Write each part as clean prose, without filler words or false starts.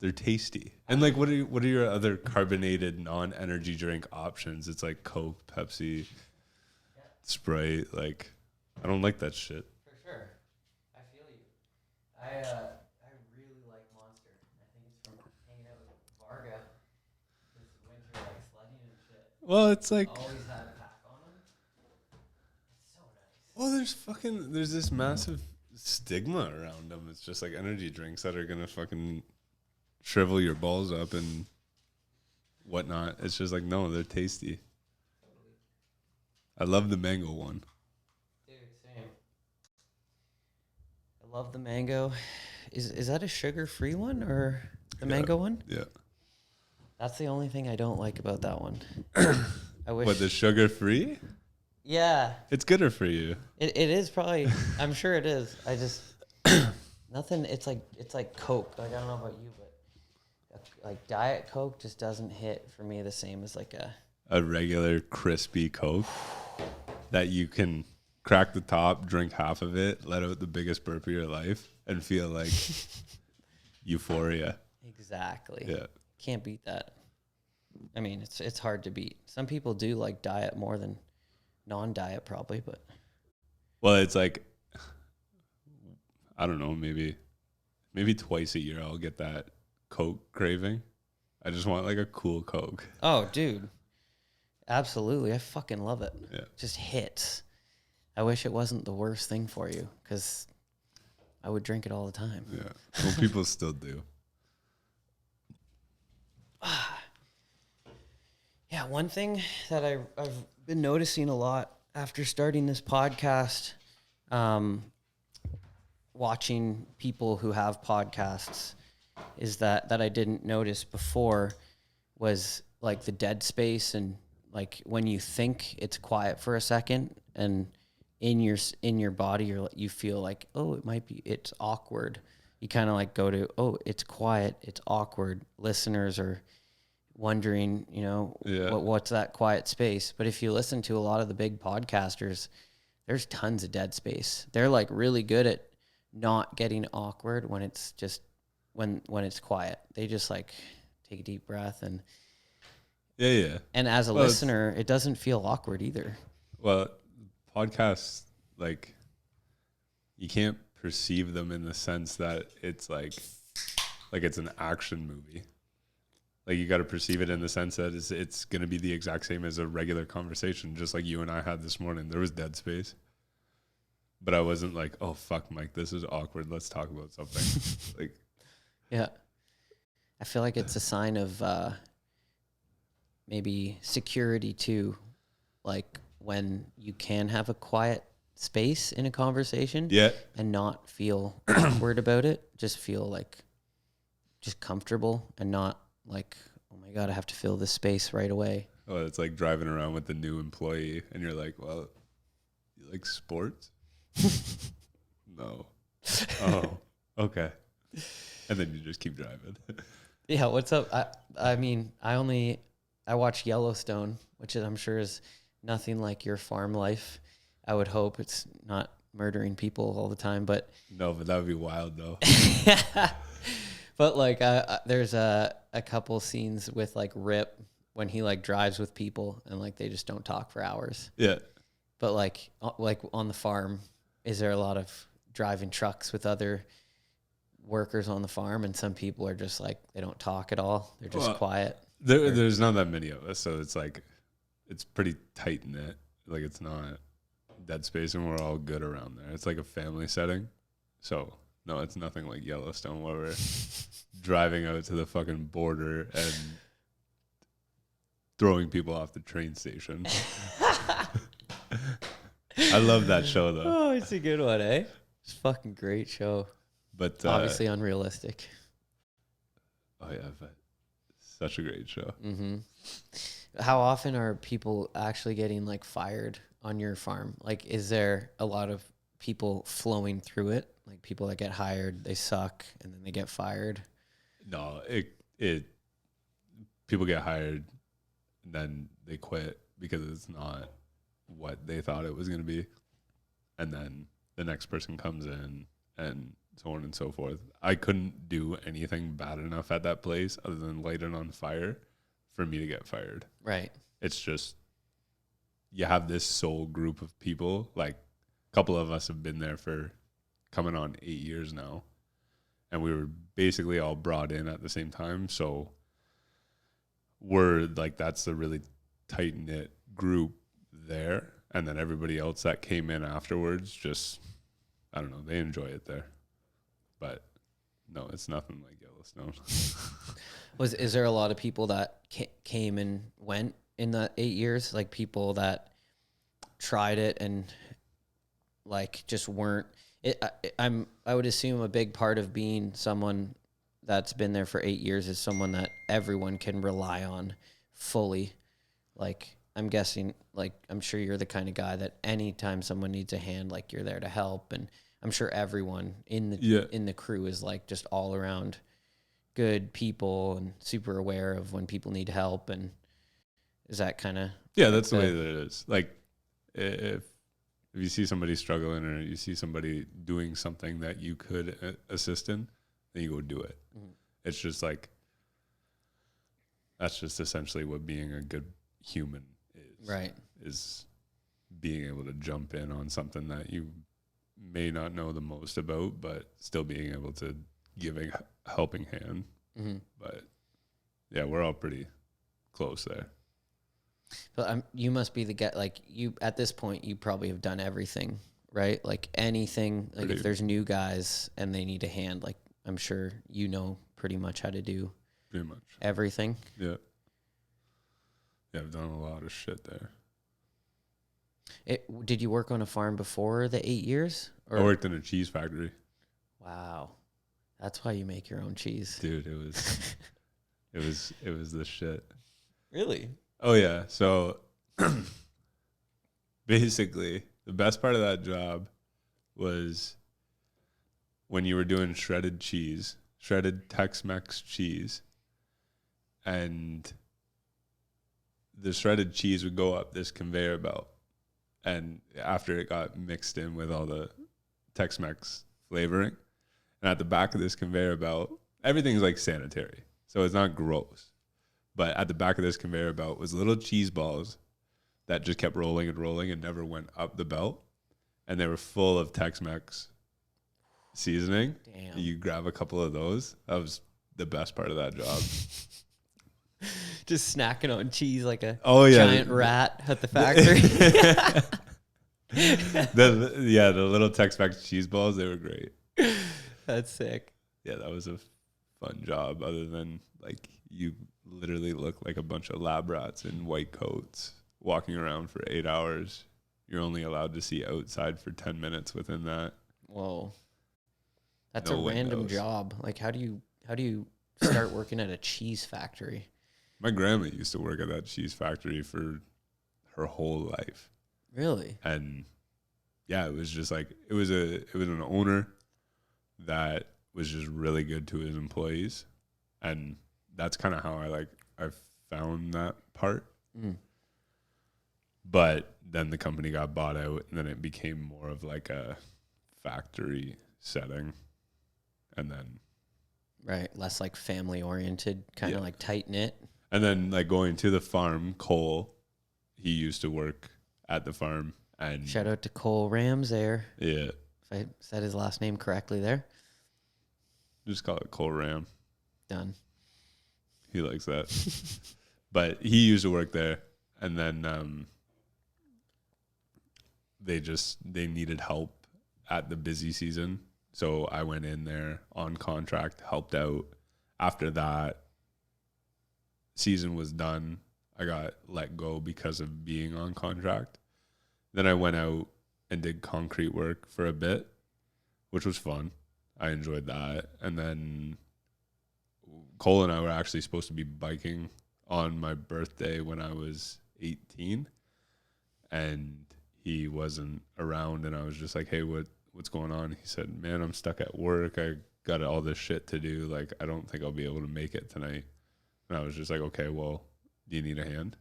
They're tasty. And like, what are your other carbonated non-energy drink options? It's like Coke, Pepsi, Sprite. Like, I don't like that shit. For sure, I feel you. I really like Monster. I think it's from hanging out with Varga this winter, like sledding and shit. Well, it's like Always had a pack on them. It's so nice. well, there's this massive stigma around them. It's just like energy drinks that are gonna fucking shrivel your balls up and whatnot. It's just like, no, they're tasty. Totally. I love the mango one. Dude, same. I love the mango. Is that a sugar-free one or the mango one? Yeah. That's the only thing I don't like about that one. I wish. What, the sugar-free? Yeah. It's gooder for you. It is probably. I'm sure it is. I just nothing. It's like Coke. Like, I don't know about you, but like Diet Coke just doesn't hit for me the same as like a regular crispy Coke that you can crack the top, drink half of it, let out the biggest burp of your life, and feel like euphoria. Exactly. Yeah. Can't beat that. I mean, it's hard to beat. Some people do like diet more than non-diet probably, but well, it's like, I don't know, maybe twice a year I'll get that Coke craving. I just want like a cool Coke. oh, dude. Absolutely. I fucking love it. Yeah. Just hits. I wish it wasn't the worst thing for you because I would drink it all the time. Yeah. Well, people still do. Yeah, one thing that I've been noticing a lot after starting this podcast, watching people who have podcasts, is that I didn't notice before was like the dead space and like when you think it's quiet for a second and in your body you feel like, oh, it's awkward. You kind of like go to, oh, it's quiet, it's awkward. Listeners are wondering, what's that quiet space? But if you listen to a lot of the big podcasters, there's tons of dead space. They're like really good at not getting awkward when it's just when it's quiet. They just like take a deep breath and yeah. And as a listener, it doesn't feel awkward either. Well, podcasts, like, you can't perceive them in the sense that it's like it's an action movie. Like, you got to perceive it in the sense that it's going to be the exact same as a regular conversation, just like you and I had this morning. There was dead space. But I wasn't like, oh, fuck, Mike, this is awkward. Let's talk about something. Like, yeah. I feel like it's a sign of maybe security, too. Like, when you can have a quiet space in a conversation and not feel awkward about it. Just feel like just comfortable and not like, oh my God, I have to fill this space right away. Oh, it's like driving around with the new employee and you're like, well, you like sports? No. Oh, okay. And then you just keep driving. Yeah, what's up? I mean, I watch Yellowstone, which I'm sure is nothing like your farm life. I would hope it's not murdering people all the time, but no, but that would be wild though. But like, there's a couple scenes with like Rip when he like drives with people and like they just don't talk for hours. Yeah. But like on the farm, is there a lot of driving trucks with other workers on the farm, and some people are just like they don't talk at all. They're just quiet. There's not that many of us, so it's like it's pretty tight knit. Like, it's not dead space, and we're all good around there. It's like a family setting. So no, it's nothing like Yellowstone where we're driving out to the fucking border and throwing people off the train station. I love that show though. Oh, it's a good one, eh? It's a fucking great show. But obviously unrealistic. Oh yeah, but such a great show. Mm-hmm. How often are people actually getting like fired on your farm? Like, is there a lot of people flowing through it? Like people that get hired, they suck, and then they get fired? No, it people get hired, and then they quit because it's not what they thought it was going to be, and then the next person comes in and so on and so forth. I couldn't do anything bad enough at that place other than light it on fire for me to get fired. Right. It's just, you have this sole group of people. Like, a couple of us have been there for coming on 8 years now. And we were basically all brought in at the same time. So we're like, that's the really tight knit group there. And then everybody else that came in afterwards, just, I don't know, they enjoy it there. But no, it's nothing like Yellowstone. Is there a lot of people that came and went in the 8 years? Like people that tried it and like just weren't. I would assume a big part of being someone that's been there for 8 years is someone that everyone can rely on fully. Like I'm guessing, like I'm sure you're the kind of guy that anytime someone needs a hand, like you're there to help. And I'm sure everyone in the crew is like just all around good people and super aware of when people need help. And is that kind of that's the way that it is. Like if you see somebody struggling or you see somebody doing something that you could assist in, then you go do it. Mm-hmm. It's just like, that's just essentially what being a good human is. Right. Is being able to jump in on something that you may not know the most about, but still being able to give a helping hand. Mm-hmm. But yeah, we're all pretty close there. But you must be the guy, like you, at this point, you probably have done everything, right? Like anything, like if there's new guys and they need a hand, like I'm sure you know pretty much how to do pretty much everything. Yeah. Yeah, I've done a lot of shit there. Did you work on a farm before the 8 years? Or? I worked in a cheese factory. Wow. That's why you make your own cheese. Dude, it was it was the shit. Really? Oh yeah. So basically the best part of that job was when you were doing shredded Tex-Mex cheese, and the shredded cheese would go up this conveyor belt, and after it got mixed in with all the Tex-Mex flavoring, and at the back of this conveyor belt, everything's like sanitary, so it's not gross. But at the back of this conveyor belt was little cheese balls that just kept rolling and rolling and never went up the belt. And they were full of Tex-Mex seasoning. Damn. You grab a couple of those. That was the best part of that job. Just snacking on cheese like a giant rat at the factory. The little Tex-Mex cheese balls, they were great. That's sick. Yeah, that was a fun job, other than like you literally look like a bunch of lab rats in white coats walking around for 8 hours. You're only allowed to see outside for 10 minutes within that. Whoa. That's a random job. Like how do you start working at a cheese factory? My grandma used to work at that cheese factory for her whole life. Really? And yeah, it was just like it was an owner that was just really good to his employees, and that's kind of how I found that part. Mm. But then the company got bought out, and then it became more of like a factory setting, and then less like family oriented, kind of like tight knit. And then like going to the farm, Cole, he used to work at the farm, and shout out to Cole Rams there. Yeah, if I said his last name correctly there. Just call it Cole Ram. Done. He likes that. But he used to work there, and then they needed help at the busy season. So I went in there on contract, helped out. After that season was done, I got let go because of being on contract. Then I went out and did concrete work for a bit, which was fun. I enjoyed that. And then Cole and I were actually supposed to be biking on my birthday when I was 18, and he wasn't around, and I was just like, hey, what's going on? He said, man, I'm stuck at work. I got all this shit to do. Like, I don't think I'll be able to make it tonight. And I was just like, okay, well, do you need a hand?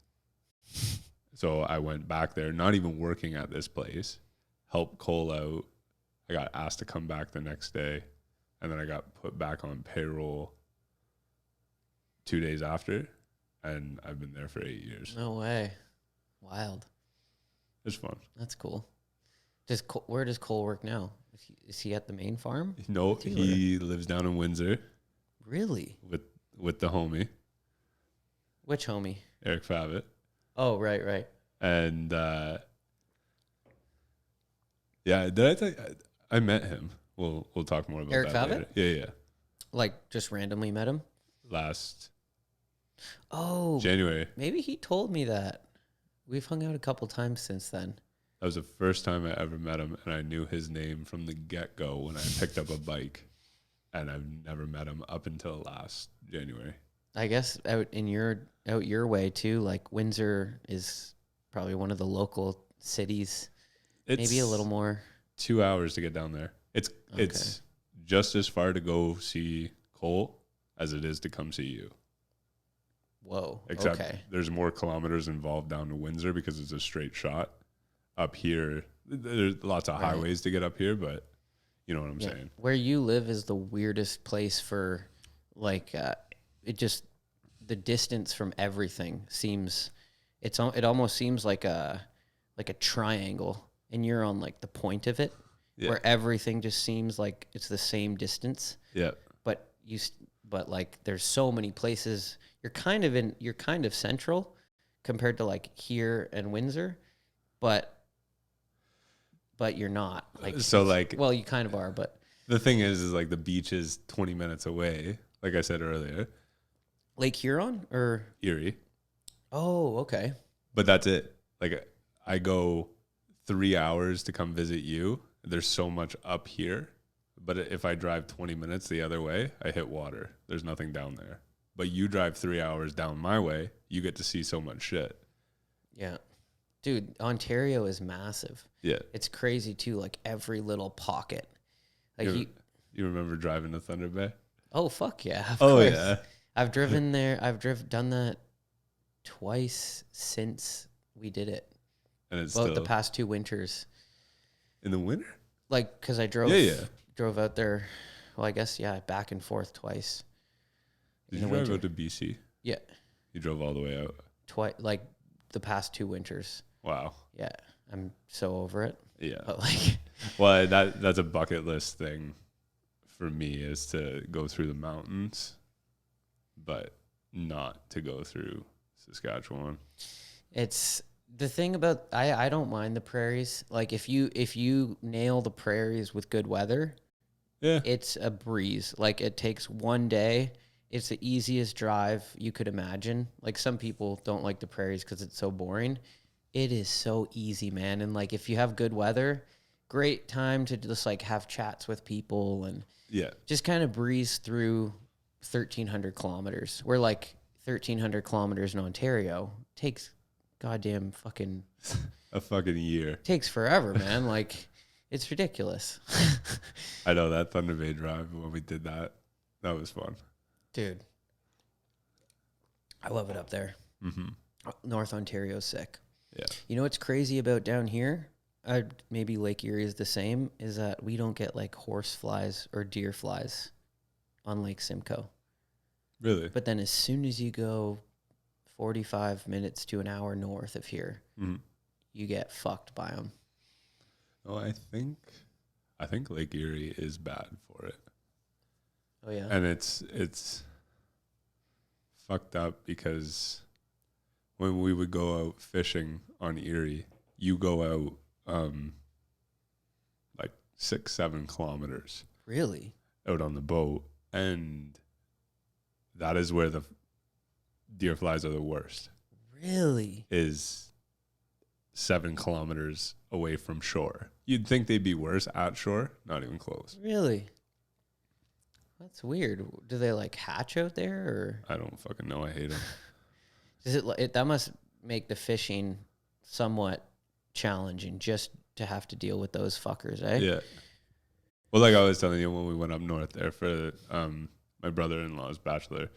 So I went back there, not even working at this place, helped Cole out, I got asked to come back the next day, and then I got put back on payroll 2 days after, and I've been there for 8 years. No way. Wild. It's fun. That's cool. Where does Cole work now? Is he at the main farm? No, he lives down in Windsor. Really? With the homie. Which homie? Eric Favit. Oh, right. And yeah, did I tell you, I met him. We'll talk more about Eric that Favit? later. Yeah. Like just randomly met him? Last January. January. Maybe he told me that. We've hung out a couple times since then. That was the first time I ever met him, and I knew his name from the get-go when I picked up a bike, and I've never met him up until last January. I guess out your way too, like Windsor is probably one of the local cities. Maybe a little more. 2 hours to get down there. It's just as far to go see Cole as it is to come see you. Whoa. Except there's more kilometers involved down to Windsor because it's a straight shot. Up here, there's lots of highways to get up here, but you know what I'm saying. Where you live is the weirdest place for, like, the distance from everything seems, it almost seems like a triangle, and you're on like the point of it, where everything just seems like it's the same distance. Yeah. But like there's so many places. You're kind of central compared to like here and Windsor, but you're not. Like, so like, well, you kind of are, but the thing is like the beach is 20 minutes away, like I said earlier. Lake Huron or Erie. Oh, okay. But that's it. Like I go 3 hours to come visit you. There's so much up here, but if I drive 20 minutes the other way, I hit water. There's nothing down there. But you drive 3 hours down my way, you get to see so much shit. Yeah. Dude, Ontario is massive. Yeah. It's crazy too, like every little pocket. Like you remember driving to Thunder Bay? Oh, fuck yeah. Of course. Yeah. I've driven there. Done that twice since we did it. And it's the past 2 winters. In the winter? Like, because I drove out there, well, I guess, back and forth twice. Did you drive out to BC? Yeah. You drove all the way out? Twice, like the past 2 winters. Wow. Yeah. I'm so over it. Yeah. But like, well, that's a bucket list thing for me, is to go through the mountains, but not to go through Saskatchewan. It's the thing about, I don't mind the prairies. Like if you nail the prairies with good weather, it's a breeze. Like it takes one day. It's the easiest drive you could imagine. Like some people don't like the prairies because it's so boring. It is so easy, man. And like if you have good weather, great time to just like have chats with people and just kind of breeze through 1,300 kilometers. Where like 1,300 kilometers in Ontario takes goddamn fucking a fucking year. Takes forever, man. Like it's ridiculous. I know that Thunder Bay drive when we did that was fun. Dude, I love it up there. Mm-hmm. North Ontario's sick. Yeah. You know what's crazy about down here? Maybe Lake Erie is the same, is that we don't get like horse flies or deer flies on Lake Simcoe. Really? But then as soon as you go 45 minutes to an hour north of here, you get fucked by them. Oh, I think Lake Erie is bad for it. Oh yeah. And it's fucked up because when we would go out fishing on Erie, you go out like 6-7 kilometers. Really? Out on the boat, and that is where the deer flies are the worst. Really? Is 7 kilometers away from shore. You'd think they'd be worse at shore, not even close. Really? That's weird. Do they like hatch out there, or? I don't fucking know. I hate them. Is it that must make the fishing somewhat challenging just to have to deal with those fuckers, eh? Yeah. Well, like I was telling you when we went up north there for my brother-in-law's bachelor,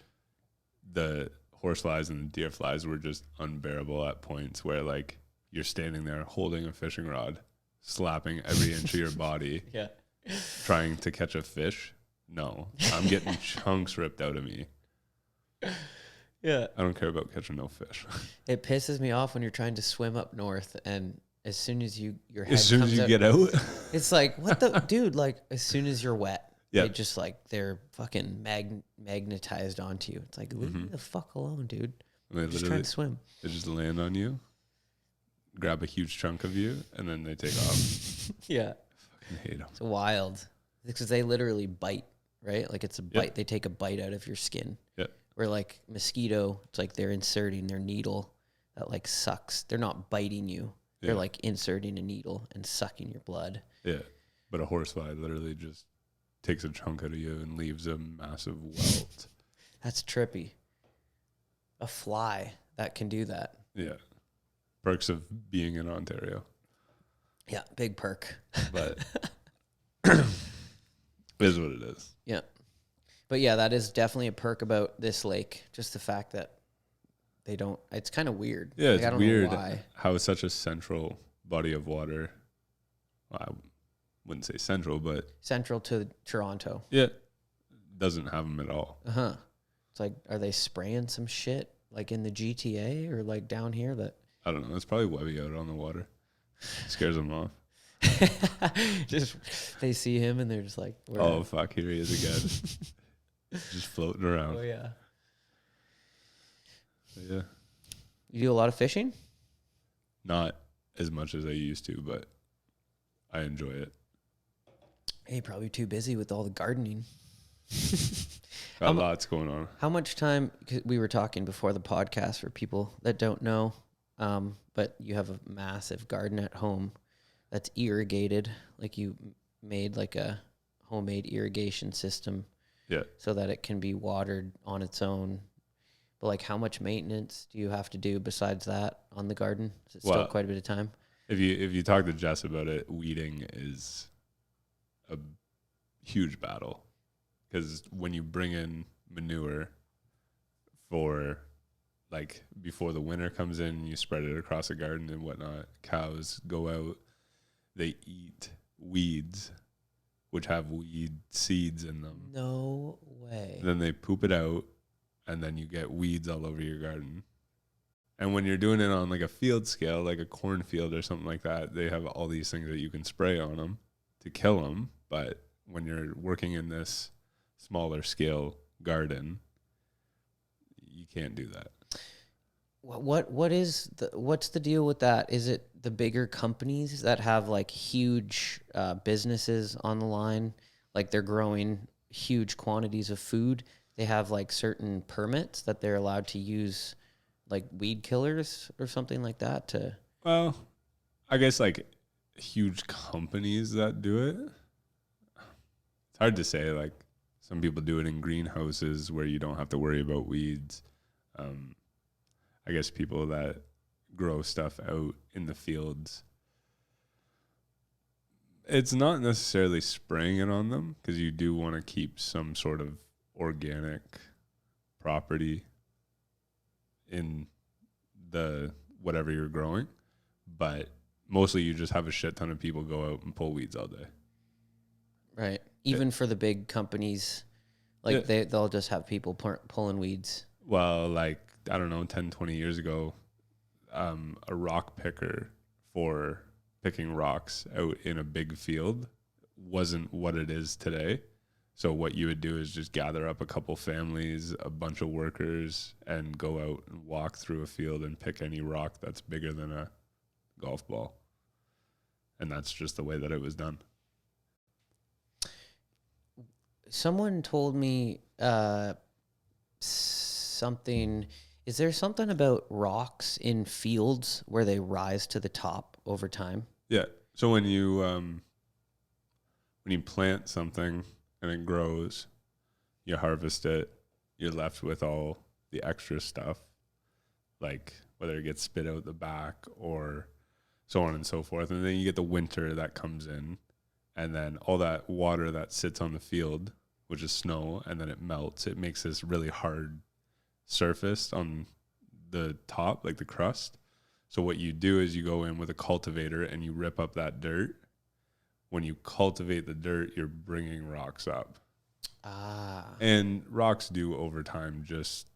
the horse flies and the deer flies were just unbearable at points where like you're standing there holding a fishing rod slapping every inch of your body Yeah. trying to catch a fish. No, I'm getting chunks ripped out of me. Yeah. I don't care about catching no fish. It pisses me off when you're trying to swim up north, and as soon as your head As soon comes as you out, get out, it's like, what the dude? Like, as soon as you're wet, Yeah. they just like they're fucking magnetized onto you. It's like, leave me the fuck alone, dude. they I'm just literally trying to swim. they just land on you, grab a huge chunk of you, and then they take off. Yeah, I hate them. it's wild because they literally bite, right? Like it's a bite. They take a bite out of your skin. Yeah. Where like mosquito, it's like they're inserting their needle that like sucks. They're not biting you. They're like inserting a needle and sucking your blood. Yeah. But a horsefly literally just takes a chunk out of you and leaves a massive welt. That's trippy. A fly that can do that. Yeah. Perks of being in Ontario. Yeah, big perk. But it is what it is. Yeah. But yeah, that is definitely a perk about this lake. Just the fact that they don't, it's kind of weird. Yeah, like, it's I don't weird know why. how it's such a central body of water. Well, I wouldn't say central, but Central to Toronto. yeah, doesn't have them at all. Uh-huh. It's like, are they spraying some shit like in the GTA or like down here that? I don't know. It's probably Webby out on the water. Scares them off. Just, they see him and they're just like, where Oh, fuck. Here he is again. Just floating around. Oh, yeah. Yeah. You do a lot of fishing? Not as much as I used to, but I enjoy it. Hey, probably too busy with all the gardening. Got lots going on. How much time, 'cause we were talking before the podcast for people that don't know, but you have a massive garden at home that's irrigated. Like you made like a homemade irrigation system. Yeah. So that it can be watered on its own. But like how much maintenance do you have to do besides that on the garden? Is it still quite a bit of time? If you talk to Jess about it, weeding is a huge battle. Because when you bring in manure for like before the winter comes in, you spread it across the garden and whatnot, cows go out, they eat weeds, which have weed seeds in them. No way. Then they poop it out, and then you get weeds all over your garden. And when you're doing it on like a field scale, like a cornfield or something like that, they have all these things that you can spray on them to kill them. But when you're working in this smaller scale garden, you can't do that. What's the deal with that? Is it the bigger companies that have like huge businesses on the line, like they're growing huge quantities of food? They have like certain permits that they're allowed to use, like weed killers or something like that. Well, I guess like huge companies that do it. It's hard to say. Like some people do it in greenhouses where you don't have to worry about weeds. I guess people that grow stuff out in the fields, it's not necessarily spraying it on them because you do want to keep some sort of organic property in the whatever you're growing, but mostly you just have a shit ton of people go out and pull weeds all day. Right. Even for the big companies, like they'll just have people pulling weeds. Well, like, I don't know, 10, 20 years ago, a rock picker for picking rocks out in a big field wasn't what it is today. So what you would do is just gather up a couple families, a bunch of workers, and go out and walk through a field and pick any rock that's bigger than a golf ball. And that's just the way that it was done. Someone told me something. Is there something about rocks in fields where they rise to the top over time? Yeah. So when you plant something and it grows, you harvest it, you're left with all the extra stuff, like whether it gets spit out the back or so on and so forth. And then you get the winter that comes in, and then all that water that sits on the field, which is snow, and then it melts. It makes this really hard surface on the top, like the crust. So what you do is you go in with a cultivator and you rip up that dirt when you cultivate the dirt, you're bringing rocks up. And rocks do over time just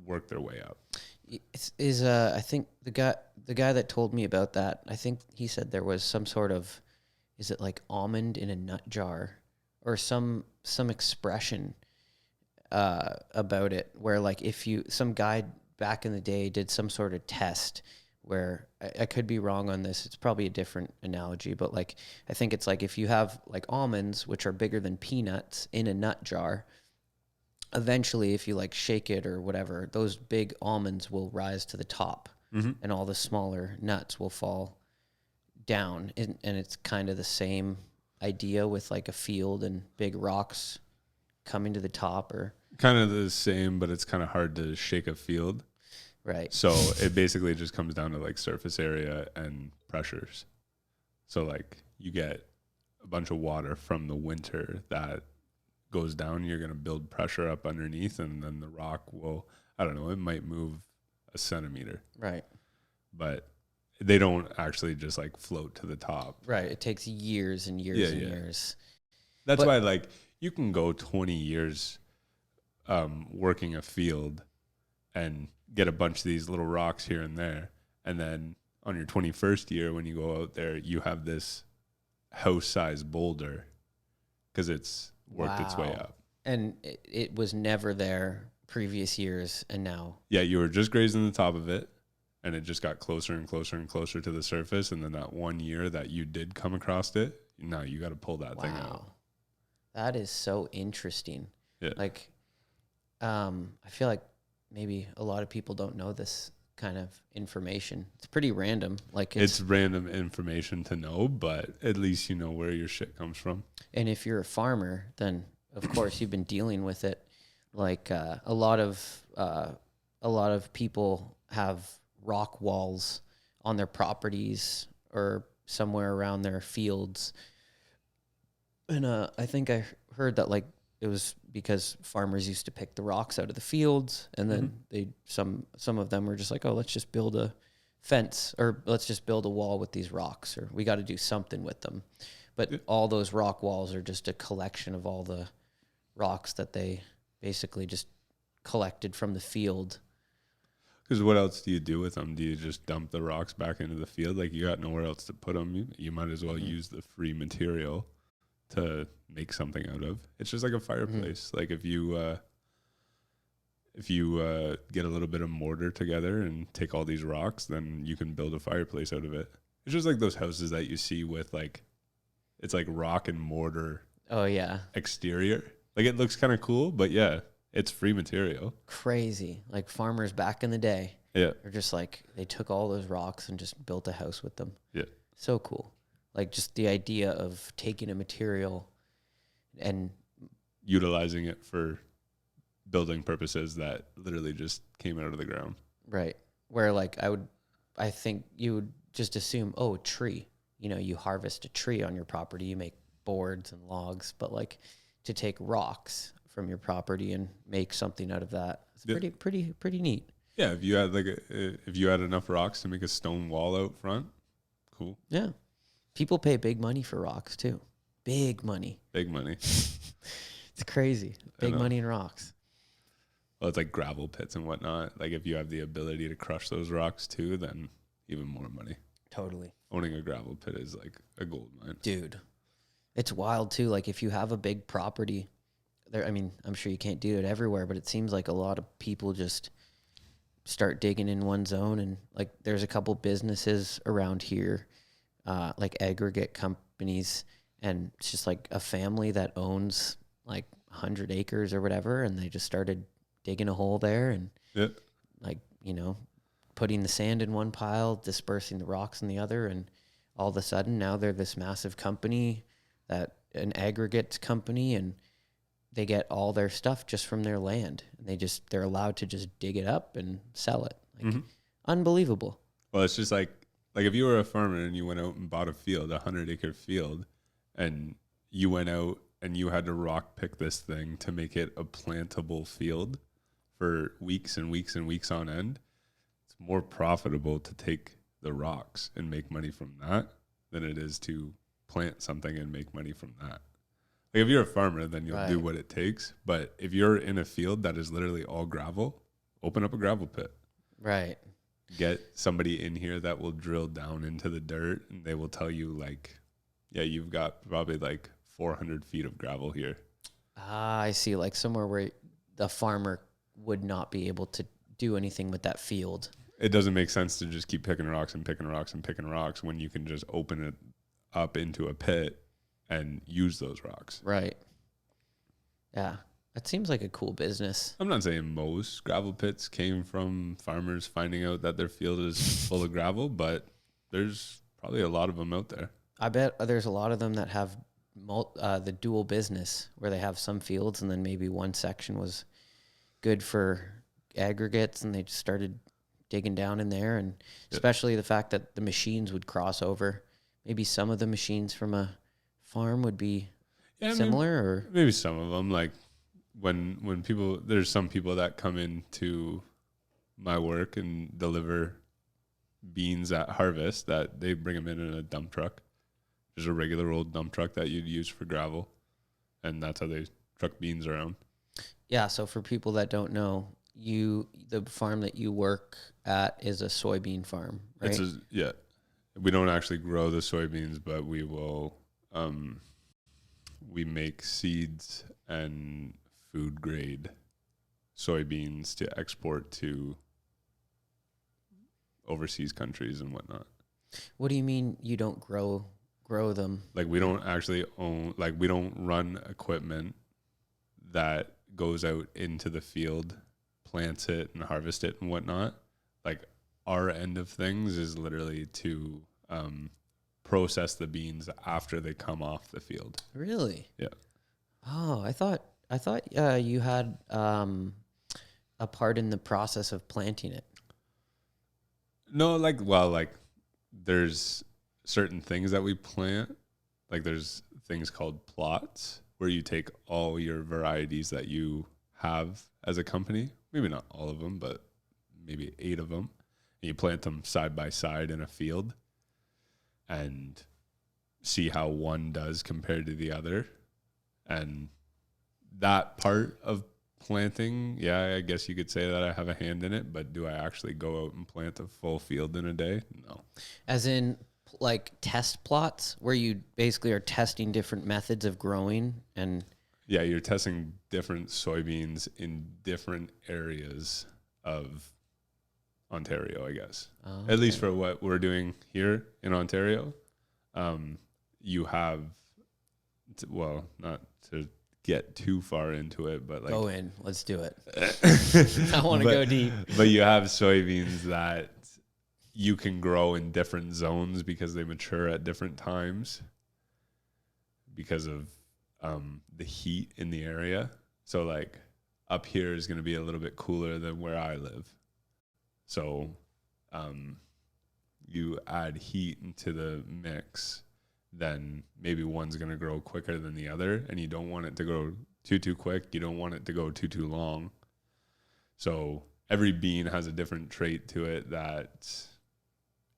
work their way up. I think the guy that told me about that, I think he said there was some sort of, is it like almond in a nut jar or some expression about it where like if some guy back in the day did some sort of test where I could be wrong on this. It's probably a different analogy, but like I think it's like if you have like almonds, which are bigger than peanuts in a nut jar, eventually if you like shake it or whatever, those big almonds will rise to the top and all the smaller nuts will fall down. And it's kind of the same idea with like a field and big rocks coming to the top, or kind of the same, but it's kind of hard to shake a field. Right. So it basically just comes down to like surface area and pressures. So like you get a bunch of water from the winter that goes down, you're going to build pressure up underneath, and then the rock will, I don't know, it might move a centimeter. Right. But they don't actually just like float to the top. Right. It takes years and years and years. That's why like you can go 20 years working a field and get a bunch of these little rocks here and there. And then on your 21st year, when you go out there, you have this house-sized boulder because it's worked its way up. And it was never there previous years, and now. Yeah, you were just grazing the top of it, and it just got closer and closer and closer to the surface. And then that 1 year that you did come across it, now you got to pull that thing out. That is so interesting. Yeah. Like, I feel like maybe a lot of people don't know this kind of information. It's pretty random. Like it's random information to know, but at least you know where your shit comes from. And if you're a farmer, then of course you've been dealing with it. Like a lot of people have rock walls on their properties or somewhere around their fields. And I think I heard that like it was because farmers used to pick the rocks out of the fields, and then some of them were just like, oh, let's just build a fence, or let's just build a wall with these rocks, or we got to do something with them. But all those rock walls are just a collection of all the rocks that they basically just collected from the field. Because what else do you do with them? Do you just dump the rocks back into the field? Like, you got nowhere else to put them. You might as well use the free material to make something out of. It's just like a fireplace. Like if you get a little bit of mortar together and take all these rocks, then you can build a fireplace out of it. It's just like those houses that you see with like, it's like rock and mortar. Oh yeah. Exterior. Like it looks kind of cool, but yeah, it's free material. Crazy. Like farmers back in the day. Yeah. They're just like, they took all those rocks and just built a house with them. Yeah. So cool. Like just the idea of taking a material and utilizing it for building purposes that literally just came out of the ground. Right. Where like I think you would just assume, oh, a tree. You know, you harvest a tree on your property, you make boards and logs, but like to take rocks from your property and make something out of that, it's pretty neat. Yeah, if you had enough rocks to make a stone wall out front, cool. Yeah. People pay big money for rocks too. Big money. Big money. It's crazy. Big money in rocks. Well, it's like gravel pits and whatnot. Like if you have the ability to crush those rocks too, then even more money. Totally. Owning a gravel pit is like a gold mine. Dude, it's wild too. Like if you have a big property there, I mean, I'm sure you can't do it everywhere, but it seems like a lot of people just start digging in one zone. And like there's a couple businesses around here, like aggregate companies, and it's just like a family that owns like 100 acres or whatever, and they just started digging a hole there and like, you know, putting the sand in one pile, dispersing the rocks in the other, and all of a sudden now they're this massive company, that an aggregate company, and they get all their stuff just from their land, and they're allowed to just dig it up and sell it. Like unbelievable. Well, it's just like if you were a farmer and you went out and bought a field, 100-acre field, and you went out and you had to rock pick this thing to make it a plantable field for weeks and weeks and weeks on end, it's more profitable to take the rocks and make money from that than it is to plant something and make money from that. Like if you're a farmer, then you'll do what it takes. But if you're in a field that is literally all gravel, open up a gravel pit. Right. Get somebody in here that will drill down into the dirt, and they will tell you like, yeah, you've got probably like 400 feet of gravel here. Ah, I see. Like somewhere where the farmer would not be able to do anything with that field. It doesn't make sense to just keep picking rocks and picking rocks and picking rocks when you can just open it up into a pit and use those rocks. Right. Yeah. That seems like a cool business. I'm not saying most gravel pits came from farmers finding out that their field is full of gravel, but there's probably a lot of them out there. I bet there's a lot of them that have the dual business where they have some fields and then maybe one section was good for aggregates and they just started digging down in there. And especially the fact that the machines would cross over. Maybe some of the machines from a farm would be similar, or maybe some of them. Like when people, there's some people that come into my work and deliver beans at harvest that they bring them in a dump truck. There's a regular old dump truck that you'd use for gravel, and that's how they truck beans around. Yeah, so for people that don't know, the farm that you work at is a soybean farm, right? We don't actually grow the soybeans, but we will. We make seeds and food grade soybeans to export to overseas countries and whatnot. What do you mean you don't grow them? Like we don't actually own, like we don't run equipment that goes out into the field, plants it and harvest it and whatnot. Like our end of things is literally to process the beans after they come off the field. Really? Yeah. Oh, I thought you had a part in the process of planting it. No, like there's certain things that we plant. Like there's things called plots where you take all your varieties that you have as a company, maybe not all of them, but maybe 8 of them, and you plant them side by side in a field and see how one does compared to the other. And that part of planting, yeah, I guess you could say that I have a hand in it, but do I actually go out and plant a full field in a day? No. As in like test plots where you basically are testing different methods of growing and... Yeah, you're testing different soybeans in different areas of Ontario, I guess. Oh, okay. At least for what we're doing here in Ontario. You have, not to get too far into it, but like... Go in. Let's do it. I want to go deep. But you have soybeans that you can grow in different zones because they mature at different times because of the heat in the area. So like up here is going to be a little bit cooler than where I live. So you add heat into the mix, then maybe one's going to grow quicker than the other, and you don't want it to grow too quick. You don't want it to go too long. So every bean has a different trait to it that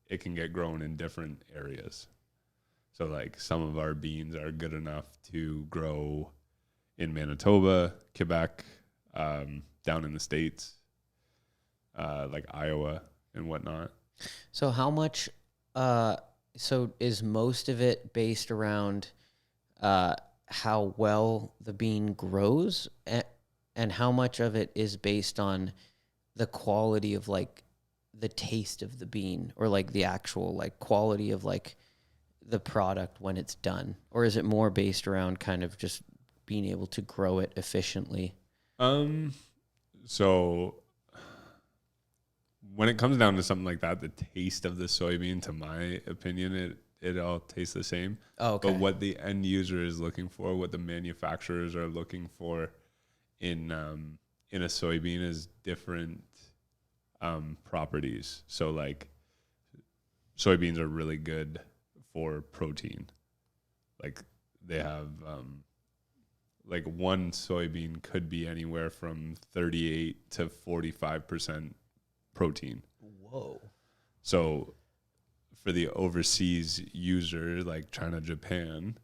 it can get grown in different areas. So like some of our beans are good enough to grow in Manitoba, Quebec, down in the States, like Iowa and whatnot. So how much, so is most of it based around how well the bean grows, and how much of it is based on the quality of like the taste of the bean, or like the actual like quality of like the product when it's done? Or is it more based around kind of just being able to grow it efficiently? So when it comes down to something like that, the taste of the soybean, to my opinion, it all tastes the same. Oh, okay. But what the end user is looking for, what the manufacturers are looking for in a soybean is different properties. So like soybeans are really good for protein. Like they have like one soybean could be anywhere from 38 to 45% protein. Whoa. So for the overseas user, like China, Japan,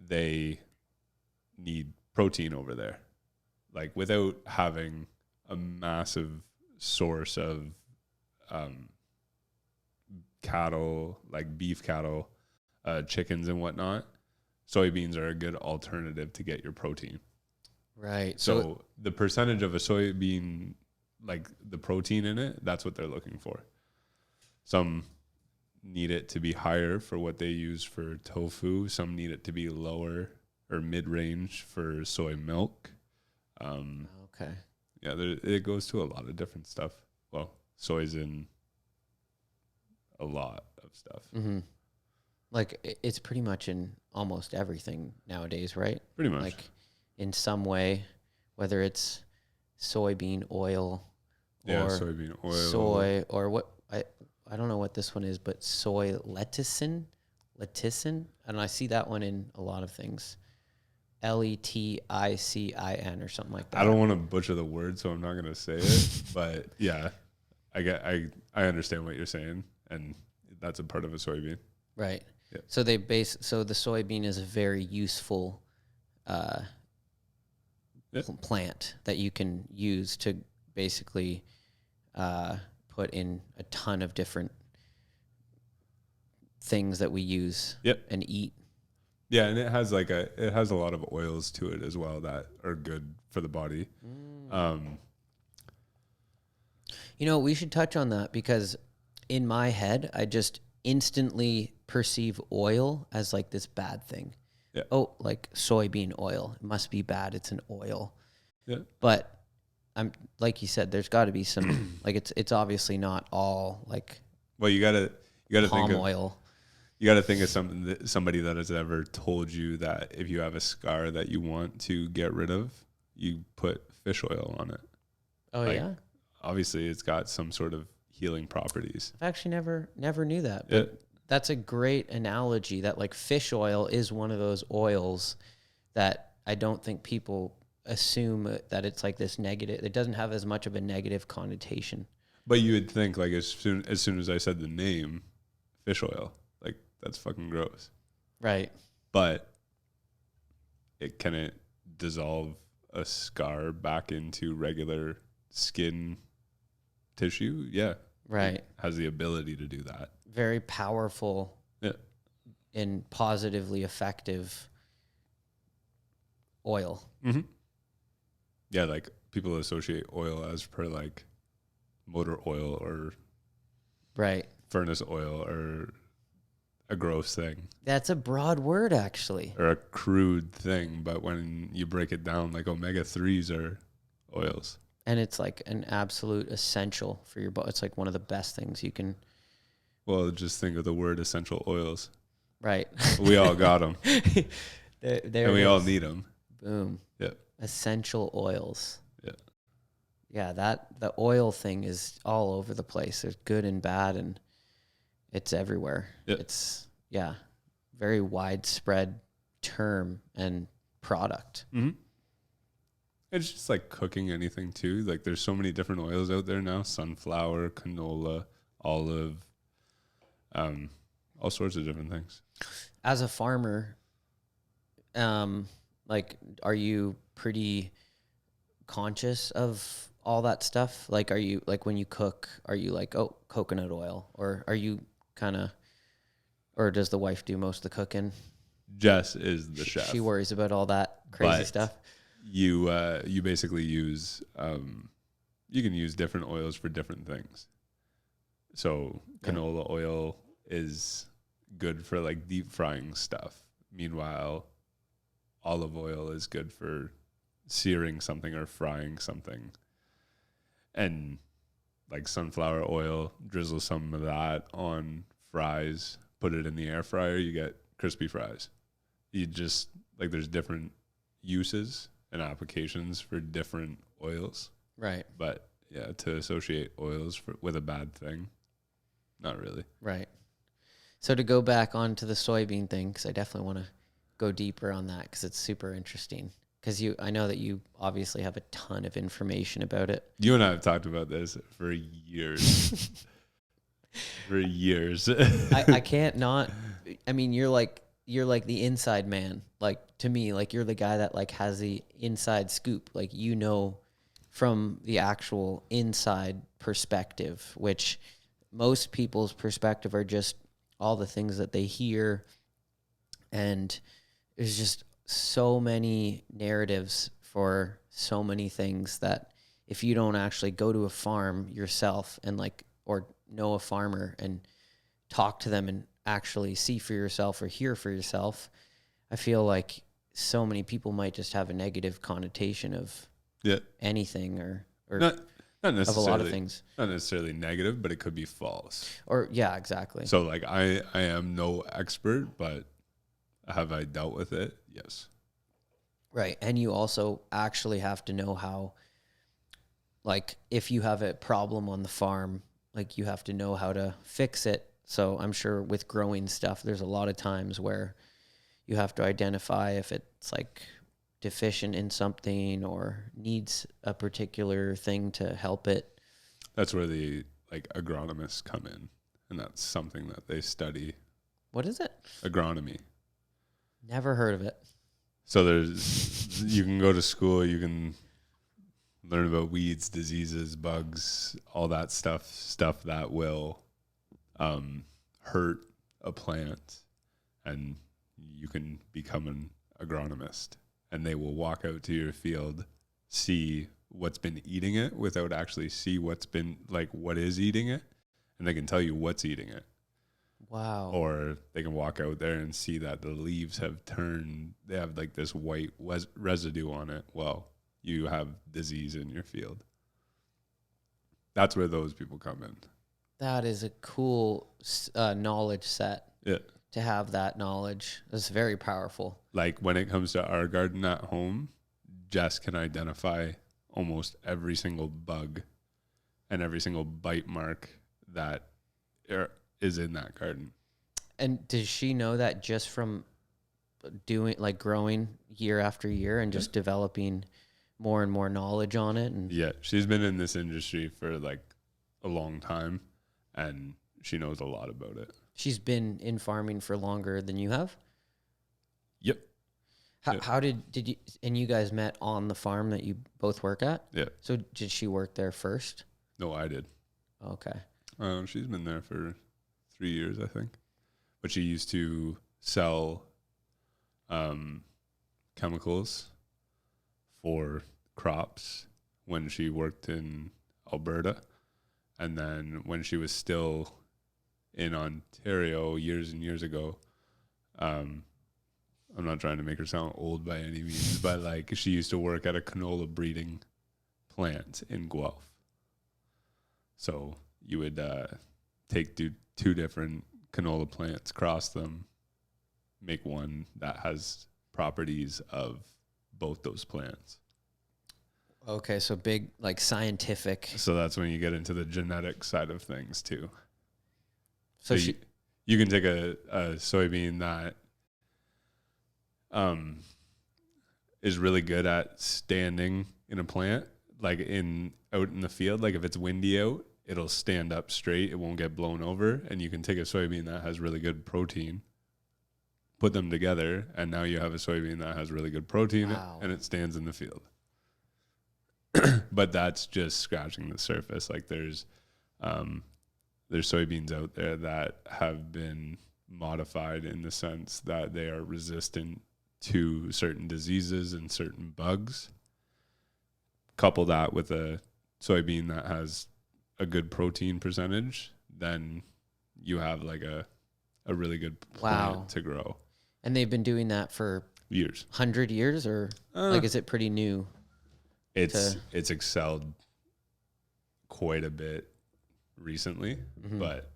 they need protein over there, like without having a massive source of cattle, like beef cattle, chickens and whatnot. Soybeans are a good alternative to get your protein. Right. So the percentage of a soybean, like the protein in it, that's what they're looking for. Some need it to be higher for what they use for tofu. Some need it to be lower or mid-range for soy milk. Okay. Yeah, it goes to a lot of different stuff. Well, soy's in a lot of stuff. Mm-hmm. Like it's pretty much in almost everything nowadays, right? Pretty much. Like in some way, whether it's soybean oil or soybean oil, soy, or what I don't know what this one is, but soy lecithin. And I see that one in a lot of things. LETICIN or something like that. I don't want to butcher the word, so I'm not going to say it. But yeah, I understand what you're saying, and that's a part of a soybean. Right. Yeah. So the soybean is a very useful plant that you can use to basically put in a ton of different things that we use and eat. Yeah, and it has a lot of oils to it as well that are good for the body. We should touch on that because in my head, I just instantly perceive oil as like this bad thing. Yeah. Oh, like soybean oil. It must be bad. It's an oil. Yeah. But I'm like you said, there's got to be some like it's obviously not all like. Well, you gotta palm think of oil. You got to think of somebody that has ever told you that if you have a scar that you want to get rid of, you put fish oil on it. Oh, like, yeah? Obviously, it's got some sort of healing properties. I've actually never knew that. But that's a great analogy that like fish oil is one of those oils that I don't think people assume that it's like this negative. It doesn't have as much of a negative connotation. But you would think like as soon as I said the name fish oil, like that's fucking gross. Right. But can it dissolve a scar back into regular skin tissue? Yeah. Right. It has the ability to do that. Very powerful. Yeah. And positively effective oil. Mm-hmm. Yeah, like people associate oil as per like motor oil or right furnace oil or a gross thing. That's a broad word, actually. Or a crude thing, but when you break it down, like omega-3s are oils. And it's like an absolute essential for your body. It's like one of the best things you can. Well, just think of the word essential oils. Right. We all got them. there and we all need them. Boom. Yeah. Essential oils. Yeah. Yeah, the oil thing is all over the place. There's good and bad, and it's everywhere. Yeah. It's, very widespread term and product. Mm-hmm. It's just like cooking anything too. Like there's so many different oils out there now: sunflower, canola, olive, all sorts of different things. As a farmer, are you pretty conscious of all that stuff? Like, are you like when you cook, are you like, oh, coconut oil, or are you kind of, or does the wife do most of the cooking? Jess is the chef. She worries about all that crazy stuff. You basically use you can use different oils for different things. So canola oil is good for like deep frying stuff. Meanwhile, olive oil is good for searing something or frying something. And like sunflower oil, drizzle some of that on fries, put it in the air fryer, you get crispy fries. You just like there's different uses and applications for different oils. Right. But yeah, to associate oils with a bad thing, not really. Right. So to go back onto the soybean thing, because I definitely want to go deeper on that because it's super interesting. Because I know that you obviously have a ton of information about it. You and I have talked about this for years. for years. I can't not. I mean, you're like the inside man. Like to me, like you're the guy that like has the inside scoop. Like you know, from the actual inside perspective, which most people's perspective are just all the things that they hear, and there's just so many narratives for so many things that if you don't actually go to a farm yourself and like or know a farmer and talk to them and actually see for yourself or hear for yourself, I feel like so many people might just have a negative connotation of anything or not necessarily of a lot of things. Not necessarily negative, but it could be false. Or yeah, exactly. So like I am no expert, but have I dealt with it? Yes. Right. And you also actually have to know how, like, if you have a problem on the farm, like, you have to know how to fix it. So I'm sure with growing stuff, there's a lot of times where you have to identify if it's, like, deficient in something or needs a particular thing to help it. That's where the, like, agronomists come in, and that's something that they study. What is it? Agronomy. Never heard of it. So you can go to school, you can learn about weeds, diseases, bugs, all that stuff that will hurt a plant, and you can become an agronomist, and they will walk out to your field, see what's been eating it without actually see what is eating it, and they can tell you what's eating it. Wow. Or they can walk out there and see that the leaves have turned, they have like this white residue on it. Well, you have disease in your field. That's where those people come in. That is a cool knowledge set. Yeah. To have that knowledge. It's very powerful. Like when it comes to our garden at home, Jess can identify almost every single bug and every single bite mark that is in that garden. And does she know that just from doing, like, growing year after year and just developing more and more knowledge on it? And yeah, she's been in this industry for like a long time, and she knows a lot about it. She's been in farming for longer than you have? Yep. How did you, and you guys met on the farm that you both work at? Yeah. So did she work there first? No, I did. Okay. She's been there for 3 years, I think. But she used to sell chemicals for crops when she worked in Alberta. And then when she was still in Ontario years and years ago, I'm not trying to make her sound old by any means, but like she used to work at a canola breeding plant in Guelph. So you would take two different canola plants, cross them, make one that has properties of both those plants. Okay, so big, like, scientific. So that's when you get into the genetic side of things too. So you can take a soybean that is really good at standing in a plant, like out in the field. Like if it's windy out, it'll stand up straight. It won't get blown over. And you can take a soybean that has really good protein, put them together, and now you have a soybean that has really good protein. Wow. And it stands in the field. But that's just scratching the surface. Like there's soybeans out there that have been modified in the sense that they are resistant to certain diseases and certain bugs. Couple that with a soybean that has a good protein percentage, then you have like a really good plant to grow. And they've been doing that for years. 100 years, or like is it pretty new? It's excelled quite a bit recently, but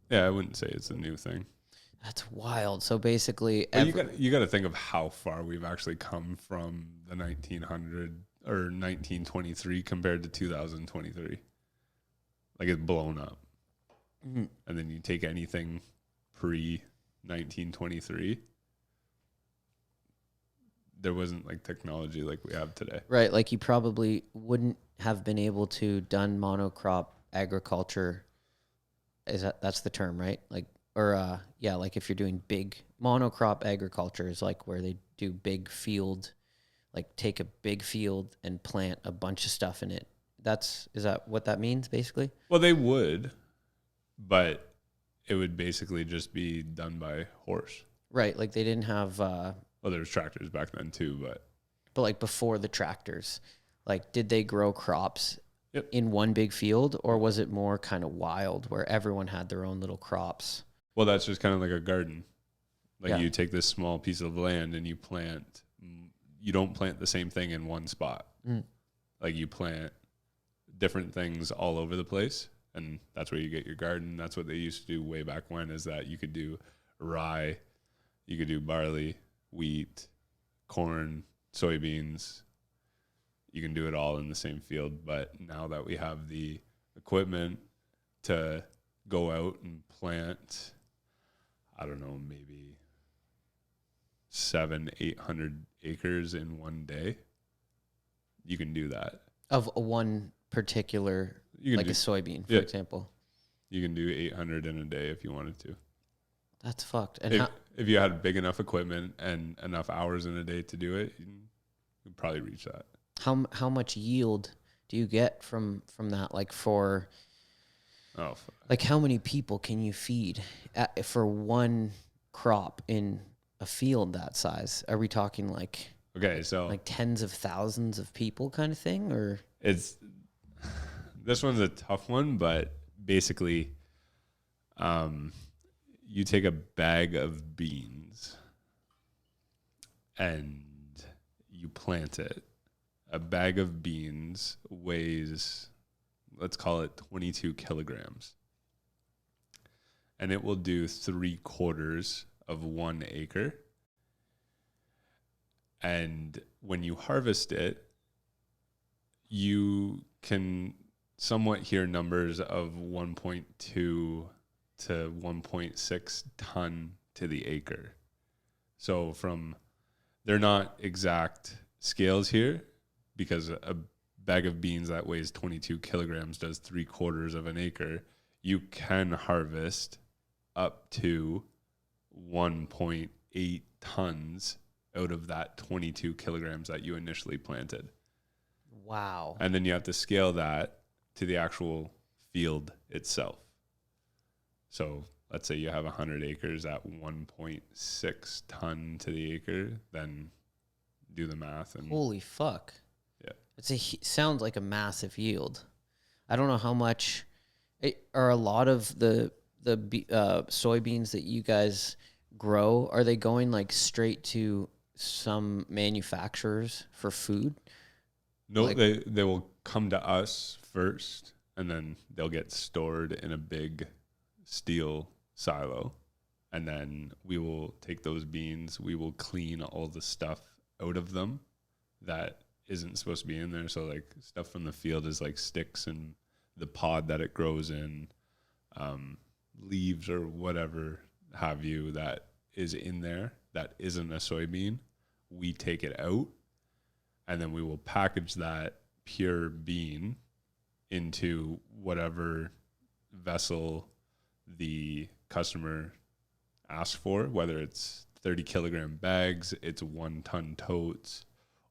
yeah, I wouldn't say it's a new thing. That's wild. So basically, you got to think of how far we've actually come from the 1900 or 1923 compared to 2023. Like it's blown up. And then you take anything pre 1923. There wasn't like technology like we have today. Right. Like you probably wouldn't have been able to done monocrop agriculture that's the term, right? Like, or yeah, like if you're doing big monocrop agriculture is like where they do big field, like take a big field and plant a bunch of stuff in it. Is that what that means basically? Well, they would, but it would basically just be done by horse. Right. Like they didn't have, Well, there was tractors back then too, but like before the tractors, like did they grow crops Yep. in one big field, or was it more kind of wild where everyone had their own little crops? well, that's just kind of like a garden. Like Yeah. you take this small piece of land and you don't plant the same thing in one spot. Mm. Like you plant different things all over the place, and that's where you get your garden. That's what they used to do way back when, is that you could do rye, you could do barley, wheat, corn, soybeans. You can do it all in the same field. But now that we have the equipment to go out and plant, I don't know, maybe 700-800 acres in one day, you can do that. Of one particular, like a soybean, for example. You can do 800 in a day if you wanted to. That's fucked. And if you had big enough equipment and enough hours in a day to do it, you'd probably reach that. how much yield do you get from that? Like like how many people can you feed for one crop in a field that size? Are we talking like tens of thousands of people kind of thing, or this one's a tough one, but basically, you take a bag of beans and you plant it. A bag of beans weighs, let's call it 22 kilograms. And it will do 3/4 of 1 acre. And when you harvest it, you can somewhat hear numbers of 1.2 to 1.6 ton to the acre. So they're not exact scales here, because a bag of beans that weighs 22 kilograms does 3/4 of an acre. You can harvest up to 1.8 tons out of that 22 kilograms that you initially planted. wow. And then you have to scale that to the actual field itself. So let's say you have 100 acres at 1.6 ton to the acre, then do the math. And Holy fuck. Yeah. Sounds like a massive yield. I don't know how much are a lot of the soybeans that you guys grow, are they going like straight to some manufacturers for food? No, they will come to us first, and then they'll get stored in a big steel silo. And then we will take those beans, we will clean all the stuff out of them that isn't supposed to be in there. So like stuff from the field is like sticks and the pod that it grows in, leaves or whatever have you that is in there that isn't a soybean. We take it out, and then we will package that pure bean into whatever vessel the customer asks for, whether it's 30 kilogram bags, it's 1 ton totes,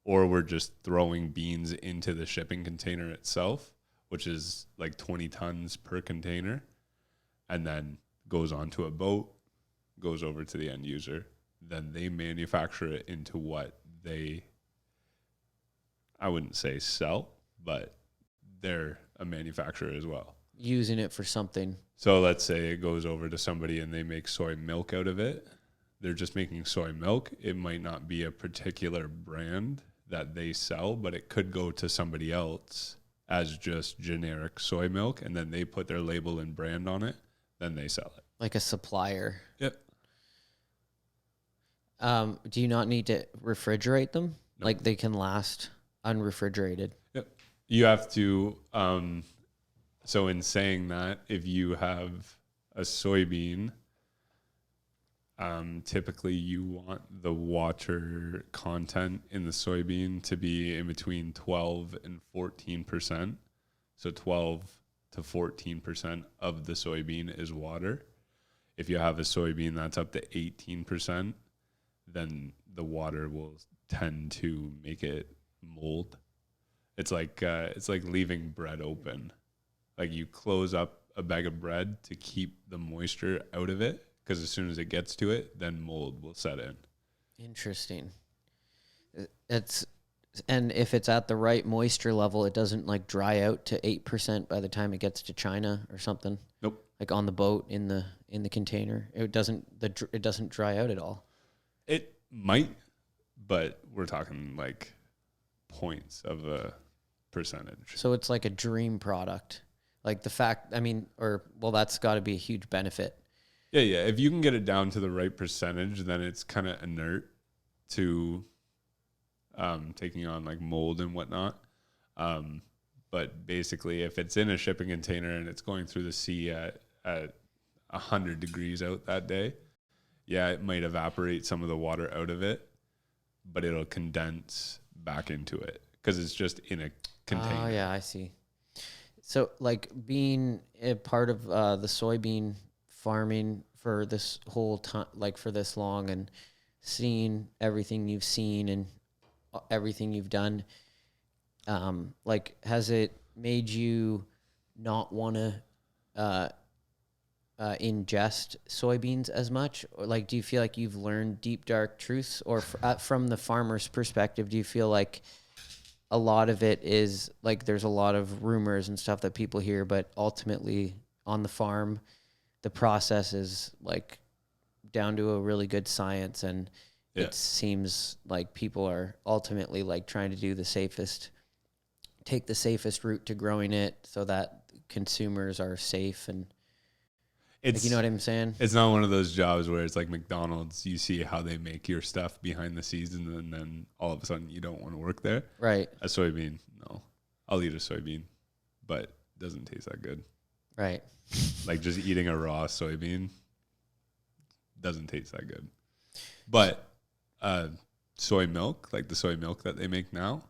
or we're just throwing beans into the shipping container itself, which is like 20 tons per container, and then goes onto a boat, goes over to the end user. Then they manufacture it into what I wouldn't say sell, but they're a manufacturer as well. Using it for something. So let's say it goes over to somebody and they make soy milk out of it. They're just making soy milk. It might not be a particular brand that they sell, but it could go to somebody else as just generic soy milk, and then they put their label and brand on it, then they sell it. Like a supplier. Yep. Do you not need to refrigerate them? No. Like they can last unrefrigerated? Yep. You have to, so in saying that, if you have a soybean, typically you want the water content in the soybean to be in between 12 and 14%. So 12 to 14% of the soybean is water. If you have a soybean that's up to 18%, then the water will tend to make it mold. It's like leaving bread open. Like you close up a bag of bread to keep the moisture out of it, because as soon as it gets to it, then mold will set in. Interesting. And if it's at the right moisture level, it doesn't like dry out to 8% by the time it gets to China or something. Nope. Like on the boat in the container, it doesn't dry out at all. It might, but we're talking like points of a percentage. So it's like a dream product. Like the fact, I mean, that's got to be a huge benefit. Yeah. If you can get it down to the right percentage, then it's kind of inert to taking on like mold and whatnot. But basically, if it's in a shipping container and it's going through the sea at 100 degrees out that day, yeah, it might evaporate some of the water out of it, but it'll condense back into it because it's just in a container. Oh, yeah, I see. So, like, being a part of the soybean farming for this whole time, like for this long, and seeing everything you've seen and everything you've done, like, has it made you not want to ingest soybeans as much? Or like, do you feel like you've learned deep, dark truths? Or from the farmer's perspective, do you feel like a lot of it is like there's a lot of rumors and stuff that people hear, but ultimately on the farm, the process is like down to a really good science, and it seems like people are ultimately like trying to do take the safest route to growing it so that consumers are safe, and like, you know what I'm saying? It's not one of those jobs where it's like McDonald's, you see how they make your stuff behind the scenes and then all of a sudden you don't want to work there. Right. A soybean, no. I'll eat a soybean, but it doesn't taste that good. Right. Like just eating a raw soybean doesn't taste that good. But soy milk, like the soy milk that they make now,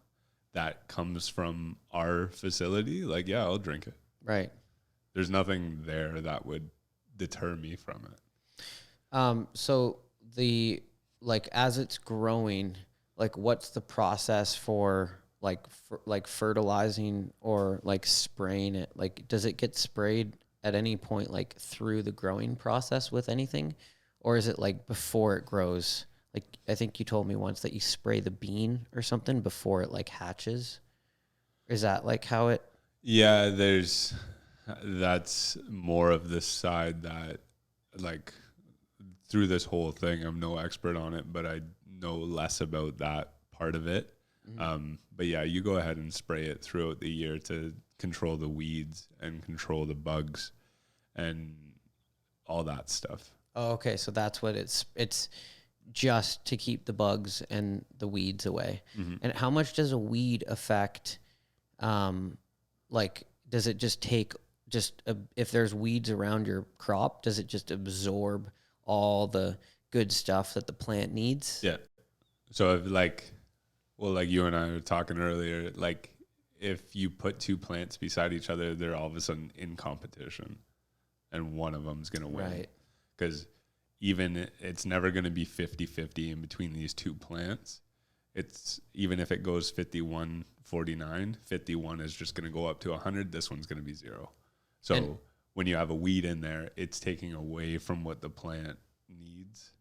that comes from our facility, like, yeah, I'll drink it. Right. There's nothing there that would deter me from it. So as it's growing, like what's the process for fertilizing or like spraying it? Like, does it get sprayed at any point, like through the growing process with anything, or is it like before it grows? Like, I think you told me once that you spray the bean or something before it like hatches. Is that like how it? Yeah, that's more of the side that, like, through this whole thing, I'm no expert on it, but I know less about that part of it. Mm-hmm. But yeah, you go ahead and spray it throughout the year to control the weeds and control the bugs and all that stuff. Oh, okay. So that's what it's just to keep the bugs and the weeds away. Mm-hmm. And how much does a weed affect, like, does it just take if there's weeds around your crop, does it just absorb all the good stuff that the plant needs? Yeah. So if like you and I were talking earlier, like if you put two plants beside each other, they're all of a sudden in competition and one of them's going to win. Right. Because it's never going to be 50-50 in between these two plants. It's even if it goes 51-49, 51 is just going to go up to 100. This one's going to be 0. So when you have a weed in there, it's taking away from what the plant needs,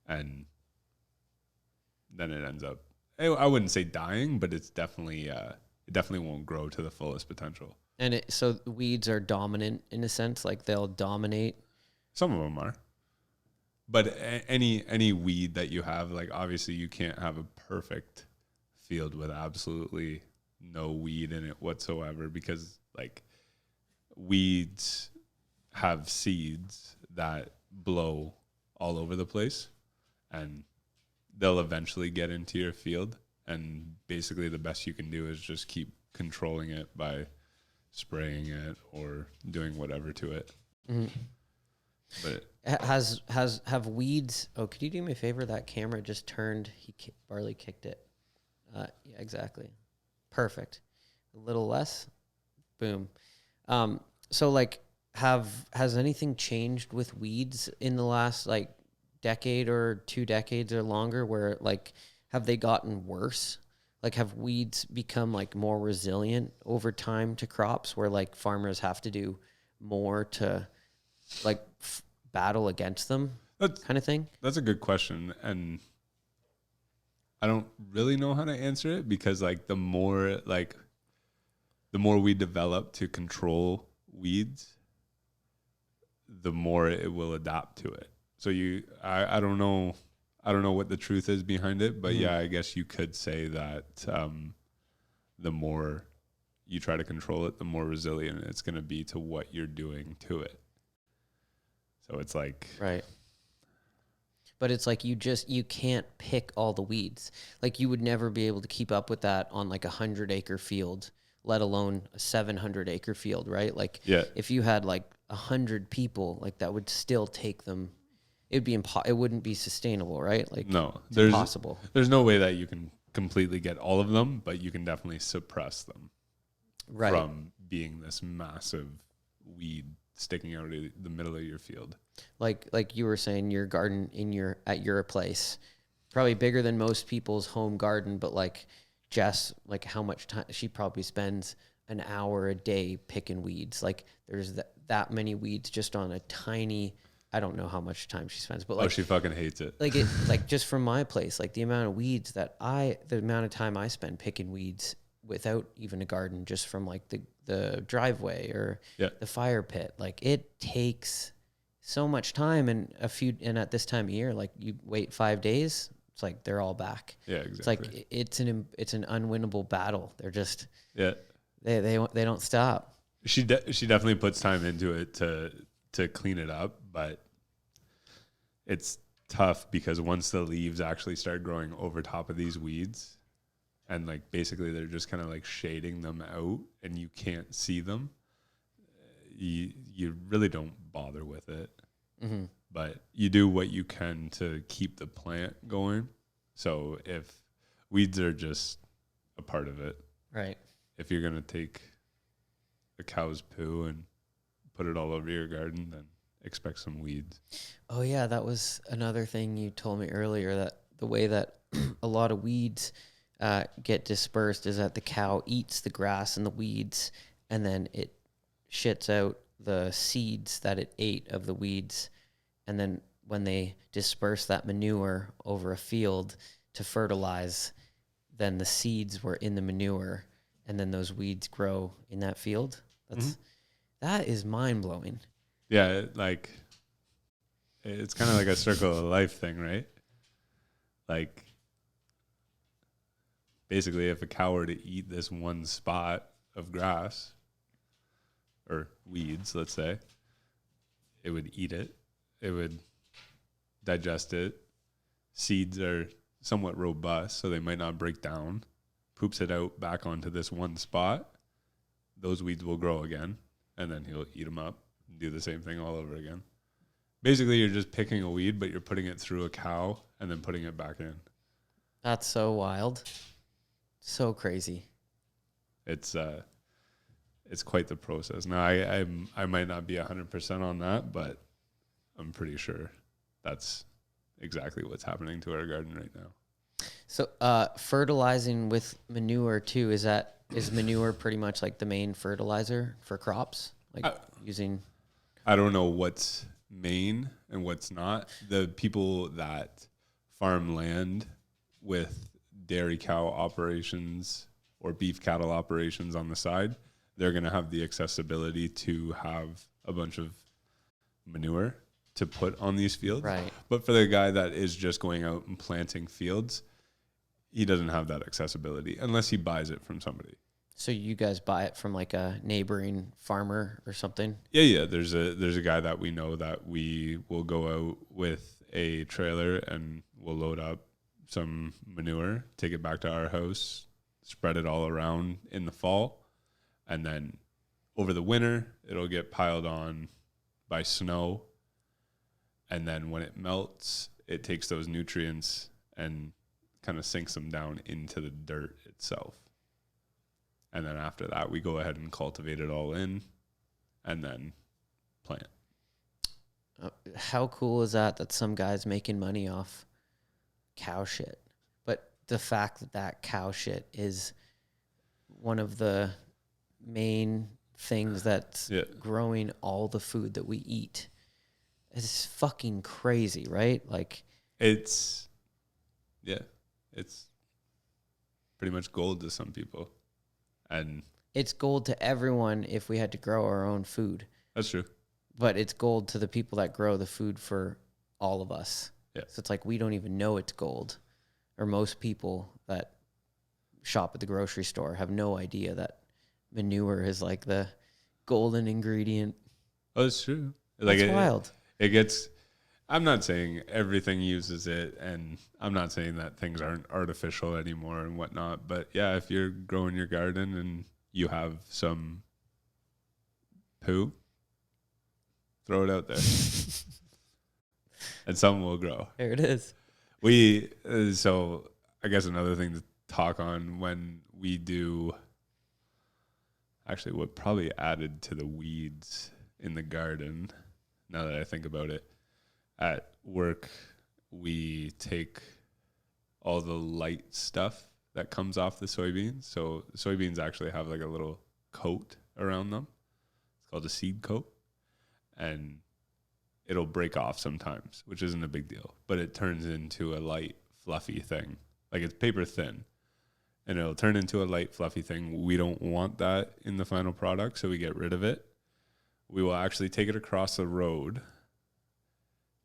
and then it ends up, I wouldn't say dying, but it's definitely it definitely won't grow to the fullest potential. And so the weeds are dominant in a sense, like they'll dominate. Some of them are, but any weed that you have, like obviously you can't have a perfect field with absolutely no weed in it whatsoever, because like weeds have seeds that blow all over the place and they'll eventually get into your field, and basically the best you can do is just keep controlling it by spraying it or doing whatever to it. Mm-hmm. But have weeds? Oh, could you do me a favor? That camera just turned. Barley kicked it. Yeah, exactly. Perfect. A little less. Boom. So like, has anything changed with weeds in the last like decade or 2 decades or longer? Where like, have they gotten worse? Like, have weeds become like more resilient over time to crops, where like farmers have to do more to like battle against them, That's kind of thing? that's a good question, and I don't really know how to answer it because the more we develop to control weeds, the more it will adapt to it. So I don't know what the truth is behind it, but yeah, I guess you could say that the more you try to control it, the more resilient it's going to be to what you're doing to it. So it's like, Right. But it's like you can't pick all the weeds. Like you would never be able to keep up with that on like 100 acre field, let alone a 700 acre field, right? Like yeah, if you had like 100 people, like that would still take them. It'd be it wouldn't be sustainable, right? Like no, it's impossible. there's no way that you can completely get all of them, but you can definitely suppress them Right. from being this massive weed sticking out of the middle of your field. Like you were saying, your garden at your place, probably bigger than most people's home garden, but like Jess, like how much time she probably spends an hour a day picking weeds. Like there's that many weeds just on a tiny, I don't know how much time she spends, but like She fucking hates it. like it like just from my place, like the amount of weeds the amount of time I spend picking weeds without even a garden, just from like the driveway or Yeah. the fire pit, like it takes so much time. And at this time of year, like you wait 5 days, it's like they're all back. Yeah, It's exactly. like it's an unwinnable battle. They're just Yeah. they don't stop. She definitely puts time into it to clean it up, but it's tough because once the leaves actually start growing over top of these weeds, and like basically they're just kind of like shading them out, and you can't see them, you really don't bother with it. Mm-hmm. But you do what you can to keep the plant going. So if weeds are just a part of it, Right. if you're gonna take a cow's poo and put it all over your garden, then expect some weeds. Oh yeah, that was another thing you told me earlier, that the way that a lot of weeds get dispersed is that the cow eats the grass and the weeds, and then it shits out the seeds that it ate of the weeds, and then when they disperse that manure over a field to fertilize, then the seeds were in the manure, and then those weeds grow in that field. That is mind blowing. Yeah, it's kind of like a circle of life thing, right? Like basically if a cow were to eat this one spot of grass or weeds, let's say, it would eat it. It would digest it. Seeds are somewhat robust, so they might not break down. Poops it out back onto this one spot. Those weeds will grow again, and then he'll eat them up and do the same thing all over again. Basically, you're just picking a weed, but you're putting it through a cow and then putting it back in. That's so wild. So crazy. It's quite the process. Now, I might not be 100% on that, but I'm pretty sure that's exactly what's happening to our garden right now. So fertilizing with manure too, is manure pretty much like the main fertilizer for crops? Like using I don't know what's main and what's not. The people that farm land with dairy cow operations or beef cattle operations on the side, they're going to have the accessibility to have a bunch of manure to put on these fields. Right. But for the guy that is just going out and planting fields, he doesn't have that accessibility unless he buys it from somebody. So you guys buy it from like a neighboring farmer or something? Yeah. There's a guy that we know that we will go out with a trailer and we'll load up some manure, take it back to our house, spread it all around in the fall, and then over the winter it'll get piled on by snow, and then when it melts, it takes those nutrients and kind of sinks them down into the dirt itself. And then after that, we go ahead and cultivate it all in, and then plant. How cool is that some guy's making money off cow shit? But the fact that cow shit is one of the main things that's growing all the food that we eat is fucking crazy, right? Like it's pretty much gold to some people, and it's gold to everyone if we had to grow our own food. That's true. But it's gold to the people that grow the food for all of us. Yeah. So it's like we don't even know it's gold. Or most people that shop at the grocery store have no idea that manure is like the golden ingredient. Oh, it's true. Like that's wild. It gets... I'm not saying everything uses it, and I'm not saying that things aren't artificial anymore and whatnot. But yeah, if you're growing your garden and you have some poo, throw it out there. And some will grow. There it is. So I guess another thing to talk on when we do, actually what probably added to the weeds in the garden, now that I think about it, at work, we take all the light stuff that comes off the soybeans. So the soybeans actually have like a little coat around them. It's called a seed coat. And it'll break off sometimes, which isn't a big deal. But it turns into a light, fluffy thing. Like it's paper thin. And it'll turn into a light, fluffy thing. We don't want that in the final product, so we get rid of it. We will actually take it across the road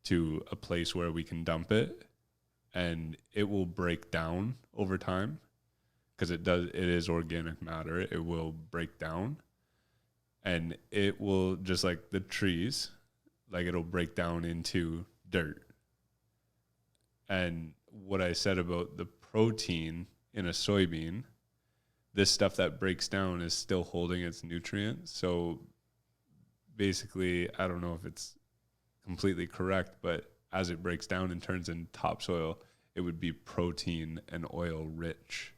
to a place where we can dump it, and it will break down over time because it is organic matter. It will break down, and it will, just like the trees, like it'll break down into dirt. And what I said about the protein in a soybean, this stuff that breaks down is still holding its nutrients. So basically, I don't know if it's completely correct, but as it breaks down and turns into topsoil, it would be protein and oil rich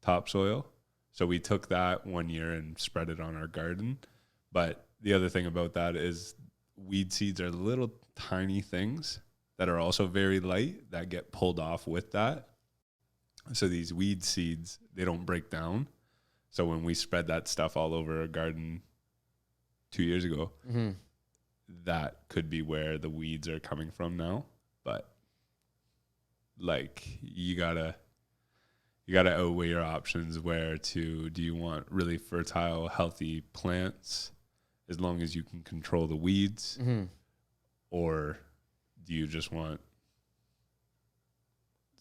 topsoil. So we took that one year and spread it on our garden. But the other thing about that is weed seeds are little tiny things that are also very light that get pulled off with that. So these weed seeds, they don't break down. So when we spread that stuff all over our garden 2 years ago, that could be where the weeds are coming from now. But like you gotta outweigh your options. Do you want really fertile, healthy plants as long as you can control the weeds? Or do you just want,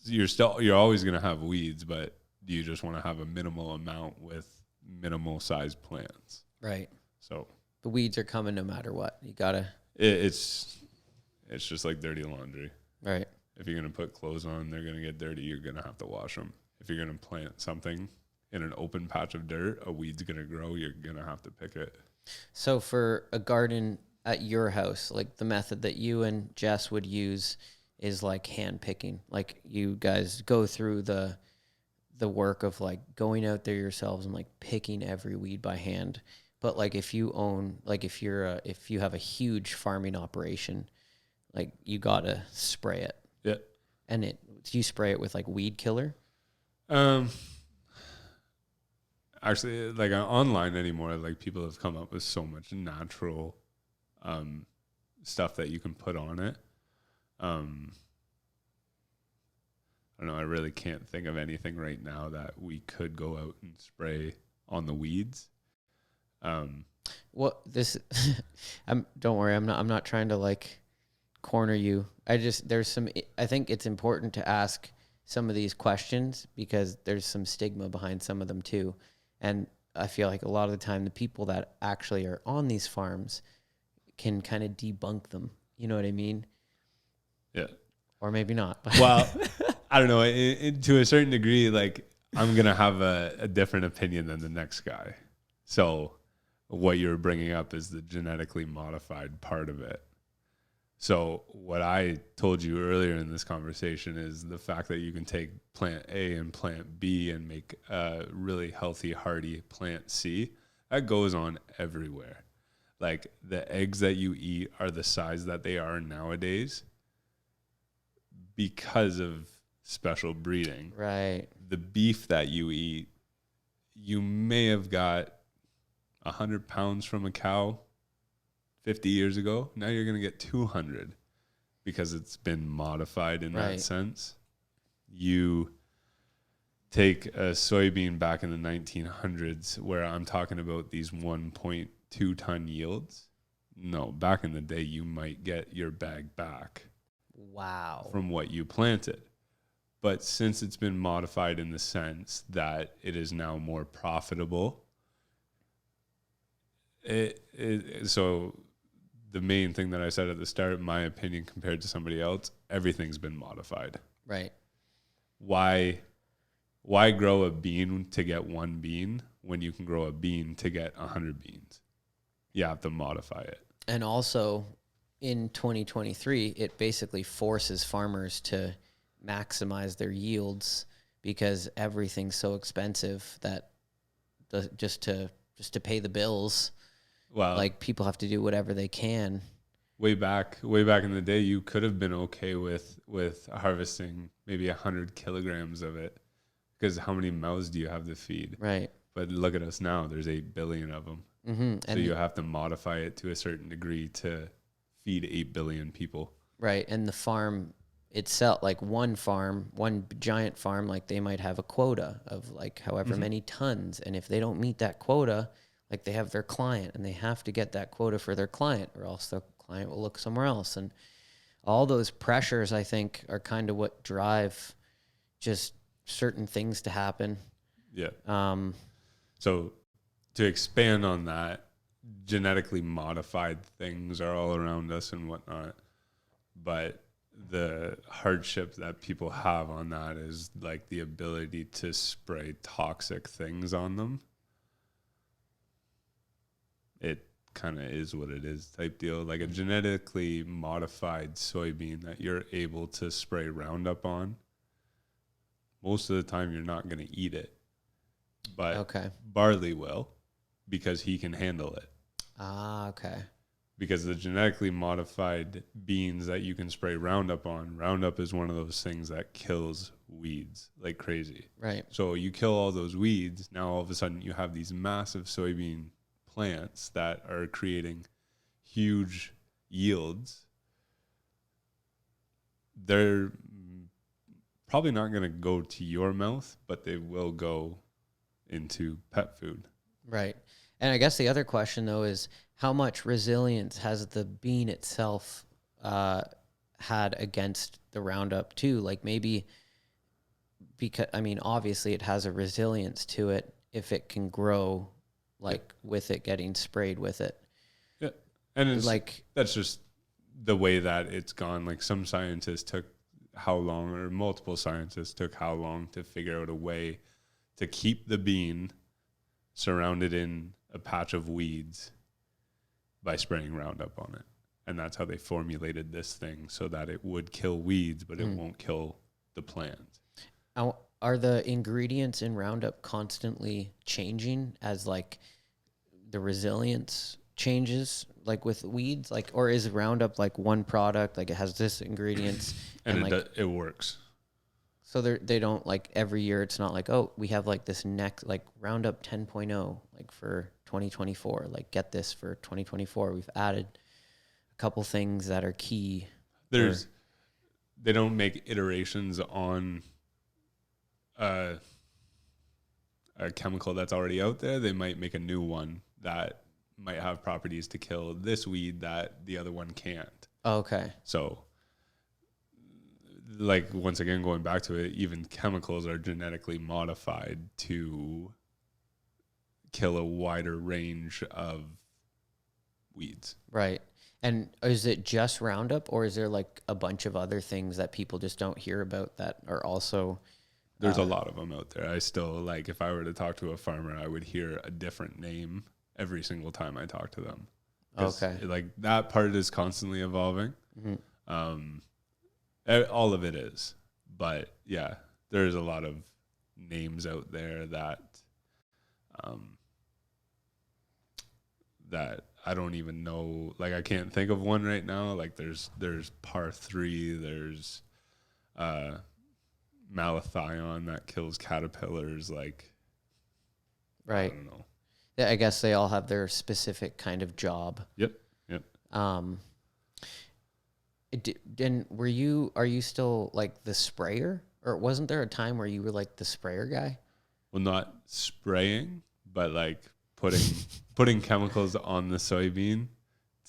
you're always going to have weeds, but do you just want to have a minimal amount with minimal sized plants? Right. So the weeds are coming no matter what. You gotta. It's just like dirty laundry. Right. If you're gonna put clothes on, they're gonna get dirty. You're gonna have to wash them. If you're gonna plant something in an open patch of dirt, a weed's gonna grow. You're gonna have to pick it. So for a garden at your house, like the method that you and Jess would use is like hand picking. Like you guys go through the work of like going out there yourselves and like picking every weed by hand. But like if you own, like if you have a huge farming operation, like you gotta spray it. Yeah. And do you spray it with like weed killer? Actually, like online anymore, like people have come up with so much natural stuff that you can put on it. I don't know. I really can't think of anything right now that we could go out and spray on the weeds. Don't worry. I'm not trying to like corner you. I think it's important to ask some of these questions because there's some stigma behind some of them too. And I feel like a lot of the time the people that actually are on these farms can kind of debunk them. You know what I mean? Yeah. Or maybe not. Well, I don't know. To a certain degree, like I'm going to have a different opinion than the next guy. So what you're bringing up is the genetically modified part of it. So what I told you earlier in this conversation is the fact that you can take plant A and plant B and make a really healthy, hardy plant C. That goes on everywhere. like the eggs that you eat are the size that they are nowadays because of special breeding. Right. The beef that you eat, you may have got 100 pounds from a cow 50 years ago. Now you're going to get 200 because it's been modified in that sense. You take a soybean back in the 1900s where I'm talking about these 1.2 ton yields. No, back in the day, you might get your bag back. Wow. From what you planted. But since it's been modified in the sense that it is now more profitable, so the main thing that I said at the start, my opinion compared to somebody else, everything's been modified. Right. Why grow a bean to get one bean when you can grow a bean to get 100 beans? You have to modify it. And also in 2023, it basically forces farmers to maximize their yields because everything's so expensive that just to pay the bills, well, like people have to do whatever they can. Way back in the day, you could have been okay with harvesting maybe 100 kilograms of it, because how many mouths do you have to feed? Right. But look at us now. There's 8 billion of them. Mm-hmm. So you have to modify it to a certain degree to feed 8 billion people. Right. And the farm itself, like one giant farm, like they might have a quota of like however many tons. And if they don't meet that quota, like they have their client and they have to get that quota for their client, or else the client will look somewhere else. And all those pressures, I think, are kind of what drive just certain things to happen. Yeah. So to expand on that, genetically modified things are all around us and whatnot. But the hardship that people have on that is like the ability to spray toxic things on them. It kind of is what it is type deal. Like a genetically modified soybean that you're able to spray Roundup on, most of the time you're not going to eat it. But barley will, because he can handle it. Ah, okay. Because the genetically modified beans that you can spray Roundup on, Roundup is one of those things that kills weeds like crazy. Right. So you kill all those weeds, now all of a sudden you have these massive soybean plants that are creating huge yields. They're probably not going to go to your mouth, but they will go into pet food. Right. And I guess the other question, though, is how much resilience has the bean itself had against the Roundup, too? Like maybe because, I mean, obviously it has a resilience to it if it can grow, like with it getting sprayed with it. Yeah. And it's like, that's just the way that it's gone. Like some scientists took how long, or multiple scientists took how long to figure out a way to keep the bean surrounded in a patch of weeds by spraying Roundup on it. And that's how they formulated this thing, so that it would kill weeds, but it won't kill the plant. Are the ingredients in Roundup constantly changing as like the resilience changes, like with weeds? Like, or is Roundup like one product, like it has this ingredients and like it works? So they don't like every year. It's not like, oh, we have like this next like Roundup 10.0 like for 2024. Like get this for 2024. We've added a couple things that are key. They don't make iterations on a chemical that's already out there. They might make a new one that might have properties to kill this weed that the other one can't. Okay. So, like, once again, going back to it, even chemicals are genetically modified to kill a wider range of weeds. Right. And is it just Roundup, or is there like a bunch of other things that people just don't hear about that are also... There's a lot of them out there. I still, like, if I were to talk to a farmer, I would hear a different name every single time I talk to them. Okay. Like, that part is constantly evolving. Mm-hmm. All of it is. But, yeah, there's a lot of names out there that I don't even know. Like, I can't think of one right now. Like, there's par 3. There's malathion that kills caterpillars. Like, Right. I don't know. Yeah, I guess they all have their specific kind of job. Yep. Are you still like the sprayer, or wasn't there a time where you were like the sprayer guy? Well, not spraying, but like putting chemicals on the soybean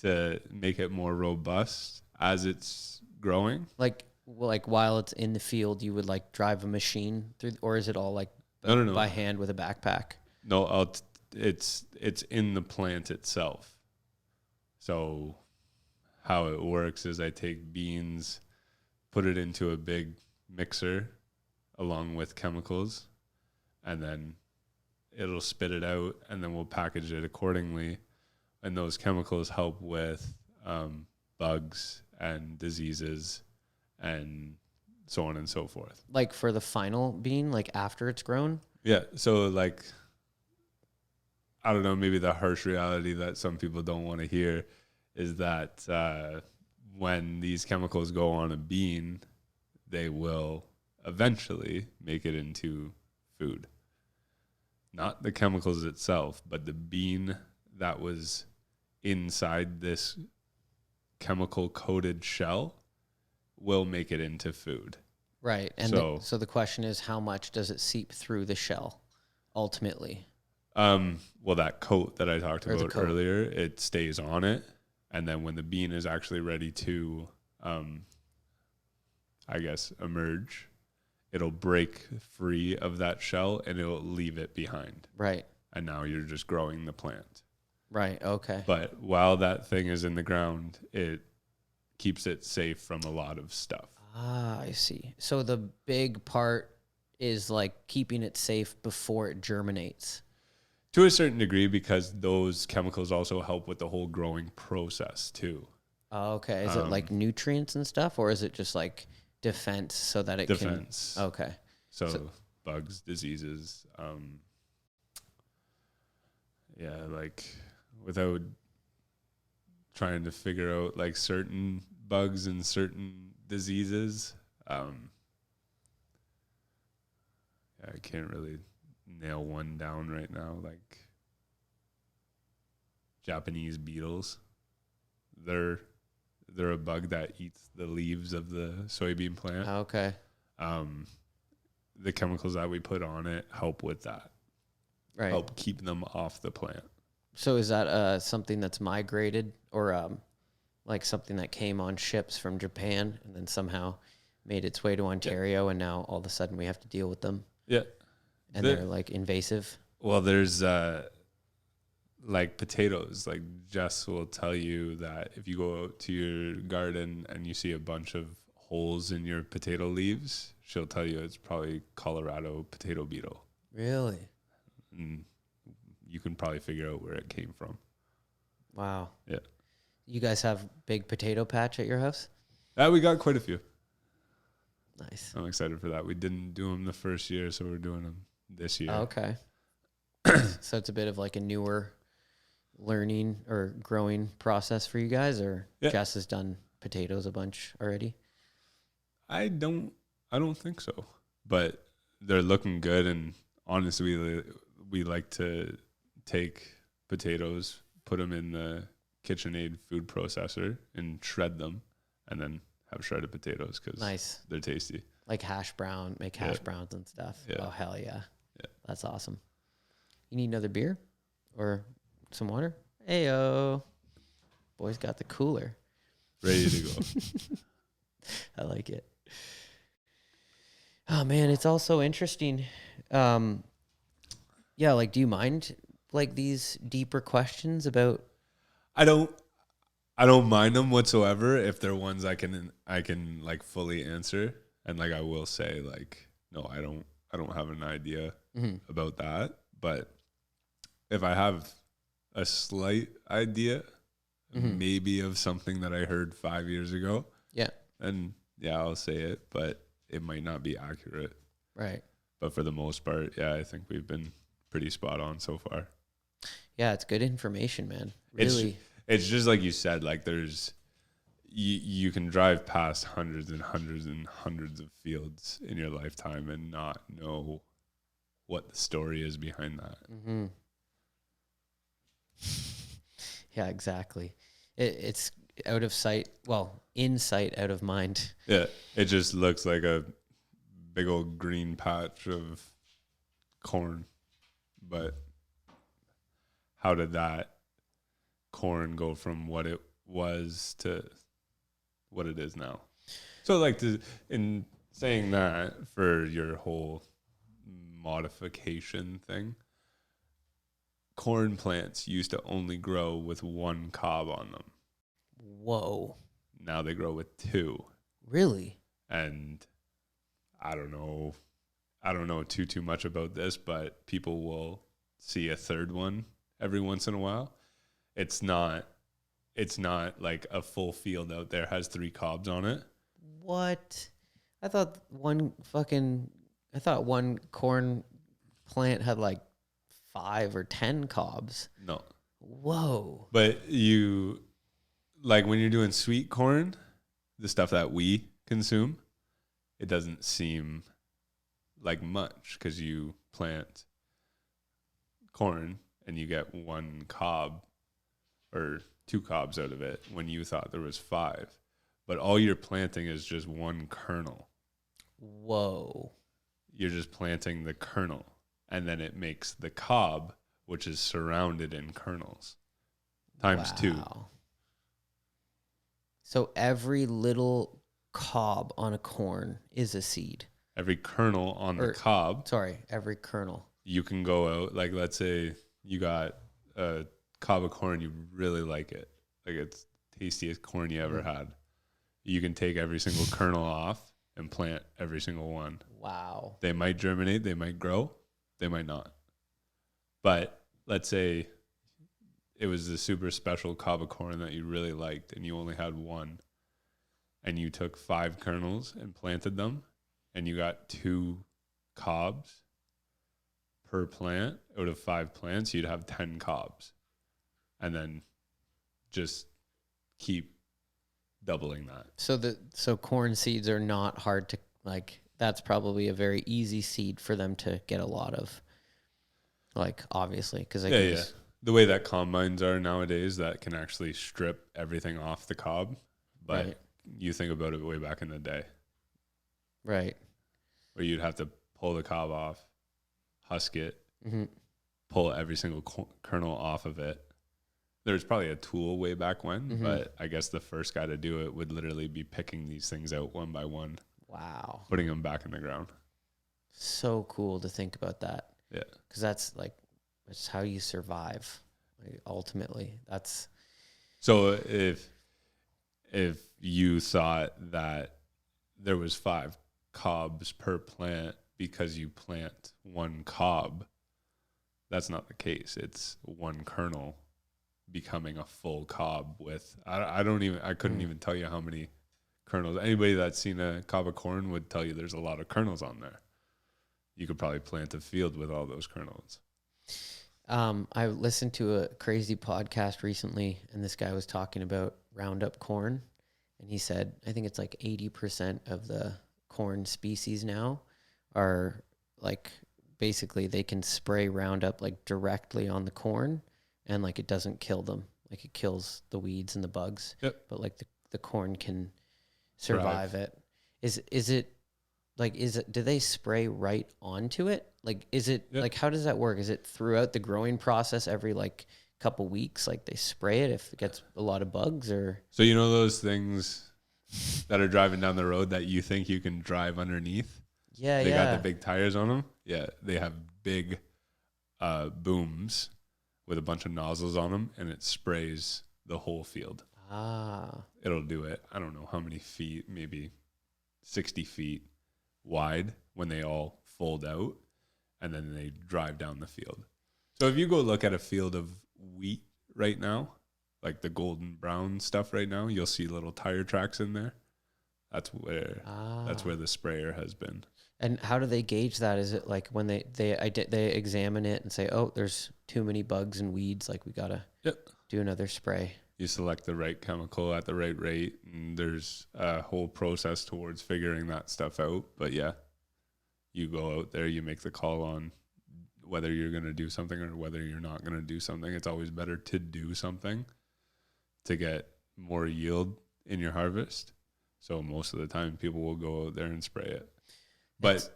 to make it more robust as it's growing. Like while it's in the field, you would like drive a machine through, or is it all like No. by hand with a backpack? No, it's in the plant itself. So how it works is I take beans, put it into a big mixer along with chemicals, and then it'll spit it out, and then we'll package it accordingly. And those chemicals help with bugs and diseases and so on and so forth. Like for the final bean, like after it's grown? Yeah. So like, I don't know, maybe the harsh reality that some people don't want to hear is that when these chemicals go on a bean, they will eventually make it into food. Not the chemicals itself, but the bean that was inside this chemical coated shell will make it into food. Right. And so the question is, how much does it seep through the shell ultimately? Well, that coat that I talked about earlier, it stays on it. And then when the bean is actually ready to, I guess, emerge, it'll break free of that shell and it'll leave it behind. Right. And now you're just growing the plant. Right. Okay. But while that thing is in the ground, it keeps it safe from a lot of stuff. Ah, I see. So the big part is like keeping it safe before it germinates. To a certain degree, because those chemicals also help with the whole growing process too. Oh, okay. Is it like nutrients and stuff, or is it just like defense so that it defense. can... Okay. So bugs, diseases. Yeah, like without trying to figure out like certain bugs and certain diseases, I can't really nail one down right now. Like Japanese beetles, they're a bug that eats the leaves of the soybean plant. Okay. The chemicals that we put on it help with that. Right. Help keep them off the plant. So is that something that's migrated, or like something that came on ships from Japan and then somehow made its way to Ontario, and now all of a sudden we have to deal with them? Yeah. And they're like invasive? Well, there's like potatoes. Like Jess will tell you that if you go out to your garden and you see a bunch of holes in your potato leaves, she'll tell you it's probably Colorado potato beetle. Really? And you can probably figure out where it came from. Wow. Yeah. You guys have big potato patch at your house? We got quite a few. Nice. I'm excited for that. We didn't do them the first year, so we're doing them this year. Oh, okay. So it's a bit of like a newer learning or growing process for you guys, or Jess has done potatoes a bunch already? I don't think so, but they're looking good. And honestly, we like to take potatoes, put them in the KitchenAid food processor and shred them, and then have shredded potatoes because they're tasty. Like make hash browns and stuff. Yeah. Oh, hell yeah. Yeah. That's awesome. You need another beer or some water? Ayo. Boy's got the cooler. Ready to go. I like it. Oh, man, it's all so interesting. Yeah, like, do you mind, like, these deeper questions about... I don't mind them whatsoever if they're ones I can like fully answer. And like I will say, like, no, I don't have an idea about that. But if I have a slight idea, maybe of something that I heard 5 years ago, then I'll say it, but it might not be accurate. Right. But for the most part, I think we've been pretty spot on so far. Yeah, it's good information, man. Really. It's just like you said, like there's, you can drive past hundreds and hundreds and hundreds of fields in your lifetime and not know what the story is behind that. Mm-hmm. Yeah, exactly. It's out of sight. Well, in sight, out of mind. Yeah, it just looks like a big old green patch of corn. But how did that corn go from what it was to what it is now? So, like, in saying that, for your whole modification thing, corn plants used to only grow with one cob on them. Whoa. Now they grow with two. Really? And I don't know too much about this, but people will see a third one every once in a while. It's not like a full field out there has 3 cobs on it. What? I thought one corn plant had like 5 or 10 cobs. No. Whoa. But you, like when you're doing sweet corn, the stuff that we consume, it doesn't seem like much because you plant corn and you get 1 cob or 2 cobs out of it when you thought there was 5. But all you're planting is just 1 kernel. Whoa. You're just planting the kernel, and then it makes the cob, which is surrounded in kernels, times 2. So every little cob on a corn is a seed. Every kernel on the cob. Sorry, every kernel. You can go out, like let's say you got a cob of corn, you really like it. Like it's tastiest corn you ever had. You can take every single kernel off and plant every single one. Wow. They might germinate, they might grow, they might not. But let's say it was the super special cob of corn that you really liked and you only had 1. And you took 5 kernels and planted them and you got 2 cobs per plant. Out of 5 plants, you'd have 10 cobs. And then just keep doubling that. So corn seeds are not hard to, like, that's probably a very easy seed for them to get a lot of, like, obviously, because the way that combines are nowadays, that can actually strip everything off the cob. But right. You think about it way back in the day, right, where you'd have to pull the cob off, husk it, mm-hmm. pull every single kernel off of it. There's probably a tool way back when, mm-hmm. but I guess the first guy to do it would literally be picking these things out one by one. Wow. Putting them back in the ground. So cool to think about that. Yeah. Because that's how you survive. Like, ultimately, that's. So if you thought that there was 5 cobs per plant because you plant 1 cob, that's not the case. It's 1 kernel becoming a full cob with, I couldn't even tell you how many kernels. Anybody that's seen a cob of corn would tell you there's a lot of kernels on there. You could probably plant a field with all those kernels. I listened to a crazy podcast recently, and this guy was talking about Roundup corn, and he said, I think it's like 80% of the corn species now are like, basically they can spray Roundup like directly on the corn, and like it doesn't kill them. Like it kills the weeds and the bugs. Yep. But like the corn can survive it. Do they spray right onto it? Like, is it like, how does that work? Is it throughout the growing process every like couple weeks? Like they spray it if it gets a lot of bugs, or? So you know those things that are driving down the road that you think you can drive underneath? Yeah, They got the big tires on them. Yeah, they have big booms with a bunch of nozzles on them, and it sprays the whole field. It'll do it. I don't know how many feet, maybe 60 feet wide when they all fold out, and then they drive down the field. So if you go look at a field of wheat right now, like the golden brown stuff right now, you'll see little tire tracks in there. That's where the sprayer has been. And how do they gauge that? Is it like when they examine it and say, oh, there's too many bugs and weeds, like we gotta do another spray? You select the right chemical at the right rate, and there's a whole process towards figuring that stuff out. But yeah, you go out there, you make the call on whether you're going to do something or whether you're not going to do something. It's always better to do something to get more yield in your harvest. So most of the time people will go out there and spray it. But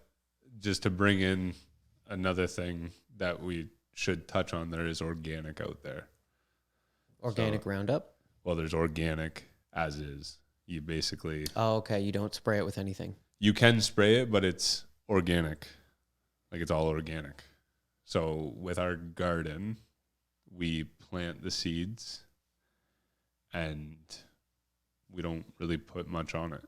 just to bring in another thing that we should touch on, there is organic out there. Organic Roundup? Well, there's organic as is. You basically... Oh, okay. You don't spray it with anything. You can spray it, but it's organic. Like, it's all organic. So with our garden, we plant the seeds and we don't really put much on it.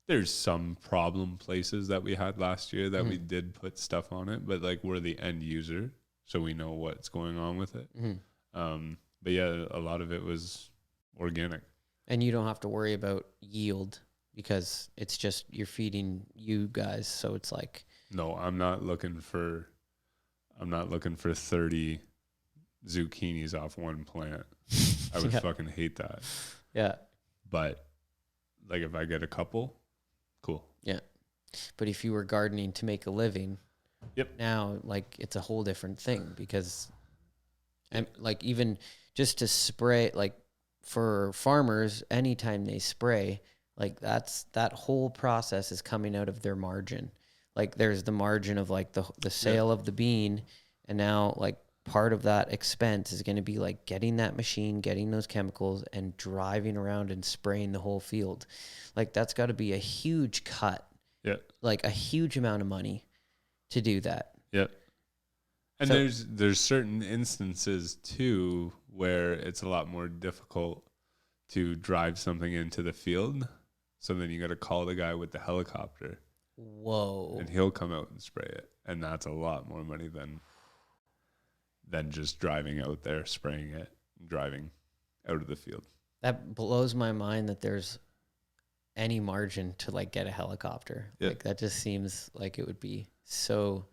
There's some problem places that we had last year that we did put stuff on it, but like we're the end user, so we know what's going on with it. But yeah, a lot of it was organic. And you don't have to worry about yield because it's just you're feeding you guys, so it's like... No, I'm not looking for 30 zucchinis off one plant. I would fucking hate that. Yeah. But like if I get a couple, cool. Yeah. But if you were gardening to make a living, now like it's a whole different thing because and like even just to spray, like for farmers, anytime they spray, like that whole process is coming out of their margin. Like there's the margin of like the sale of the bean, and now like part of that expense is going to be like getting that machine, getting those chemicals, and driving around and spraying the whole field. Like that's got to be a huge cut. Yeah. Like a huge amount of money to do that. Yeah. And so, there's certain instances too where it's a lot more difficult to drive something into the field. So then you got to call the guy with the helicopter. Whoa. And he'll come out and spray it. And that's a lot more money than just driving out there, spraying it, and driving out of the field. That blows my mind that there's any margin to like get a helicopter. Yeah. Like that just seems like it would be so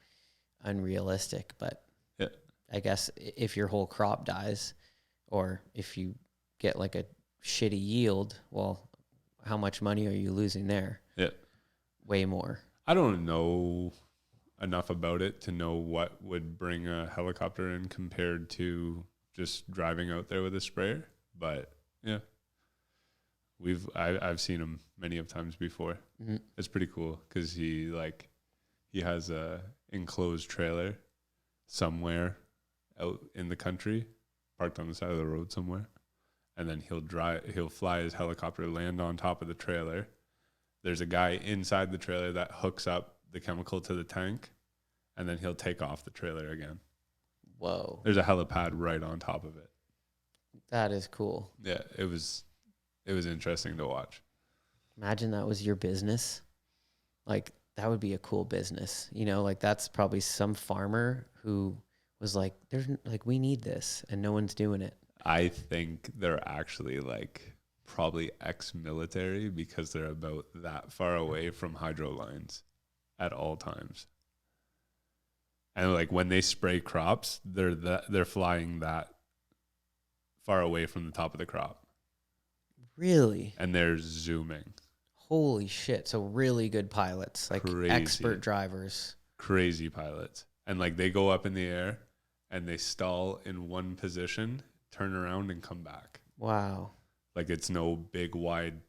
unrealistic. But I guess if your whole crop dies or if you get like a shitty yield, well, how much money are you losing there? Yeah. Way more. I don't know enough about it to know what would bring a helicopter in compared to just driving out there with a sprayer. But yeah, I've seen him many of times before. Mm-hmm. It's pretty cool because he has a enclosed trailer somewhere out in the country, parked on the side of the road somewhere, and then he'll fly his helicopter, land on top of the trailer. There's a guy inside the trailer that hooks up the chemical to the tank, and then he'll take off the trailer again. Whoa. There's a helipad right on top of it. That is cool. Yeah, it was interesting to watch. Imagine that was your business. Like, that would be a cool business. You know, like that's probably some farmer who was like, we need this, and no one's doing it. I think they're actually like probably ex-military because they're about that far away from hydro lines at all times. And like when they spray crops, they're flying that far away from the top of the crop. Really? And they're zooming. Holy shit. So really good pilots, like expert drivers. Crazy pilots. And like they go up in the air and they stall in one position, turn around and come back. Wow. Like it's no big wide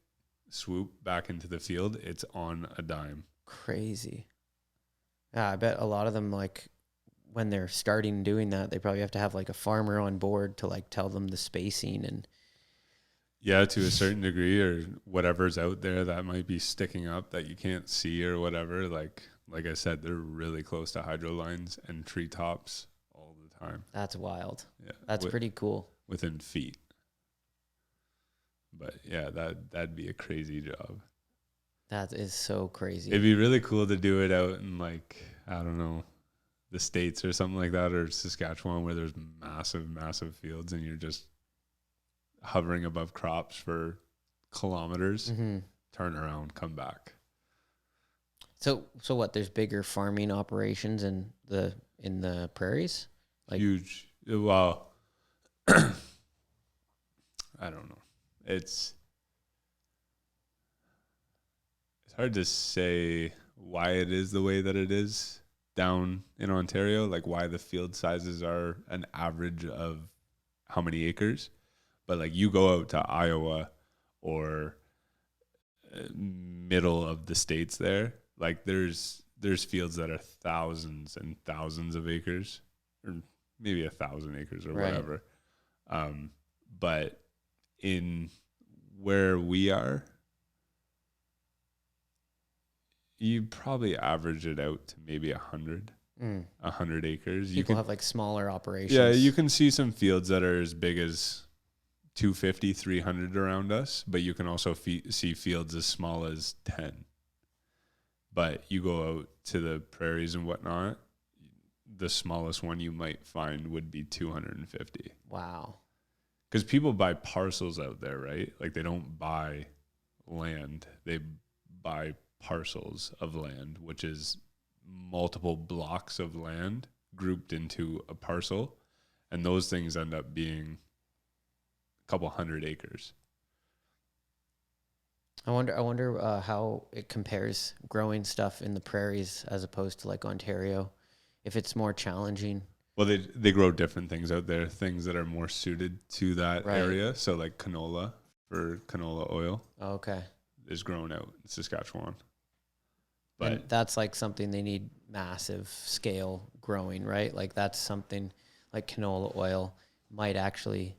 swoop back into the field. It's on a dime. Crazy. Yeah, I bet a lot of them, like when they're starting doing that, they probably have to have like a farmer on board to like tell them the spacing and. Yeah, to a certain degree, or whatever's out there that might be sticking up that you can't see or whatever. Like I said, they're really close to hydro lines and treetops all the time. That's wild. Yeah, that's pretty cool. Within feet. But yeah, that'd be a crazy job. That is so crazy. It'd be really cool to do it out in like, I don't know, the States or something like that, or Saskatchewan where there's massive, massive fields and you're just hovering above crops for kilometers, turn around, come back. So what, there's bigger farming operations in the prairies? Like huge. Well, I don't know. It's hard to say why it is the way that it is down in Ontario, like why the field sizes are an average of how many acres. But like you go out to Iowa or middle of the states there, like there's fields that are thousands and thousands of acres, or maybe 1,000 acres or whatever. But in where we are, you probably average it out to maybe 100 acres. People have like smaller operations. Yeah, you can see some fields that are as big as 250, 300 around us, but you can also see fields as small as 10. But you go out to the prairies and whatnot, the smallest one you might find would be 250. Wow. Because people buy parcels out there, right? Like they don't buy land. They buy parcels of land, which is multiple blocks of land grouped into a parcel. And those things end up being a couple hundred acres. I wonder how it compares growing stuff in the prairies as opposed to like Ontario, if it's more challenging. Well, they grow different things out there, things that are more suited to that area. So like canola, for canola oil. Oh, okay. Is grown out in Saskatchewan. But and that's like something they need massive scale growing, right? Like that's something like canola oil might actually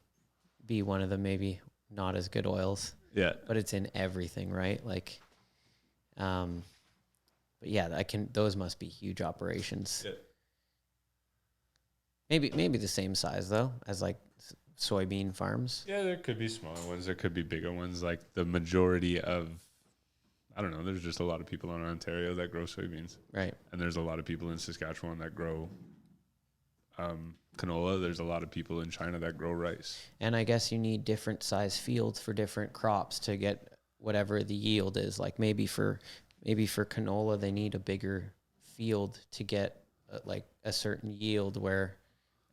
be one of the maybe not as good oils. Yeah. But it's in everything, right? Like, but yeah, those must be huge operations. Yeah. Maybe the same size though as like soybean farms. Yeah, there could be smaller ones. There could be bigger ones. Like the majority of, I don't know, there's just a lot of people in Ontario that grow soybeans. Right. And there's a lot of people in Saskatchewan that grow canola. There's a lot of people in China that grow rice. And I guess you need different size fields for different crops to get whatever the yield is. Like maybe for canola, they need a bigger field to get like a certain yield where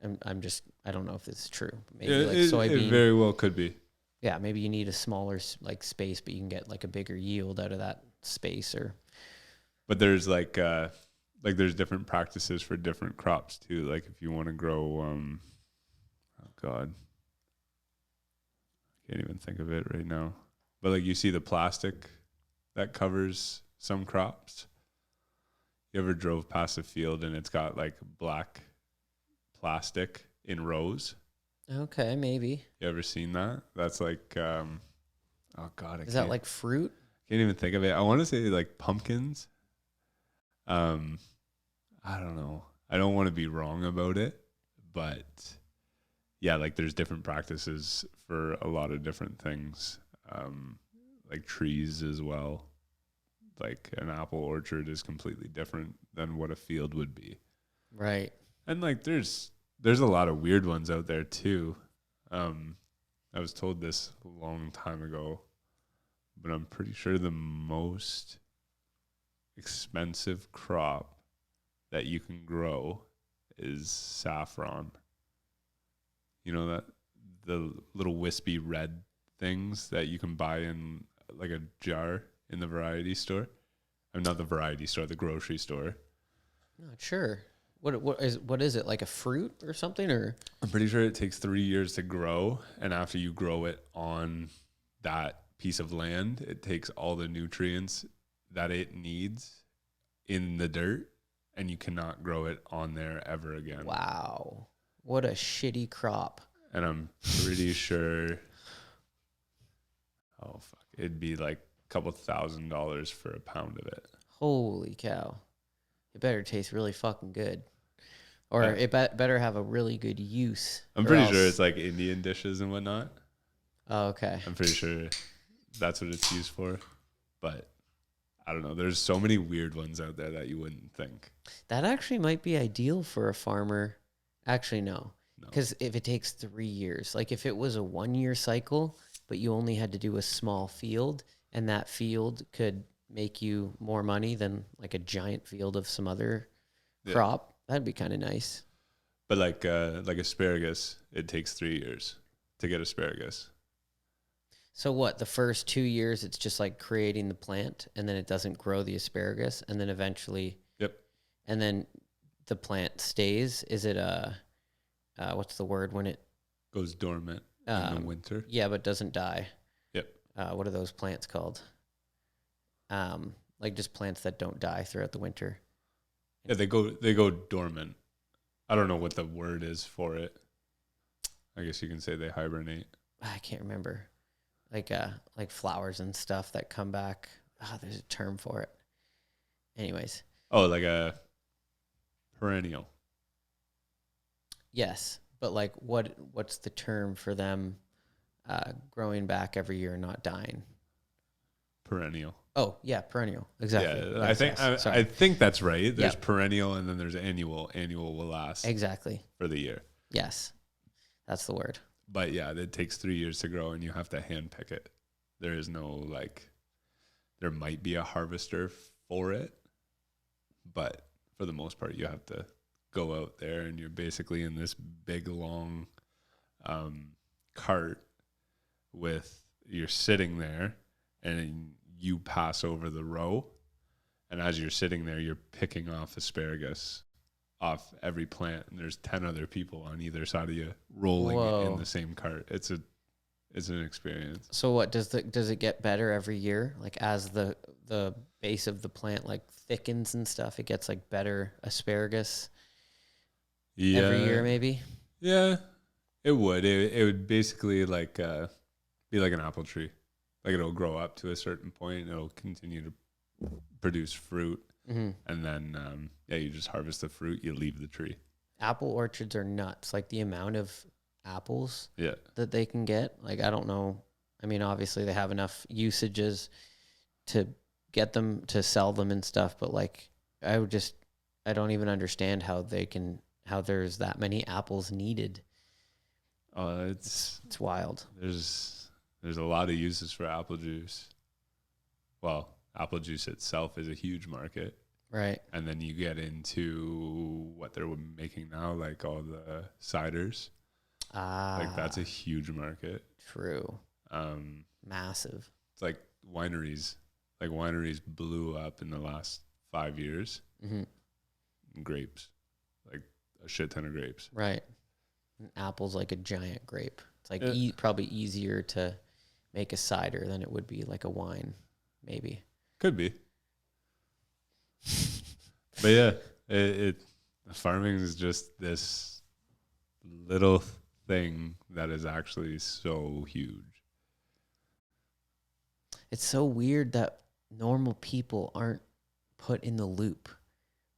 I don't know if this is true. Maybe like soybean. It very well could be. Yeah, maybe you need a smaller like space, but you can get like a bigger yield out of that space. But there's like there's different practices for different crops too. Like if you want to grow, oh God, I can't even think of it right now. But like you see the plastic that covers some crops. You ever drove past a field and it's got like black plastic in rows? Okay, maybe. You ever seen that? That's like, oh God, is that like fruit? Can't even think of it. I want to say like pumpkins. I don't know. I don't want to be wrong about it, but yeah, like there's different practices for a lot of different things, like trees as well. Like an apple orchard is completely different than what a field would be. Right. And like there's a lot of weird ones out there too. I was told this a long time ago, but I'm pretty sure the most expensive crop that you can grow is saffron. You know, that the little wispy red things that you can buy in like a jar in the variety store. I'm not the variety store, the grocery store. Not sure. What is it, like a fruit or something? Or I'm pretty sure it takes 3 years to grow, and after you grow it on that piece of land, it takes all the nutrients that it needs in the dirt, and you cannot grow it on there ever again. Wow. What a shitty crop. And I'm pretty sure, it'd be like a couple $1,000s for a pound of it. Holy cow. It better taste really fucking good. Or it better have a really good use. I'm pretty sure it's like Indian dishes and whatnot. Oh, okay. I'm pretty sure that's what it's used for. But I don't know. There's so many weird ones out there that you wouldn't think. That actually might be ideal for a farmer. Actually, no. Because if it takes 3 years, like if it was a 1-year cycle, but you only had to do a small field, and that field could make you more money than like a giant field of some other crop, that'd be kind of nice. But like asparagus, it takes 3 years to get asparagus. So what, the first 2 years, it's just like creating the plant and then it doesn't grow the asparagus and then eventually, Yep. and then the plant stays. Is it what's the word when it, Goes dormant in the winter. yeah, but doesn't die? Yep. What are those plants called? Like just plants that don't die throughout the winter. Yeah, they go dormant. I don't know what the word is for it. I guess you can say they hibernate. I can't remember. Like flowers and stuff that come back. There's a term for it. Anyways. Oh, like a perennial. Yes, but like what's the term for them growing back every year and not dying? Perennial. Oh, yeah, perennial. Exactly. Yeah, Yes, I think that's right. There's Yep. perennial and then there's annual. Annual will last Exactly. for the year. Yes. That's the word. But yeah, it takes 3 years to grow and you have to hand pick it. There is no like, there might be a harvester for it, but for the most part, you have to go out there and you're basically in this big long cart you're sitting there and you pass over the row. And as you're sitting there, you're picking off asparagus off every plant, and there's 10 other people on either side of you rolling Whoa. in the same cart. It's an experience. So what does it get better every year? Like as the base of the plant like thickens and stuff, it gets like better asparagus every year maybe? Yeah, it would. It would basically like be like an apple tree. Like it'll grow up to a certain point, and it'll continue to produce fruit. Mm-hmm. And then, you just harvest the fruit, you leave the tree. Apple orchards are nuts. Like the amount of apples that they can get. Like, I don't know. I mean, obviously they have enough usages to get them to sell them and stuff. But like, I don't even understand how there's that many apples needed. It's wild. There's a lot of uses for apple juice. Well, apple juice itself is a huge market. Right. And then you get into what they're making now, like all the ciders. Like that's a huge market. True. Massive. It's like wineries. Like wineries blew up in the last 5 years. Mm-hmm. Grapes. Like a shit ton of grapes. Right. And apple's like a giant grape. It's like probably easier to make a cider than it would be like a wine, maybe. Could be. But yeah, farming is just this little thing that is actually so huge. It's so weird that normal people aren't put in the loop.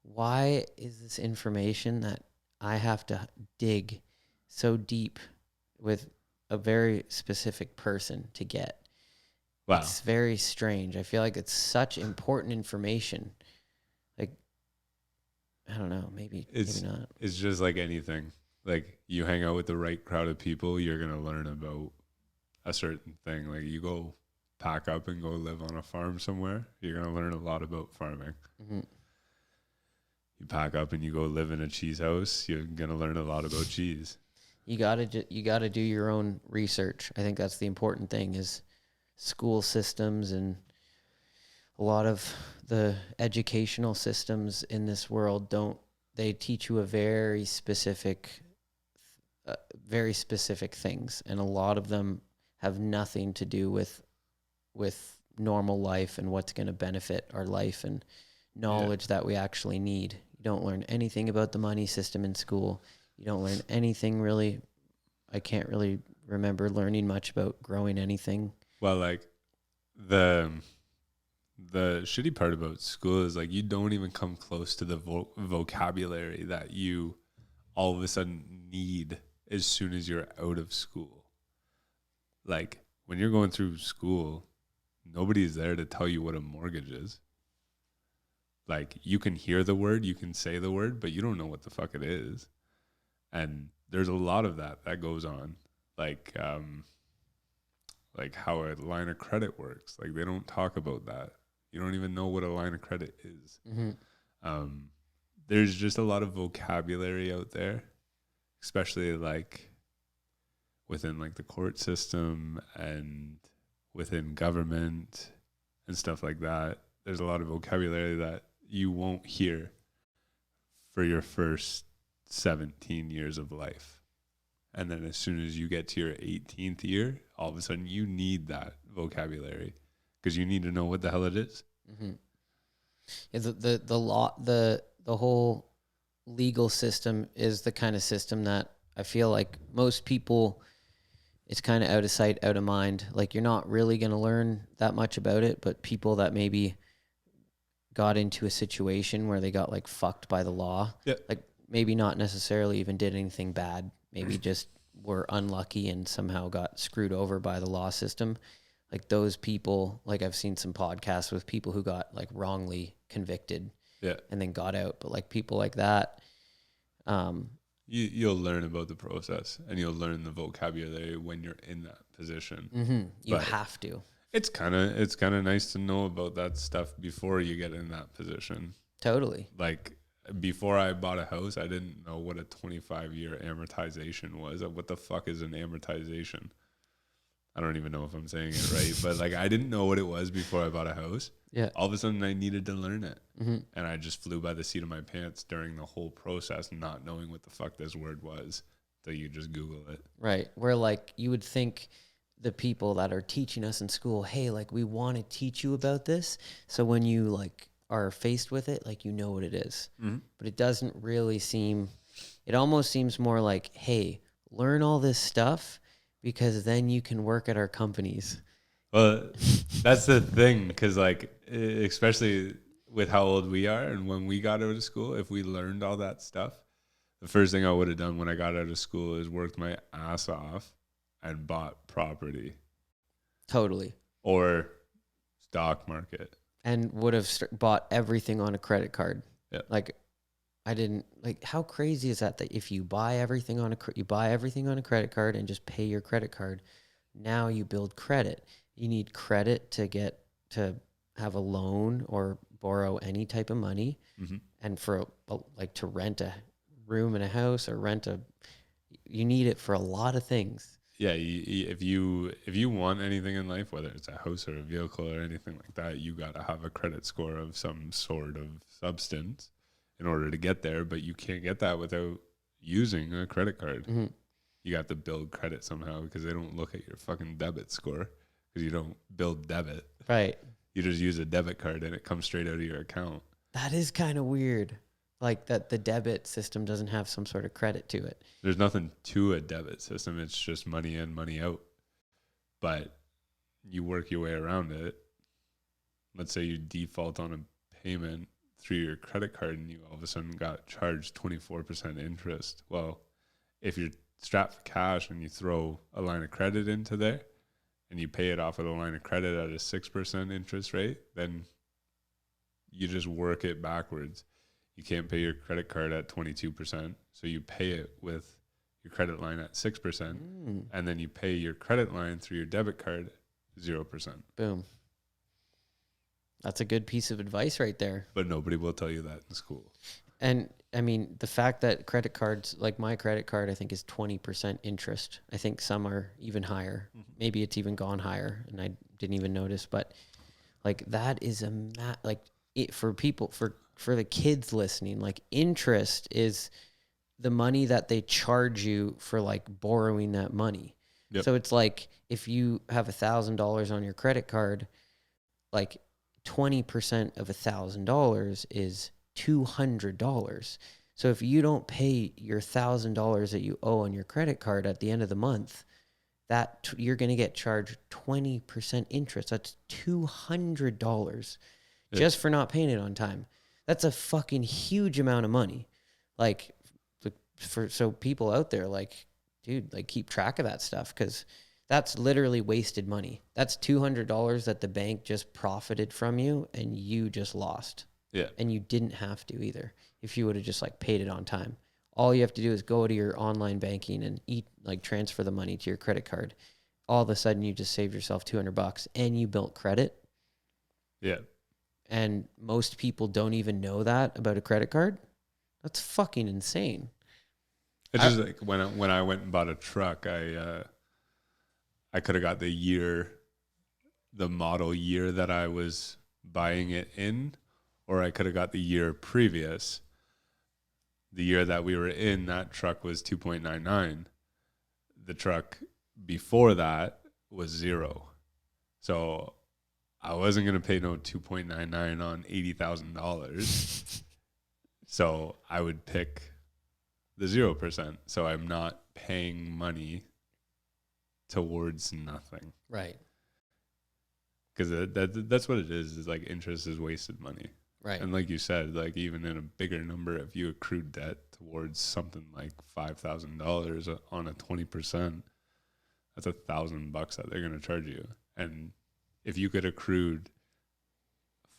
Why is this information that I have to dig so deep with a very specific person to get? Wow. It's very strange. I feel like it's such important information. Like, I don't know, maybe not. It's just like anything. Like you hang out with the right crowd of people, you're going to learn about a certain thing. Like you go pack up and go live on a farm somewhere, you're going to learn a lot about farming. Mm-hmm. You pack up and you go live in a cheese house, you're going to learn a lot about cheese. You got to do your own research. I think that's the important thing is school systems and a lot of the educational systems in this world they teach you a very specific things, and a lot of them have nothing to do with normal life and what's going to benefit our life and knowledge that we actually need. You don't learn anything about the money system in school. You don't learn anything really. I can't really remember learning much about growing anything. Well, like the shitty part about school is like you don't even come close to the vocabulary that you all of a sudden need as soon as you're out of school. Like when you're going through school, nobody's there to tell you what a mortgage is. Like you can hear the word, you can say the word, but you don't know what the fuck it is. And there's a lot of that goes on. Like how a line of credit works. Like they don't talk about that. You don't even know what a line of credit is. Mm-hmm. There's just a lot of vocabulary out there, especially like within like the court system and within government and stuff like that. There's a lot of vocabulary that you won't hear for your first 17 years of life. And then as soon as you get to your 18th year, all of a sudden you need that vocabulary because you need to know what the hell it is. Mm-hmm. Yeah, the law, the whole legal system is the kind of system that I feel like most people, it's kind of out of sight, out of mind. Like, you're not really going to learn that much about it, but people that maybe got into a situation where they got like fucked by the law, like maybe not necessarily even did anything bad, maybe just were unlucky and somehow got screwed over by the law system. Like, those people, like, I've seen some podcasts with people who got like wrongly convicted and then got out. But like people like that, you'll learn about the process and you'll learn the vocabulary when you're in that position. Mm-hmm. You have to. It's kind of nice to know about that stuff before you get in that position. Totally. Like, before I bought a house, I didn't know what a 25-year amortization was. What the fuck is an amortization? I don't even know if I'm saying it right, but like, I didn't know what it was before I bought a house. Yeah. All of a sudden I needed to learn it. Mm-hmm. And I just flew by the seat of my pants during the whole process, not knowing what the fuck this word was until you just Google it. Right. Where like you would think the people that are teaching us in school, hey, like, we want to teach you about this. So when you like are faced with it, like, you know what it is. Mm-hmm. But it doesn't really seem, it almost seems more like, hey, learn all this stuff because then you can work at our companies. Well, that's the thing, because like, especially with how old we are and when we got out of school, if we learned all that stuff, the first thing I would have done when I got out of school is worked my ass off and bought property. Totally. Or stock market. And would have bought everything on a credit card. Yeah. Like, I didn't, like, how crazy is that if you buy everything on a credit card and just pay your credit card, now you build credit. You need credit to have a loan or borrow any type of money. Mm-hmm. And for like to rent a room in a house or you need it for a lot of things. Yeah, if you want anything in life, whether it's a house or a vehicle or anything like that, you got to have a credit score of some sort of substance in order to get there. But you can't get that without using a credit card. Mm-hmm. You got to build credit somehow because they don't look at your fucking debit score because you don't build debit. Right. You just use a debit card and it comes straight out of your account. That is kind of weird. Like that the debit system doesn't have some sort of credit to it. There's nothing to a debit system. It's just money in, money out. But you work your way around it. Let's say you default on a payment through your credit card and you all of a sudden got charged 24% interest. Well, if you're strapped for cash and you throw a line of credit into there and you pay it off of the line of credit at a 6% interest rate, then you just work it backwards. You can't pay your credit card at 22%, so you pay it with your credit line at 6%, and then you pay your credit line through your debit card 0%. Boom. That's a good piece of advice right there. But nobody will tell you that in school. And I mean, the fact that credit cards, like my credit card, I think is 20% interest. I think some are even higher. Mm-hmm. Maybe it's even gone higher, and I didn't even notice. But like that is for people, for the kids listening, like interest is the money that they charge you for like borrowing that money. Yep. So it's like if you have $1,000 on your credit card, like 20% of $1,000 is $200. So if you don't pay your $1,000 that you owe on your credit card at the end of the month, that you're going to get charged 20% interest. That's $200 just for not paying it on time. That's a fucking huge amount of money. Like, so people out there, like, dude, like, keep track of that stuff because that's literally wasted money. That's $200 that the bank just profited from you and you just lost. Yeah. And you didn't have to either if you would have just like paid it on time. All you have to do is go to your online banking and transfer the money to your credit card. All of a sudden you just saved yourself $200 and you built credit. Yeah. And most people don't even know that about a credit card. That's fucking insane. It's just like when I went and bought a truck, I could have got the year the model year that I was buying it in, or I could have got the year previous. The year that we were in, that truck was 2.99. The truck before that was 0. So I wasn't going to pay no 2.99 on $80,000. So I would pick the 0%. So I'm not paying money towards nothing. Right. Because that's what it is like interest is wasted money. Right. And like you said, like even in a bigger number, if you accrued debt towards something like $5,000 on a 20%, that's $1,000 that they're going to charge you. And if you could accrued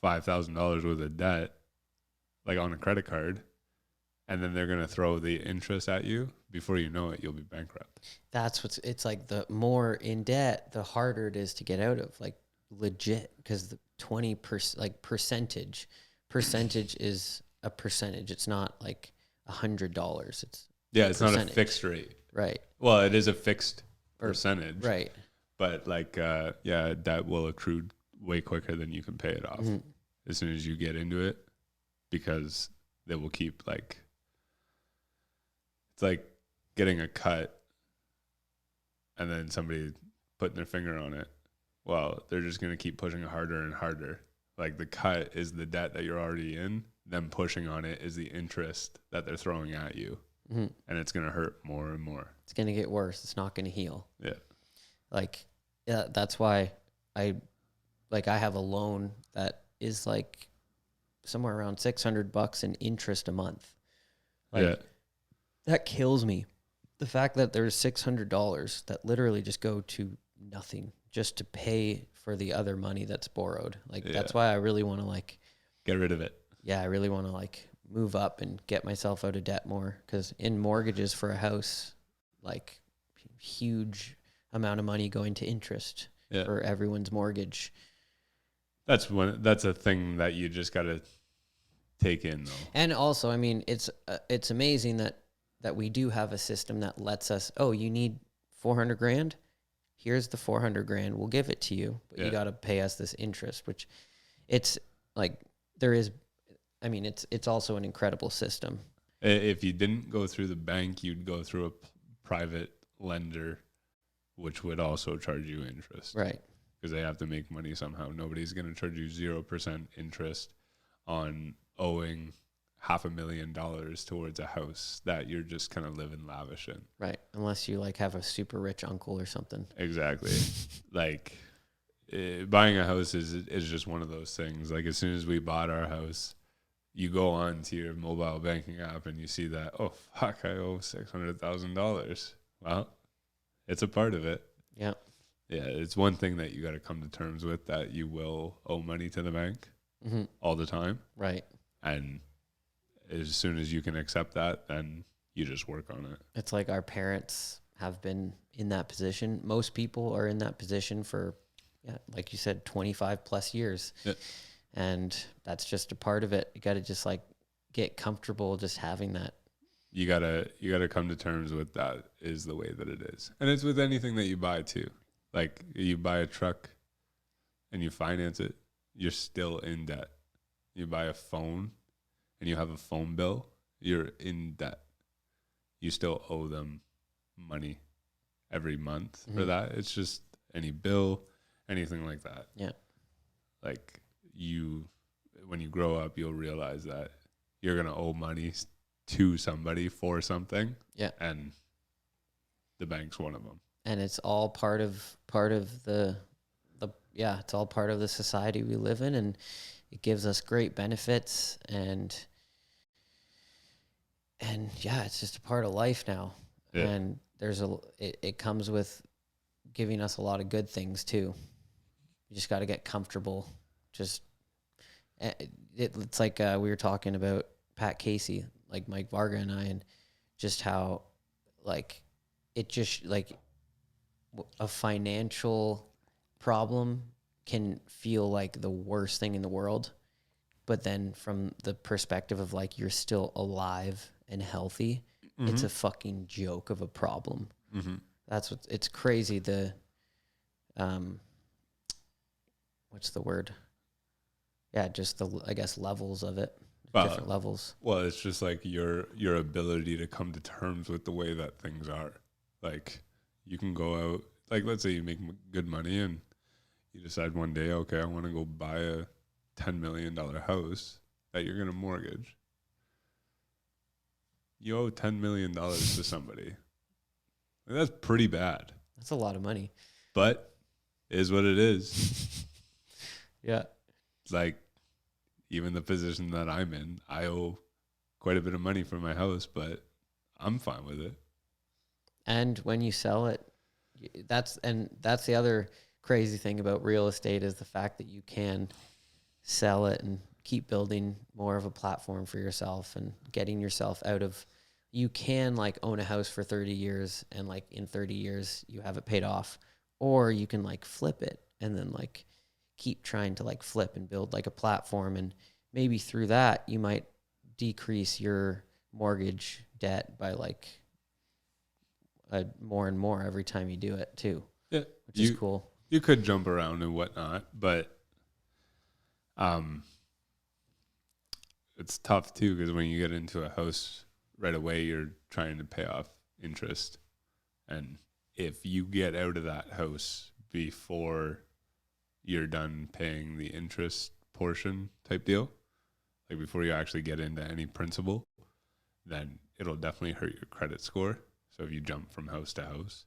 $5,000 worth of debt, like on a credit card, and then they're going to throw the interest at you, before you know it, you'll be bankrupt. It's like the more in debt, the harder it is to get out of, like legit, because the 20% like percentage is a percentage. It's not like $100. It's not a fixed rate. Right. Well, it is a fixed percentage. Right. But like, that will accrue way quicker than you can pay it off as soon as you get into it, because they will keep like, it's like getting a cut and then somebody putting their finger on it. Well, they're just going to keep pushing harder and harder. Like the cut is the debt that you're already in. Them pushing on it is the interest that they're throwing at you. And it's going to hurt more and more. It's going to get worse. It's not going to heal. Yeah. Like, yeah, that's why I have a loan that is like somewhere around $600 in interest a month. Like, that kills me. The fact that there's $600 that literally just go to nothing just to pay for the other money that's borrowed. Like, that's why I really want to like get rid of it. Yeah. I really want to like move up and get myself out of debt more, because in mortgages for a house, like huge amount of money going to interest for everyone's mortgage. That's a thing that you just got to take in though. And also, I mean, it's amazing that we do have a system that lets us, oh, you need 400 grand. Here's the 400 grand. We'll give it to you, but you got to pay us this interest, which it's like, it's also an incredible system. If you didn't go through the bank, you'd go through a private lender, which would also charge you interest. Right. Because they have to make money somehow. Nobody's going to charge you 0% interest on owing $500,000 towards a house that you're just kind of living lavish in. Right. Unless you like have a super rich uncle or something. Exactly. Like buying a house is just one of those things. Like as soon as we bought our house, you go on to your mobile banking app and you see that, oh, fuck, I owe $600,000. Well, it's a part of it. Yeah. Yeah, it's one thing that you got to come to terms with, that you will owe money to the bank all the time. Right. And as soon as you can accept that, then you just work on it. It's like our parents have been in that position. Most people are in that position for, like you said, 25 plus years. Yeah. And that's just a part of it. You got to just like get comfortable just having that. You gotta come to terms with that is the way that it is. And it's with anything that you buy too. Like you buy a truck and you finance it, you're still in debt. You buy a phone and you have a phone bill, you're in debt. You still owe them money every month for that. It's just any bill, anything like that. Yeah. Like when you grow up, you'll realize that you're going to owe money to somebody for something. Yeah. And the bank's one of them. And it's all part of the it's all part of the society we live in, and it gives us great benefits, and it's just a part of life now. Yeah. And it comes with giving us a lot of good things too. You just got to get comfortable. It's like we were talking about Pat Casey, like Mike Varga and I, and just how like it just like a financial problem can feel like the worst thing in the world, but then from the perspective of like you're still alive and healthy, it's a fucking joke of a problem. That's what it's crazy. what's the word? Yeah, just I guess levels of it, different levels. Well, it's just like your ability to come to terms with the way that things are. Like you can go out, like let's say you make good money and you decide one day, okay, I want to go buy a $10 million house that you're going to mortgage. You owe $10 million to somebody. Like, that's pretty bad. That's a lot of money. But it is what it is. Yeah. Like, even the position that I'm in, I owe quite a bit of money for my house, but I'm fine with it. And when you sell it, that's the other crazy thing about real estate is the fact that you can sell it and keep building more of a platform for yourself and getting yourself out of, you can like own a house for 30 years and like in 30 years you have it paid off, or you can like flip it and then like keep trying to like flip and build like a platform, and maybe through that you might decrease your mortgage debt by like more and more every time you do it too. Yeah, which is cool. You could jump around and whatnot, but it's tough too because when you get into a house right away, you're trying to pay off interest, and if you get out of that house before you're done paying the interest portion type deal, like before you actually get into any principal, then it'll definitely hurt your credit score. So if you jump from house to house.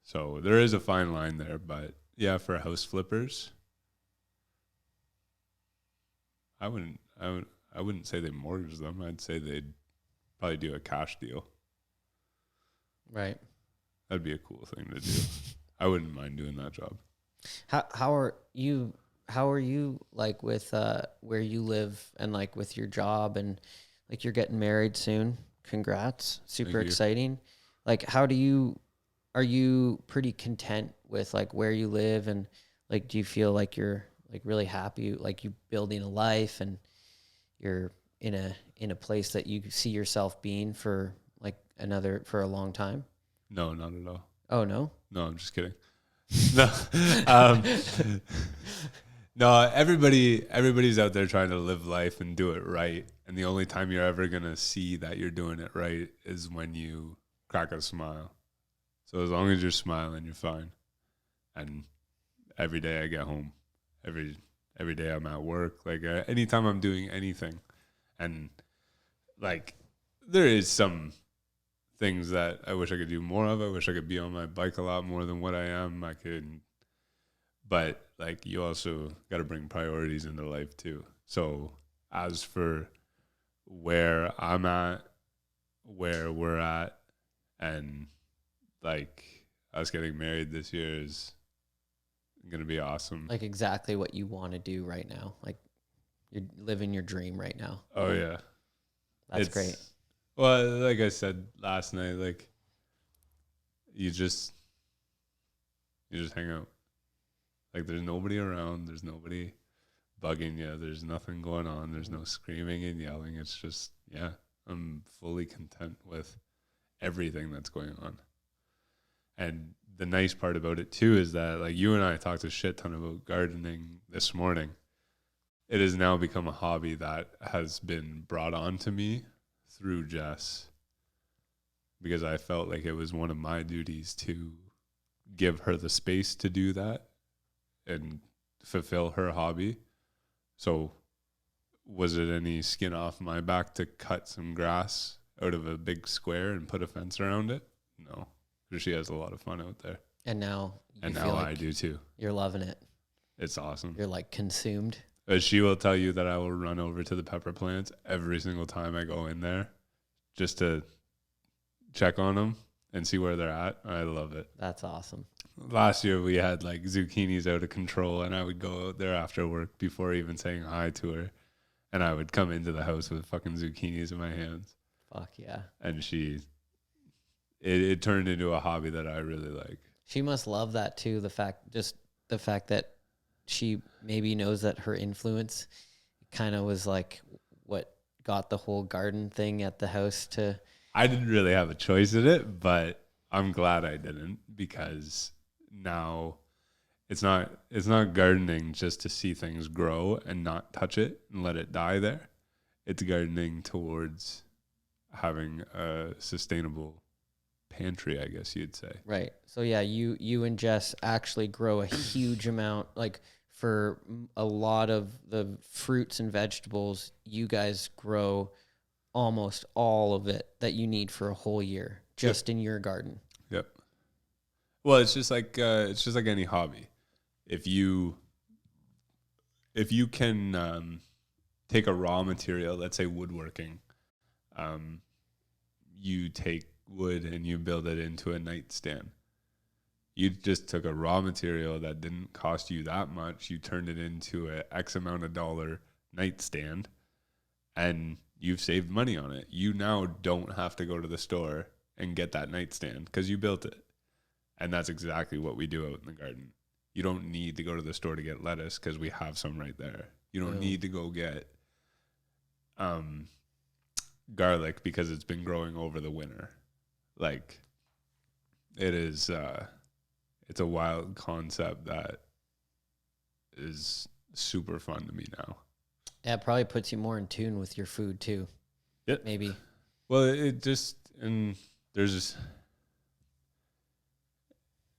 So there is a fine line there, but yeah, for house flippers, I wouldn't say they mortgage them. I'd say they'd probably do a cash deal. Right. That'd be a cool thing to do. I wouldn't mind doing that job. How are you like with where you live and like with your job, and like you're getting married soon? Congrats. Super exciting. Like are you pretty content with like where you live, and like do you feel like you're like really happy, like you building a life and you're in a place that you see yourself being for like for a long time? No, not at all. Oh no? No, I'm just kidding. No. No, everybody's out there trying to live life and do it right. And the only time you're ever going to see that you're doing it right is when you crack a smile. So as long as you're smiling, you're fine. And every day I get home, every day I'm at work, like anytime I'm doing anything. And like there is some things that I wish I could do more of. I wish I could be on my bike a lot more than what I am. But like you also got to bring priorities into life too. So as for where I'm at, where we're at, and like us getting married this year is going to be awesome. Like exactly what you want to do right now. Like you're living your dream right now. Oh yeah. That's great. Well, like I said last night, like you just hang out. Like there's nobody around, there's nobody bugging you, there's nothing going on, there's no screaming and yelling. It's just, yeah, I'm fully content with everything that's going on. And the nice part about it too is that like you and I talked a shit ton about gardening this morning. It has now become a hobby that has been brought on to me through Jess, because I felt like it was one of my duties to give her the space to do that and fulfill her hobby. So was it any skin off my back to cut some grass out of a big square and put a fence around it? No, because she has a lot of fun out there. And now I do too. You're loving it. It's awesome. You're like consumed. But she will tell you that I will run over to the pepper plants every single time I go in there just to check on them and see where they're at. I love it. That's awesome. Last year we had like zucchinis out of control, and I would go out there after work before even saying hi to her, and I would come into the house with fucking zucchinis in my hands. Fuck yeah. And it turned into a hobby that I really like. She must love that too. The fact that she maybe knows that her influence kind of was like what got the whole garden thing at the house to. I didn't really have a choice in it, but I'm glad I didn't, because now it's not gardening just to see things grow and not touch it and let it die there. It's gardening towards having a sustainable pantry, I guess you'd say. Right. So yeah, you and Jess actually grow a huge amount. Like for a lot of the fruits and vegetables, you guys grow almost all of it that you need for a whole year just in your garden. Yep. Well, it's just like any hobby. If you can take a raw material, let's say woodworking, you take wood and you build it into a nightstand. You just took a raw material that didn't cost you that much. You turned it into a X amount of dollar nightstand, and you've saved money on it. You now don't have to go to the store and get that nightstand because you built it. And that's exactly what we do out in the garden. You don't need to go to the store to get lettuce because we have some right there. You don't need to go get garlic because it's been growing over the winter. Like, it is, it's a wild concept that is super fun to me now. Yeah, it probably puts you more in tune with your food too. Yep. Maybe. Well, it just, and there's,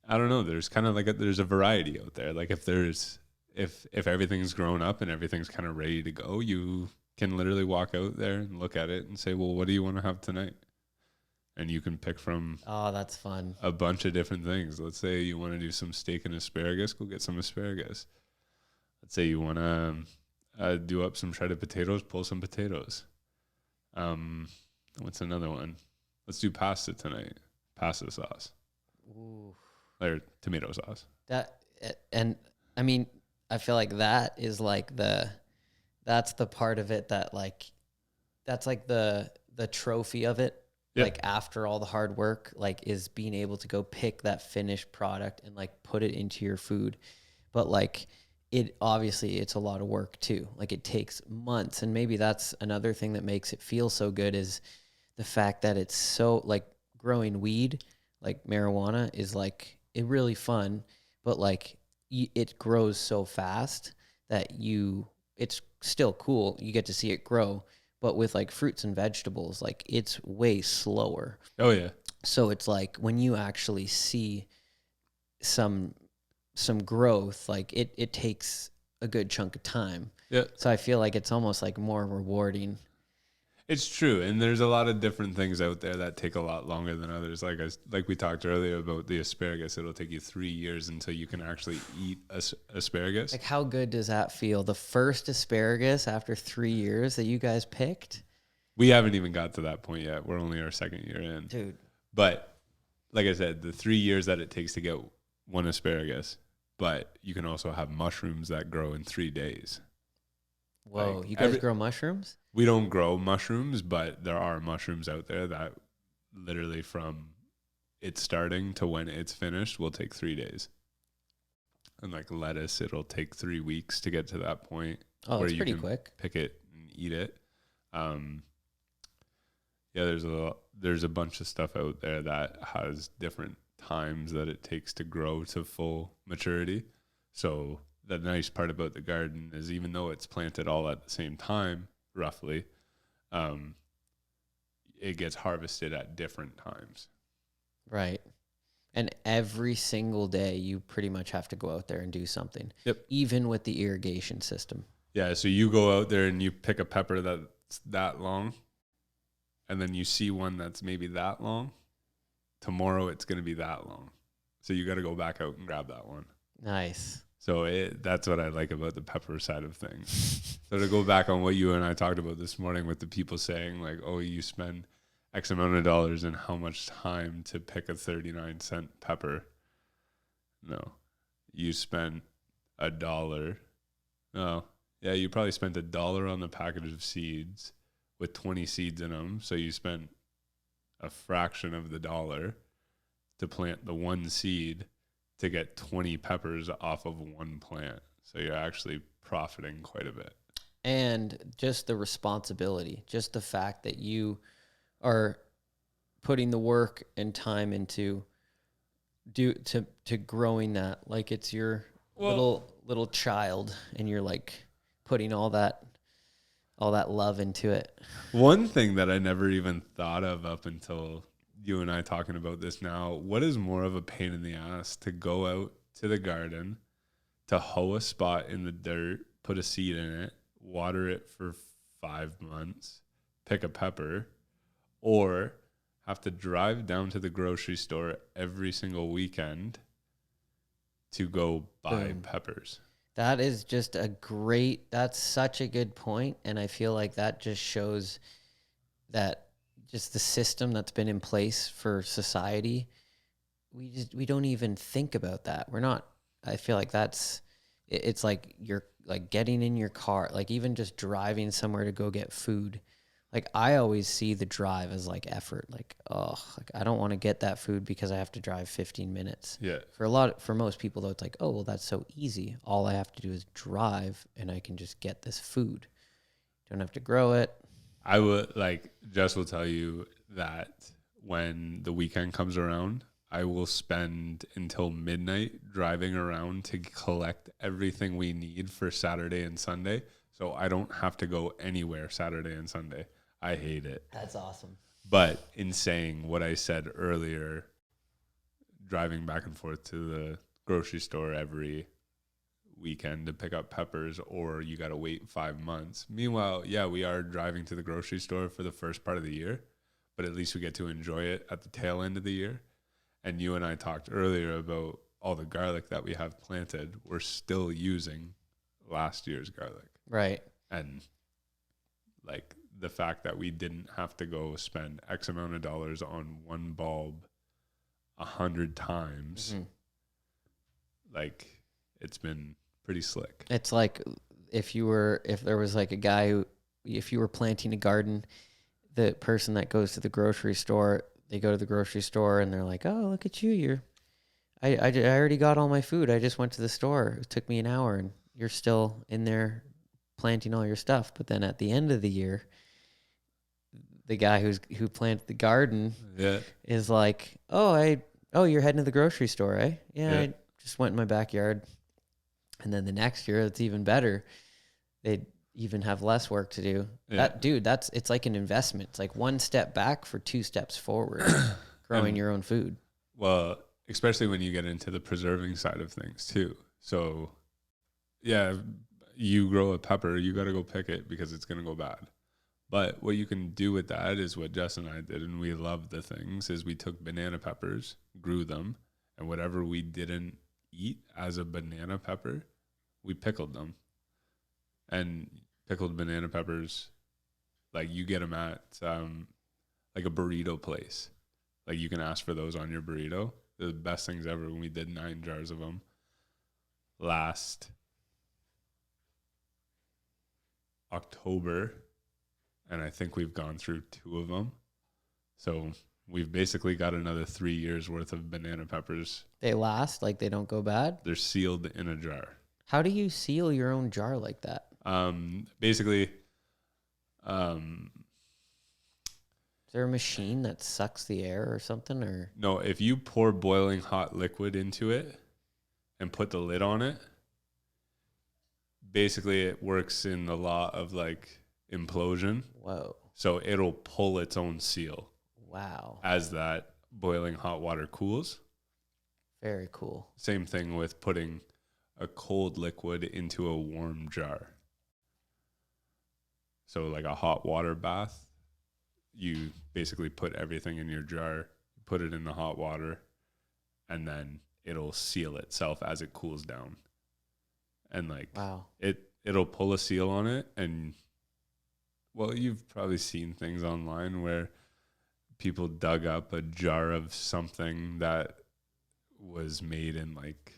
I don't know, there's kind of like there's a variety out there. Like if everything's grown up and everything's kind of ready to go, you can literally walk out there and look at it and say, well, what do you want to have tonight? And you can pick from that's fun. a bunch of different things. Let's say you want to do some steak and asparagus, go get some asparagus. Let's say you want to do up some shredded potatoes, pull some potatoes. What's another one? Let's do pasta tonight. Pasta sauce. Ooh. Or tomato sauce. And I mean, I feel like that is like that's the part of it that like, that's like the trophy of it. Yep. Like after all the hard work, like is being able to go pick that finished product and like put it into your food. But like obviously it's a lot of work too. Like it takes months. And maybe that's another thing that makes it feel so good is the fact that it's so like growing weed, like marijuana is like it really fun, but like it grows so fast that it's still cool. You get to see it grow. But with like fruits and vegetables, like it's way slower. Oh yeah. So it's like when you actually see some growth, like it takes a good chunk of time. Yeah. So I feel like it's almost like more rewarding. It's true, and there's a lot of different things out there that take a lot longer than others. Like we talked earlier about the asparagus, it'll take you 3 years until you can actually eat asparagus. Like how good does that feel? The first asparagus after 3 years that you guys picked? We haven't even got to that point yet. We're only our second year in. Dude. But like I said, the 3 years that it takes to get one asparagus, but you can also have mushrooms that grow in 3 days. Whoa, like you guys grow mushrooms? We don't grow mushrooms, but there are mushrooms out there that literally from it starting to when it's finished will take 3 days. And like lettuce, it'll take 3 weeks to get to that point. Oh, it's pretty quick. Pick it and eat it. Yeah, there's a bunch of stuff out there that has different times that it takes to grow to full maturity. So the nice part about the garden is even though it's planted all at the same time, roughly, it gets harvested at different times. Right. And every single day you pretty much have to go out there and do something. Yep. Even with the irrigation system. Yeah, so you go out there and you pick a pepper that's that long, and then you see one that's maybe that long. Tomorrow it's going to be that long. So you got to go back out and grab that one. Nice. So that's what I like about the pepper side of things. So to go back on what you and I talked about this morning with the people saying like, oh, you spend X amount of dollars and how much time to pick a 39-cent pepper. No, you spent $1. No, yeah, you probably spent $1 on the package of seeds with 20 seeds in them. So you spent a fraction of the dollar to plant the one seed to get 20 peppers off of one plant. So you're actually profiting quite a bit. And just the responsibility, just the fact that you are putting the work and time into to growing that like it's your little child, and you're like putting all that love into it. One thing that I never even thought of up until you and I talking about this now, what is more of a pain in the ass to go out to the garden, to hoe a spot in the dirt, put a seed in it, water it for 5 months, pick a pepper, or have to drive down to the grocery store every single weekend to go buy peppers? That is just that's such a good point. And I feel like that just shows that just the system that's been in place for society, we don't even think about that. I feel like it's like you're like getting in your car, like even just driving somewhere to go get food. Like I always see the drive as like effort. Like, oh, like I don't want to get that food because I have to drive 15 minutes. Yeah. For most people though, it's like, oh, well, that's so easy. All I have to do is drive and I can just get this food. Don't have to grow it. I would Jess will tell you that when the weekend comes around, I will spend until midnight driving around to collect everything we need for Saturday and Sunday. So I don't have to go anywhere Saturday and Sunday. I hate it. That's awesome. But in saying what I said earlier, driving back and forth to the grocery store every weekend to pick up peppers, or you got to wait 5 months. Meanwhile, yeah, we are driving to the grocery store for the first part of the year, but at least we get to enjoy it at the tail end of the year. And you and I talked earlier about all the garlic that we have planted. We're still using last year's garlic. Right. And like the fact that we didn't have to go spend X amount of dollars on one bulb 100 times, like it's been pretty slick. It's like if there was like a guy if you were planting a garden, the person that goes to the grocery store, they go to the grocery store and they're like, oh, look at you. I already got all my food. I just went to the store. It took me an hour and you're still in there planting all your stuff. But then at the end of the year, the guy who planted the garden is like, oh, you're heading to the grocery store, eh? Yeah, I just went in my backyard. And then the next year, it's even better. They even have less work to do. Yeah. It's like an investment. It's like one step back for 2 steps forward, growing your own food. Well, especially when you get into the preserving side of things too. So, yeah, you grow a pepper, you got to go pick it because it's going to go bad. But what you can do with that is what Jess and I did, and we loved the things, is we took banana peppers, grew them, and whatever we didn't eat as a banana pepper, we pickled them. And pickled banana peppers, like you get them at like a burrito place. Like you can ask for those on your burrito. They're the best things ever. When we did 9 jars of them last October, and I think we've gone through 2 of them. So we've basically got another 3 years worth of banana peppers. They last? Like they don't go bad? They're sealed in a jar. How do you seal your own jar like that? Basically, is there a machine that sucks the air or something? Or no, if you pour boiling hot liquid into it and put the lid on it, basically it works in the law of like implosion. Whoa. So it'll pull its own seal. Wow. As that boiling hot water cools. Very cool. Same thing with putting a cold liquid into a warm jar. So like a hot water bath, you basically put everything in your jar, put it in the hot water, and then it'll seal itself as it cools down. And like, wow, it'll pull a seal on it. And well, you've probably seen things online where people dug up a jar of something that was made in like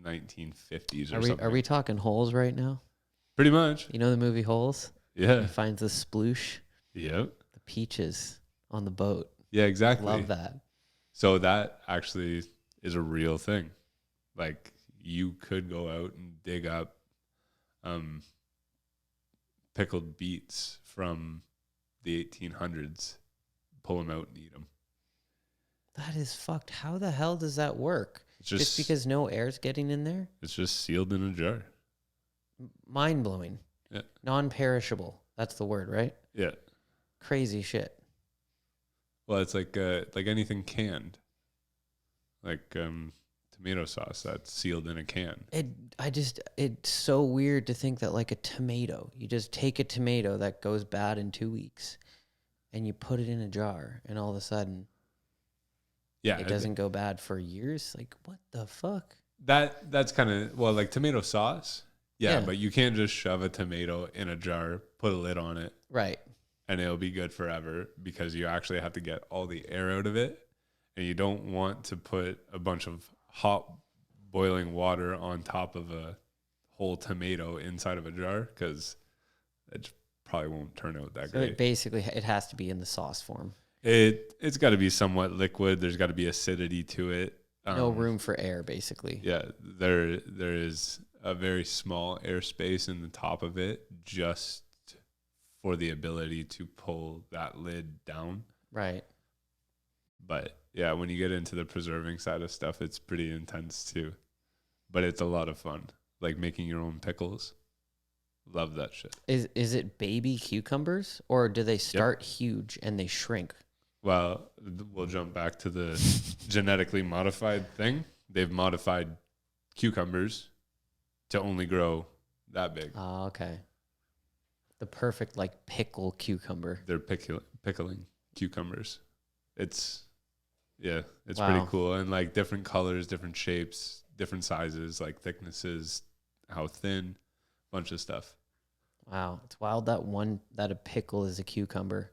1950s or something. Are we talking holes right now? Pretty much. You know the movie Holes? Yeah. He finds the sploosh. Yep. The peaches on the boat. Yeah, exactly. Love that. So that actually is a real thing. Like you could go out and dig up pickled beets from the 1800s, pull them out and eat them. That is fucked. How the hell does that work? It's Just because no air's getting in there? it's just sealed in a jar. Mind blowing. Yeah. Non-perishable. That's the word, right? Yeah. Crazy shit. Well, it's like anything canned, like tomato sauce that's sealed in a can. It's so weird to think that like a tomato, you just take a tomato that goes bad in 2 weeks and you put it in a jar and all of a sudden Yeah, it doesn't go bad for years. Like, what the fuck? that's kind of, well, like tomato sauce. Yeah, Yeah. but you can't just shove a tomato in a jar, put a lid on it, Right. and it'll be good forever, because you actually have to get all the air out of it, and you don't want to put a bunch of hot boiling water on top of a whole tomato inside of a jar, because it probably won't turn out that So great. it has to be in the sauce form. It's got to be somewhat liquid. There's got to be acidity to it. No room for air, basically. Yeah, there is a very small airspace in the top of it, just for the ability to pull that lid down. Right. But yeah, when you get into the preserving side of stuff, it's pretty intense too. But it's a lot of fun, like making your own pickles. Love that shit. Is it baby cucumbers or do they start huge and they shrink? Well, we'll jump back to the genetically modified thing. They've modified cucumbers to only grow that big. Oh, okay. The perfect like pickle cucumber. They're pickling cucumbers. It's Wow. pretty cool. And like different colors, different shapes, different sizes, like thicknesses, how thin, bunch of stuff. Wow, it's wild that a pickle is a cucumber.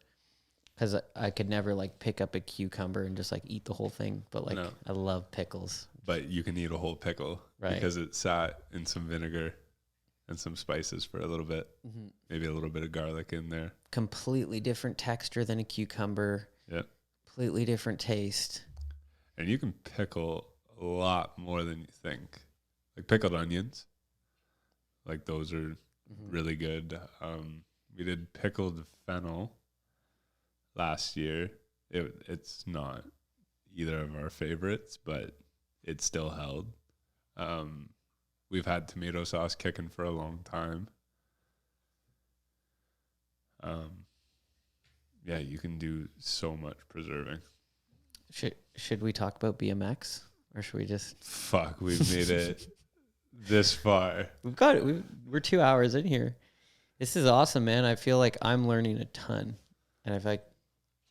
Because I could never like pick up a cucumber and just like eat the whole thing. But like, No. I love pickles. But you can eat a whole pickle, Right. because it sat in some vinegar and some spices for a little bit. Mm-hmm. Maybe a little bit of garlic in there. Completely different texture than a cucumber. Yeah. Completely different taste. And you can pickle a lot more than you think. Like pickled onions, like those are really good. We did pickled fennel last year. It's not either of our favorites, but it still held. We've had tomato sauce kicking for a long time. Yeah, you can do so much preserving. Should we talk about BMX or should we just? Fuck, we've made it this far. We're 2 hours in here. This is awesome, man. I feel like I'm learning a ton, and I feel like.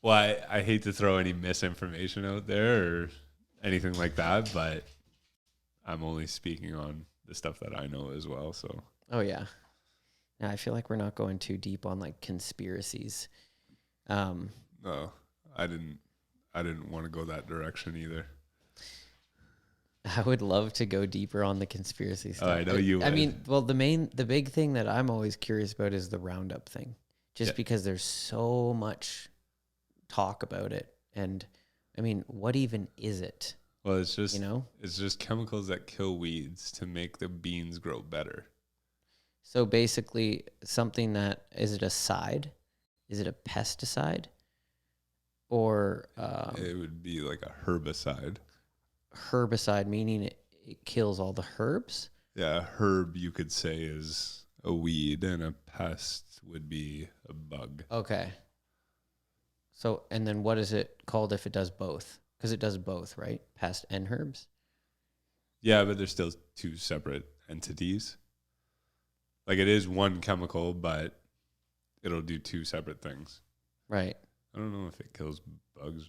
Well, I hate to throw any misinformation out there or anything like that, but I'm only speaking on the stuff that I know as well. So. Oh yeah. Yeah, I feel like we're not going too deep on like conspiracies. No, I didn't want to go that direction either. I would love to go deeper on the conspiracy stuff. I know you would. I mean, well, the big thing that I'm always curious about is the Roundup thing, just because there's so much talk about it. And I mean, what even is it? Well, it's just, You know? it's just chemicals that kill weeds to make the beans grow better. So basically something that, is it a side? Is it a pesticide? Or It would be like a herbicide. herbicide, meaning it kills all the herbs? Yeah, a herb you could say is a weed, and a pest would be a bug. Okay. So, and then what is it called if it does both? Because it does both, right? Pest and herbs? Yeah, but they're still two separate entities. Like it is one chemical, but it'll do two separate things. Right. I don't know if it kills bugs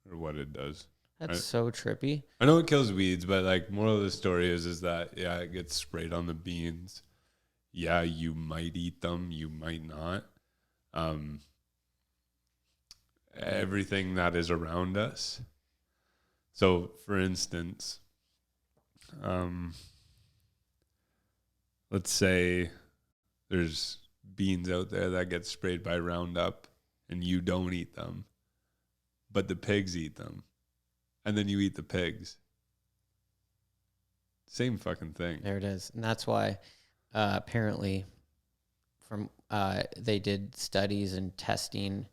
or what it does. That's so trippy. I know it kills weeds, but like moral of the story is that yeah, it gets sprayed on the beans. Yeah, you might eat them, you might not. Everything that is around us. So, for instance, let's say there's beans out there that get sprayed by Roundup and you don't eat them, but the pigs eat them. And then you eat the pigs. Same fucking thing. There it is. And that's why apparently from they did studies and testing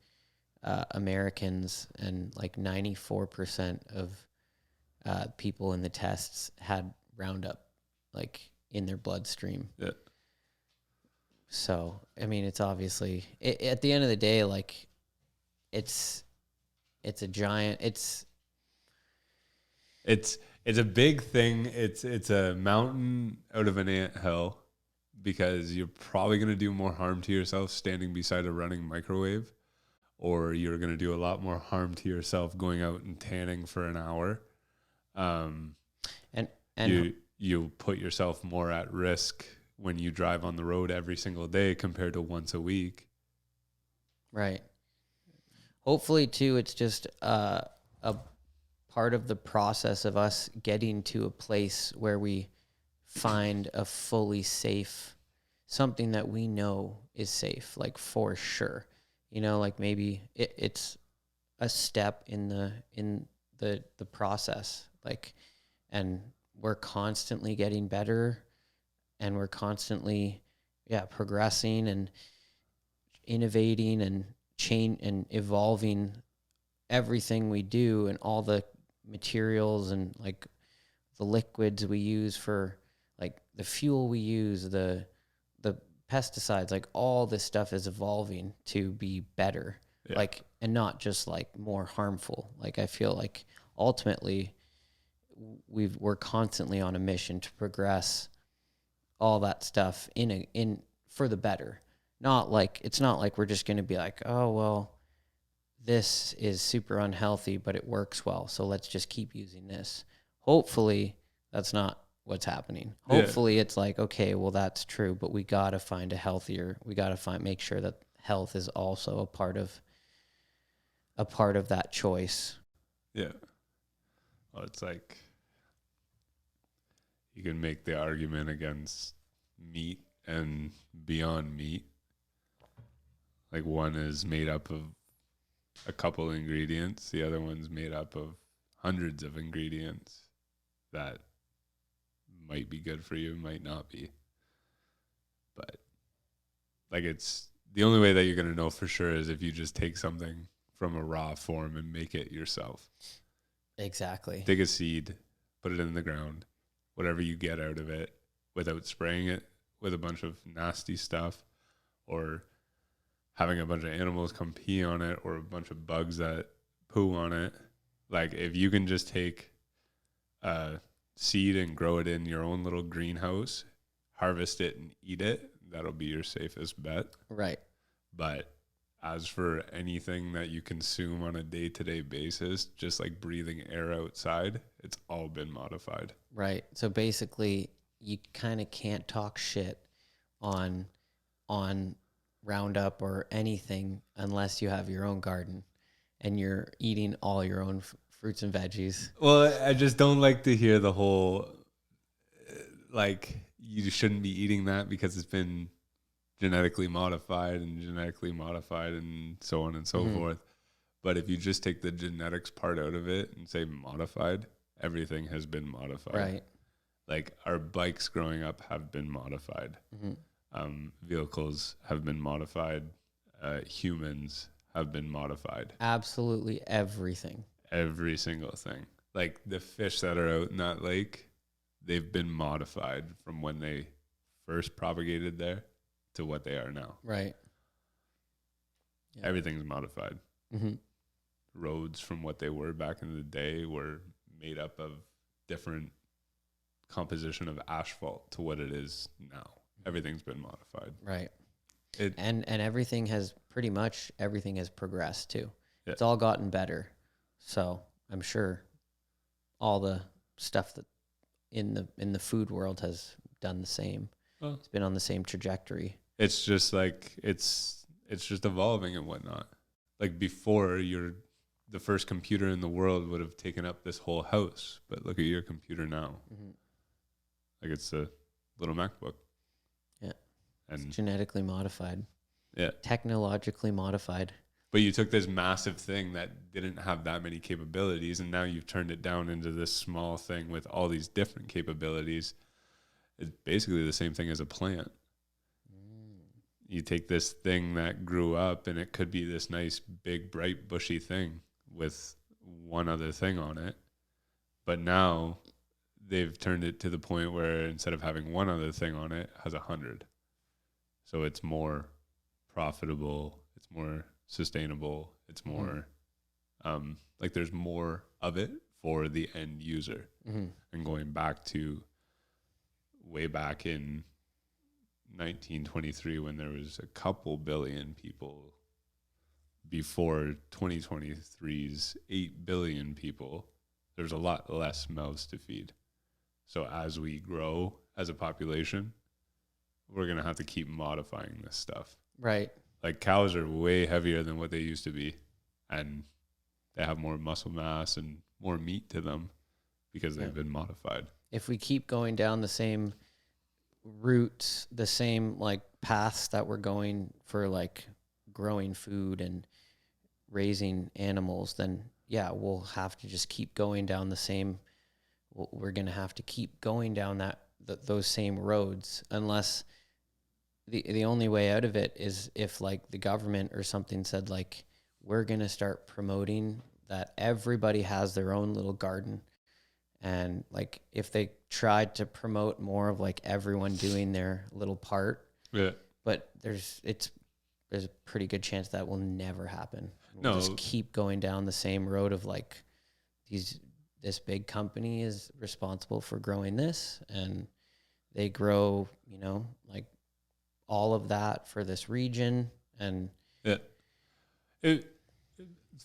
Americans, and like 94% of people in the tests had Roundup like in their bloodstream. Yeah. So, I mean, it's obviously at the end of the day, like it's a giant, It's a big thing. It's a mountain out of an anthill, because you're probably going to do more harm to yourself standing beside a running microwave, or you're going to do a lot more harm to yourself going out and tanning for an hour. and You put yourself more at risk when you drive on the road every single day compared to once a week. right. Hopefully too, it's just a part of the process of us getting to a place where we find a fully safe, something that we know is safe, like for sure. You know, like maybe it's a step in the process, like, and we're constantly getting better, and we're constantly progressing and innovating and change and evolving everything we do, and all the materials and like the liquids we use for like the fuel we use, the pesticides, like all this stuff is evolving to be better, like, and not just like more harmful. Like I feel like ultimately we're constantly on a mission to progress all that stuff in for the better. Not like, it's not like we're just going to be like, oh well, this is super unhealthy but it works well, so let's just keep using this. Hopefully that's not what's happening. Hopefully it's like, okay, well that's true, but we got to find make sure that health is also a part of that choice. Yeah. Well, it's like you can make the argument against meat and Beyond Meat. Like one is made up of a couple ingredients, the other one's made up of hundreds of ingredients that might be good for you, might not be. But like, it's the only way that you're going to know for sure is if you just take something from a raw form and make it yourself. Exactly. Take a seed, put it in the ground, whatever you get out of it, without spraying it with a bunch of nasty stuff or having a bunch of animals come pee on it or a bunch of bugs that poo on it. Like if you can just take a seed and grow it in your own little greenhouse, harvest it and eat it, that'll be your safest bet. Right. But as for anything that you consume on a day-to-day basis, just like breathing air outside, it's all been modified. Right. So basically you kind of can't talk shit on Roundup or anything unless you have your own garden and you're eating all your own fruits and veggies. Well, I just don't like to hear the whole, like, you shouldn't be eating that because it's been genetically modified and so on and so forth. But if you just take the genetics part out of it and say modified, everything has been modified. Right. Like our bikes growing up have been modified. Vehicles have been modified. Humans have been modified. Absolutely everything. Every single thing. Like the fish that are out in that lake, they've been modified from when they first propagated there to what they are now. Right. Yeah. Everything's modified. Roads from what they were back in the day were made up of different composition of asphalt to what it is now. Everything's been modified. Right. And everything has progressed too. Yeah. It's all gotten better. So I'm sure all the stuff that in the food world has done the same. Well, it's been on the same trajectory. It's just like it's just evolving and whatnot. Like before, the first computer in the world would have taken up this whole house, but look at your computer now. Like it's a little MacBook. Yeah. And it's genetically modified. Yeah. Technologically modified. But you took this massive thing that didn't have that many capabilities, and now you've turned it down into this small thing with all these different capabilities. It's basically the same thing as a plant. You take this thing that grew up, and it could be this nice, big, bright, bushy thing with one other thing on it. But now they've turned it to the point where instead of having one other thing on it, it has 100. So it's more profitable. It's more sustainable. It's more like there's more of it for the end user. And going back to way back in 1923 when there was a couple billion people before 2023's 8 billion people, there's a lot less mouths to feed. So as we grow as a population, we're going to have to keep modifying this stuff. Right. Like cows are way heavier than what they used to be, and they have more muscle mass and more meat to them because they've been modified. If we keep going down the same routes, the same like paths that we're going for like growing food and raising animals, then yeah, we'll have to just keep going down the same. We're going to have to keep going down those same roads, unless the only way out of it is if like the government or something said like, we're going to start promoting that everybody has their own little garden. And like if they tried to promote more of like everyone doing their little part, but there's a pretty good chance that will never happen. We'll just keep going down the same road of like this big company is responsible for growing this, and they grow, like all of that for this region. And it's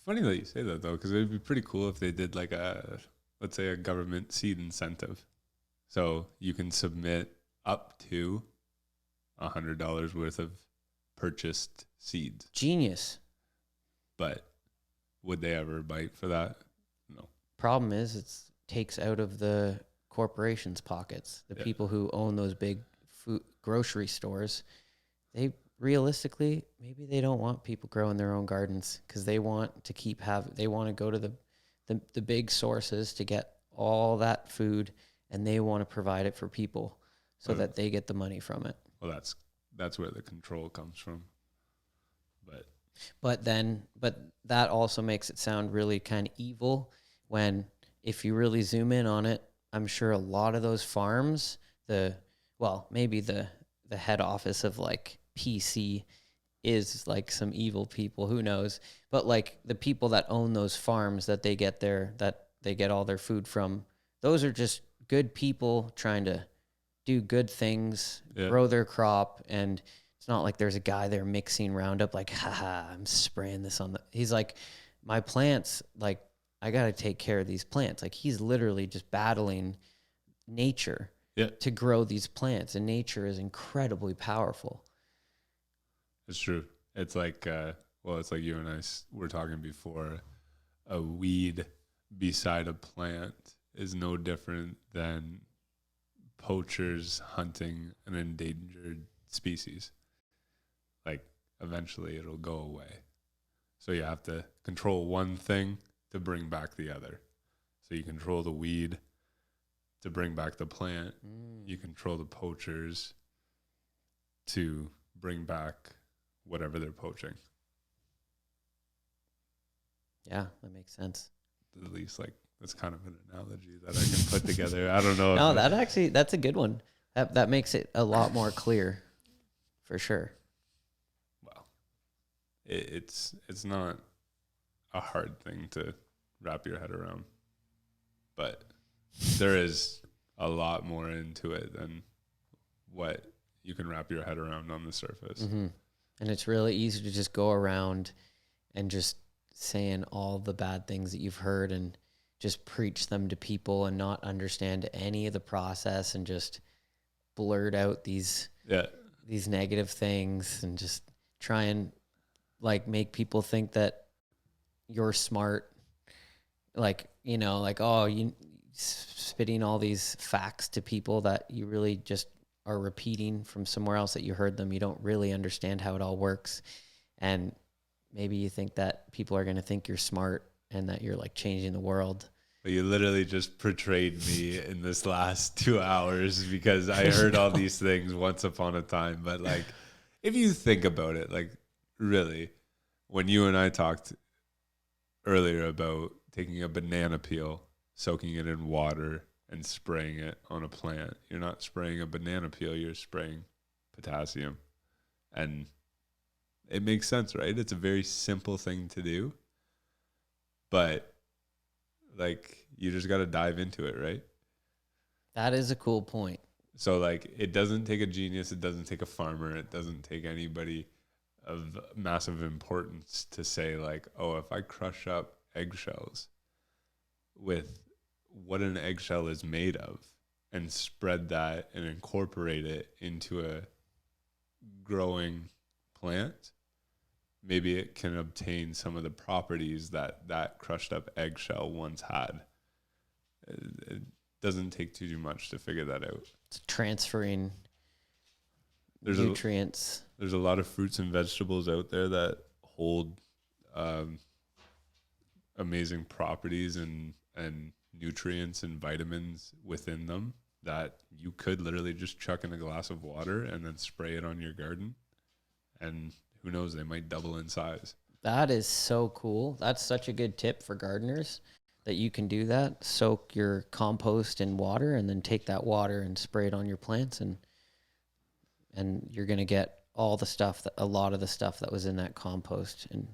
funny that you say that though, because it'd be pretty cool if they did like let's say a government seed incentive. So you can submit up to $100 worth of purchased seeds. Genius. But would they ever bite for that? No. Problem is it takes out of the corporations' pockets. The people who own those big food grocery stores, they realistically, maybe they don't want people growing their own gardens because they want to they want to go to the big sources to get all that food, and they want to provide it for people so that they get the money from it. Well, that's where the control comes from. But that also makes it sound really kind of evil when, if you really zoom in on it, I'm sure a lot of those farms, maybe the head office of like PC is like some evil people, who knows? But like the people that own those farms that they get all their food from, those are just good people trying to do good things, grow their crop. And it's not like there's a guy there mixing Roundup like, haha, I'm spraying this on he's like, my plants, like I got to take care of these plants. Like he's literally just battling nature to grow these plants, and nature is incredibly powerful. It's true. It's like, it's like you and I were talking before. A weed beside a plant is no different than poachers hunting an endangered species. Like eventually it'll go away. So you have to control one thing to bring back the other. So you control the weed to bring back the plant. You control the poachers to bring back whatever they're poaching. Yeah, that makes sense. At least like that's kind of an analogy that I can put together. I don't know. No, that's a good one. That makes it a lot more clear, for sure. Well, it's not a hard thing to wrap your head around, but there is a lot more into it than what you can wrap your head around on the surface. Mm-hmm. And it's really easy to just go around and just saying all the bad things that you've heard and just preach them to people and not understand any of the process and just blurt out these negative things and just try and like make people think that you're smart. Like, you spitting all these facts to people that you really just are repeating from somewhere else that you heard them. You don't really understand how it all works. And maybe you think that people are going to think you're smart and that you're like changing the world. But you literally just portrayed me in this last 2 hours because I heard all these things once upon a time. But like, if you think about it, like really, when you and I talked earlier about taking a banana peel, soaking it in water and spraying it on a plant. You're not spraying a banana peel, you're spraying potassium. And it makes sense, right? It's a very simple thing to do, but like you just got to dive into it, right? That is a cool point. So like it doesn't take a genius, it doesn't take a farmer, it doesn't take anybody of massive importance to say like, oh, if I crush up eggshells with what an eggshell is made of and spread that and incorporate it into a growing plant, maybe it can obtain some of the properties that that crushed up eggshell once had. It doesn't take too much to figure that out. It's transferring There's nutrients. There's a lot of fruits and vegetables out there that hold amazing properties and nutrients and vitamins within them that you could literally just chuck in a glass of water and then spray it on your garden. And who knows, they might double in size. That is so cool. That's such a good tip for gardeners that you can do that. Soak your compost in water and then take that water and spray it on your plants, and you're going to get all the stuff, that a lot of the stuff that was in that compost, and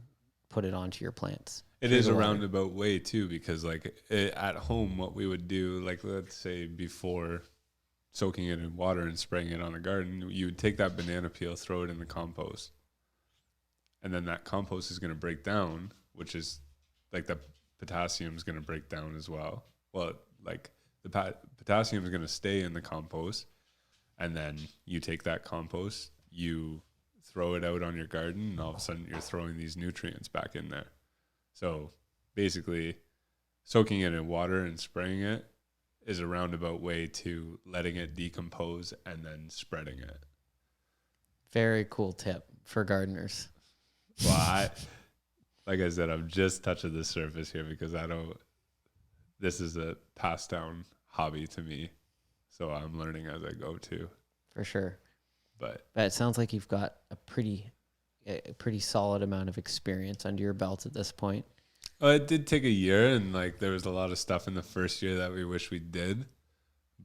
put it onto your plants. It is a roundabout way too, because like at home, what we would do, like let's say before soaking it in water and spraying it on a garden, you would take that banana peel, throw it in the compost, and then that compost is going to break down, which is like the potassium is going to break down as well. Well, like the potassium is going to stay in the compost, and then you take that compost, you throw it out on your garden, and all of a sudden you're throwing these nutrients back in there. So basically, soaking it in water and spraying it is a roundabout way to letting it decompose and then spreading it. Very cool tip for gardeners. Well, like I said, I'm just touching the surface here because this is a passed down hobby to me. So I'm learning as I go too. For sure. But it sounds like you've got a pretty solid amount of experience under your belt at this point. it did take a year, and like there was a lot of stuff in the first year that we wish we did,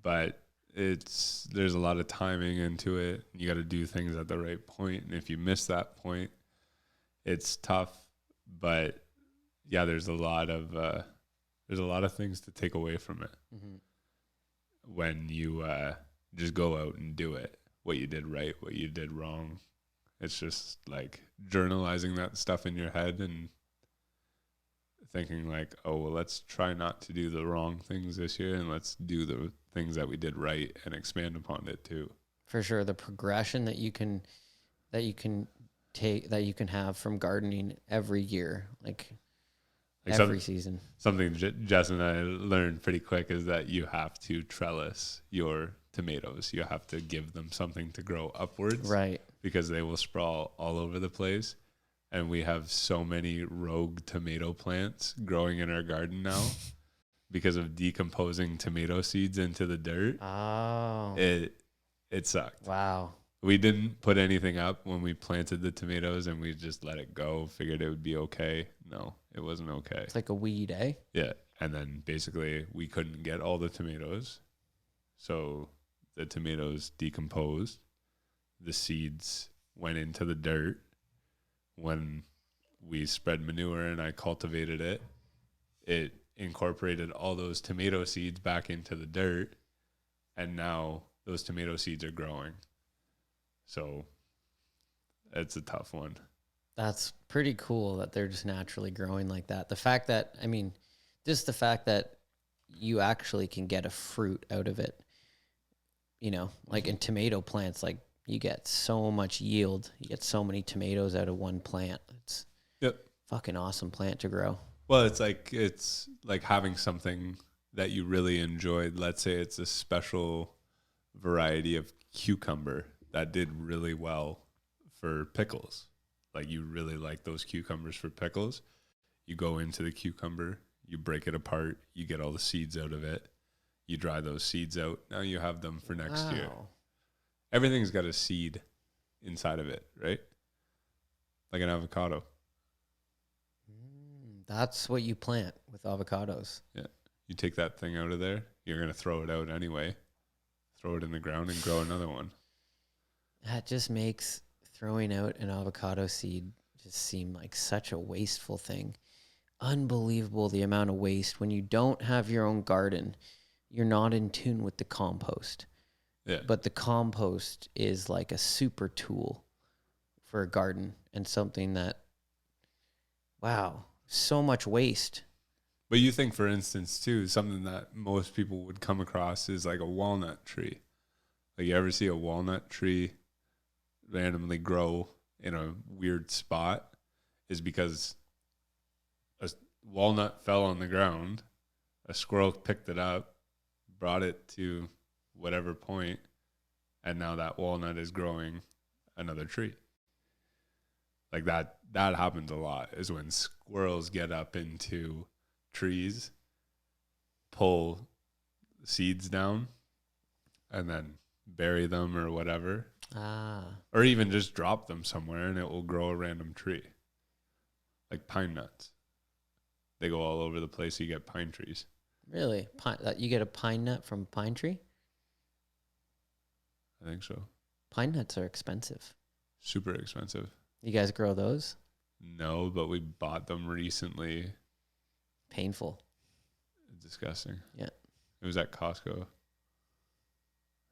but there's a lot of timing into it. You got to do things at the right point, and if you miss that point, it's tough. But yeah, there's a lot of things to take away from it when you just go out and do it. What you did right, what you did wrong. It's just like journalizing that stuff in your head and thinking like, oh, well, let's try not to do the wrong things this year, and let's do the things that we did right and expand upon it too. For sure, the progression that you can have from gardening every year, like every season. Something Jess and I learned pretty quick is that you have to trellis your tomatoes. You have to give them something to grow upwards, right? Because they will sprawl all over the place. And we have so many rogue tomato plants growing in our garden now because of decomposing tomato seeds into the dirt. Oh, it sucked. Wow. We didn't put anything up when we planted the tomatoes, and we just let it go. Figured it would be okay. No, it wasn't okay. It's like a weed, eh? Yeah. And then basically we couldn't get all the tomatoes. So the tomatoes decomposed. The seeds went into the dirt. When we spread manure and I cultivated it, it incorporated all those tomato seeds back into the dirt. And now those tomato seeds are growing. So it's a tough one. That's pretty cool that they're just naturally growing like that. The fact that you actually can get a fruit out of it, like in tomato plants, like you get so much yield. You get so many tomatoes out of one plant. It's fucking awesome plant to grow. Well, it's like having something that you really enjoyed. Let's say it's a special variety of cucumber that did really well for pickles. Like you really like those cucumbers for pickles. You go into the cucumber, you break it apart, you get all the seeds out of it. You dry those seeds out. Now you have them for next year. Everything's got a seed inside of it, right? Like an avocado. That's what you plant with avocados. Yeah. You take that thing out of there, you're going to throw it out anyway. Throw it in the ground and grow another one. That just makes throwing out an avocado seed just seem like such a wasteful thing. Unbelievable the amount of waste. When you don't have your own garden, you're not in tune with the compost. Yeah. But the compost is like a super tool for a garden and something that, wow, so much waste. But you think, for instance, too, something that most people would come across is like a walnut tree. Like, you ever see a walnut tree randomly grow in a weird spot? Is because a walnut fell on the ground, a squirrel picked it up, brought it to whatever point, and now that walnut is growing another tree. Like that happens a lot, is when squirrels get up into trees, pull seeds down, and then bury them or whatever. Or even just drop them somewhere and it will grow a random tree. Like pine nuts. They go all over the place, so you get pine trees. Really? You get a pine nut from a pine tree? I think so. Pine nuts are expensive. Super expensive. You guys grow those? No, but we bought them recently. Painful. Disgusting. Yeah. It was at Costco.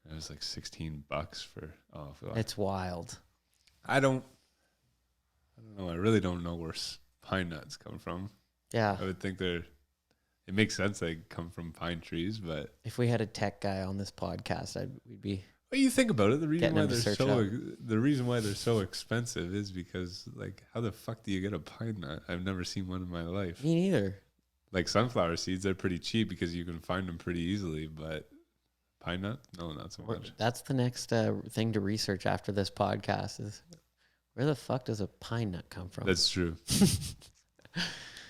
It was like $16 for. It's wild. I don't know. I really don't know where pine nuts come from. Yeah. I would think it makes sense they come from pine trees, but if we had a tech guy on this podcast, we'd be. Well, you think about it. The reason why they're so expensive is because, like, how the fuck do you get a pine nut? I've never seen one in my life. Me neither. Like sunflower seeds, they're pretty cheap because you can find them pretty easily, but pine nut, no, not so much. That's the next thing to research after this podcast is where the fuck does a pine nut come from? That's true.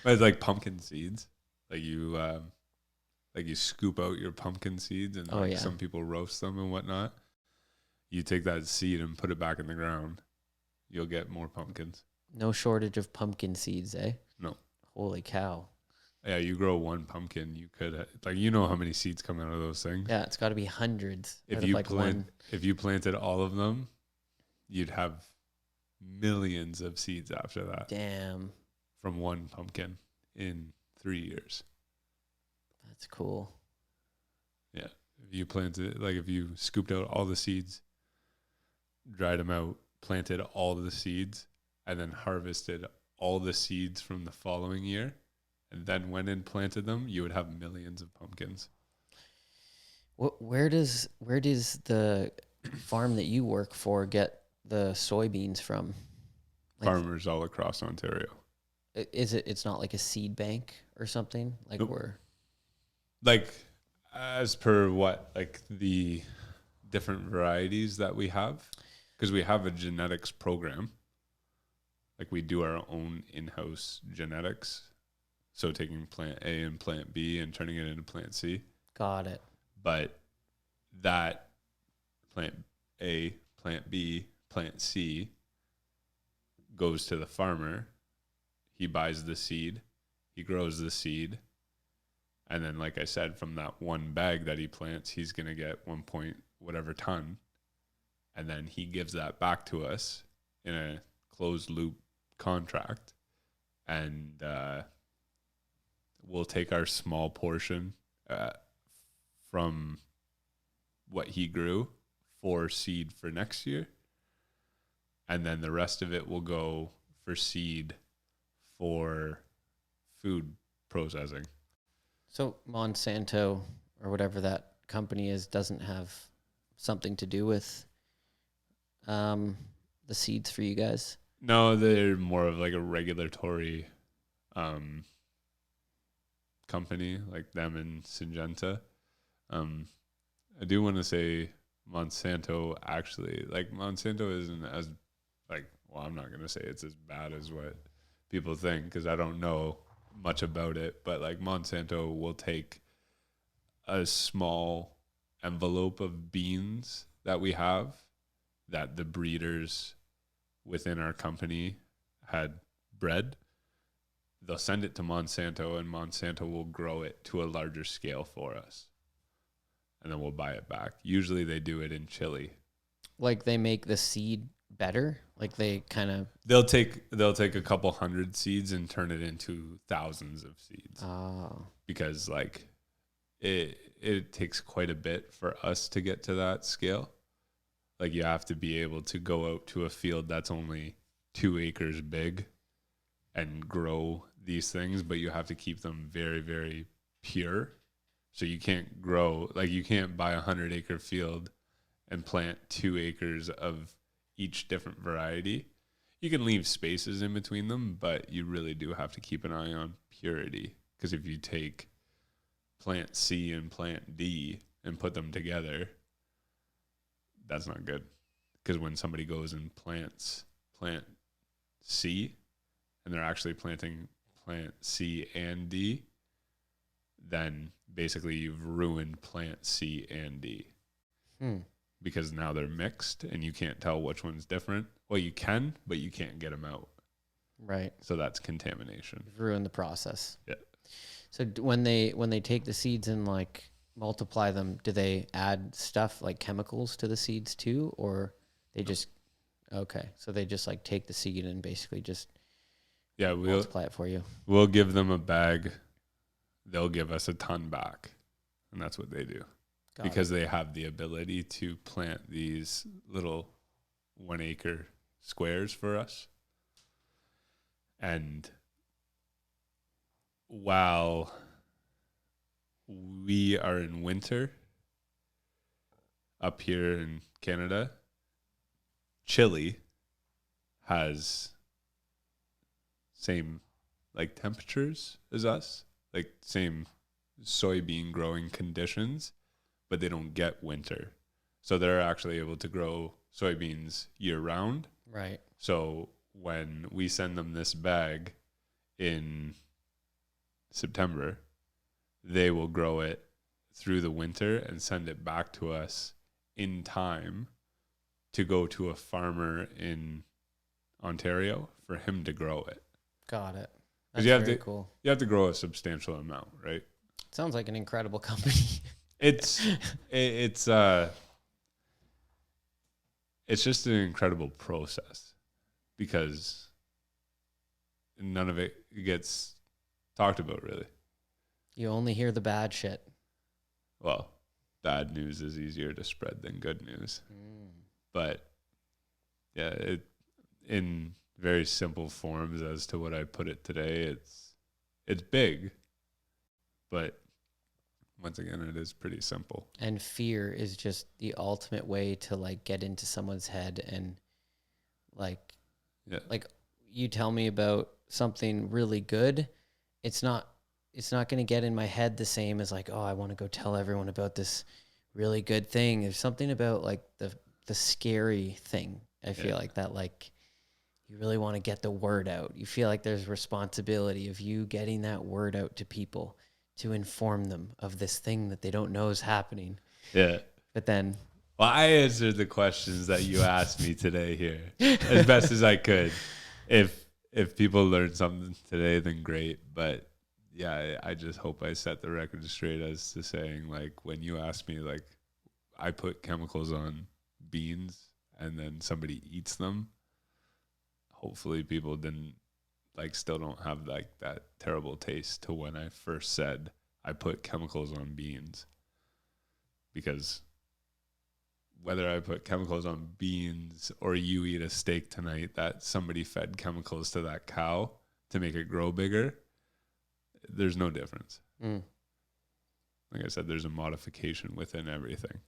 But it's like pumpkin seeds. Like you scoop out your pumpkin seeds and some people roast them and whatnot. You take that seed and put it back in the ground. You'll get more pumpkins. No shortage of pumpkin seeds, eh? No. Holy cow. Yeah, you grow one pumpkin, you could you know how many seeds come out of those things. Yeah, it's got to be hundreds. If you planted all of them, you'd have millions of seeds after that. Damn. From one pumpkin in 3 years. That's cool. Yeah, if you scooped out all the seeds, dried them out, planted all the seeds, and then harvested all the seeds from the following year, and then went and planted them, you would have millions of pumpkins. Where does the farm that you work for get the soybeans from? Farmers all across Ontario. It's not like a seed bank or something? Like nope. We're like as per what, like the different varieties that we have, because we have a genetics program. Like we do our own in-house genetics. So taking plant A and plant B and turning it into plant C. Got it. But that plant A, plant B, plant C goes to the farmer. He buys the seed. He grows the seed. And then, like I said, from that one bag that he plants, he's going to get 1 point whatever ton. And then he gives that back to us in a closed loop contract. And we'll take our small portion from what he grew for seed for next year. And then the rest of it will go for seed for food processing. So Monsanto or whatever that company is doesn't have something to do with the seeds for you guys? No, they're more of like a regulatory company, like them and Syngenta. I do want to say Monsanto actually, like Monsanto isn't as I'm not going to say it's as bad as what people think because I don't know much about it, but like Monsanto will take a small envelope of beans that we have that the breeders within our company had bred, they'll send it to Monsanto, and Monsanto will grow it to a larger scale for us. And then we'll buy it back. Usually they do it in Chile. Like they make the seed better? Like they kind of... They'll take a couple hundred seeds and turn it into thousands of seeds. Oh. Because like it takes quite a bit for us to get to that scale. Like you have to be able to go out to a field that's only 2 acres big and grow these things, but you have to keep them very, very pure. So you can't grow, like you can't buy a 100-acre field and plant 2 acres of each different variety. You can leave spaces in between them, but you really do have to keep an eye on purity. Because if you take plant C and plant D and put them together, that's not good. Because when somebody goes and plants plant C, and they're actually planting plant C and D, then basically you've ruined plant C and D. Because now they're mixed and you can't tell which one's different. Well, you can, but you can't get them out. Right. So that's contamination. You've ruined the process. Yeah. So when they take the seeds and like multiply them, do they add stuff like chemicals to the seeds too, or they just okay? So they just like take the seed and basically just multiply it for you. We'll give them a bag. They'll give us a ton back, and that's what they do. Because they have the ability to plant these little 1-acre squares for us. And while we are in winter up here in Canada, Chile has same like temperatures as us, like same soybean growing conditions, but they don't get winter. So they're actually able to grow soybeans year round. Right. So when we send them this bag in September, they will grow it through the winter and send it back to us in time to go to a farmer in Ontario for him to grow it. Got it. That's very cool. You have to grow a substantial amount, right? Sounds like an incredible company. It's just an incredible process because none of it gets talked about really. You only hear the bad shit. Well, bad news is easier to spread than good news. But yeah, in very simple forms as to what I put it today, it's big, but once again, it is pretty simple. And fear is just the ultimate way to like get into someone's head and like you tell me about something really good. It's not going to get in my head the same as like, oh, I want to go tell everyone about this really good thing. There's something about like the scary thing. I feel like that, like you really want to get the word out. You feel like there's responsibility of you getting that word out to people, to inform them of this thing that they don't know is happening. Yeah. But then... Well, I answered the questions that you asked me today here as best as I could. If people learned something today, then great. But yeah, I just hope I set the record straight as to saying, like, when you asked me, like, I put chemicals on beans and then somebody eats them, hopefully people didn't, like, still don't have like that terrible taste to when I first said I put chemicals on beans. Because whether I put chemicals on beans or you eat a steak tonight that somebody fed chemicals to that cow to make it grow bigger, there's no difference. Like I said, there's a modification within everything.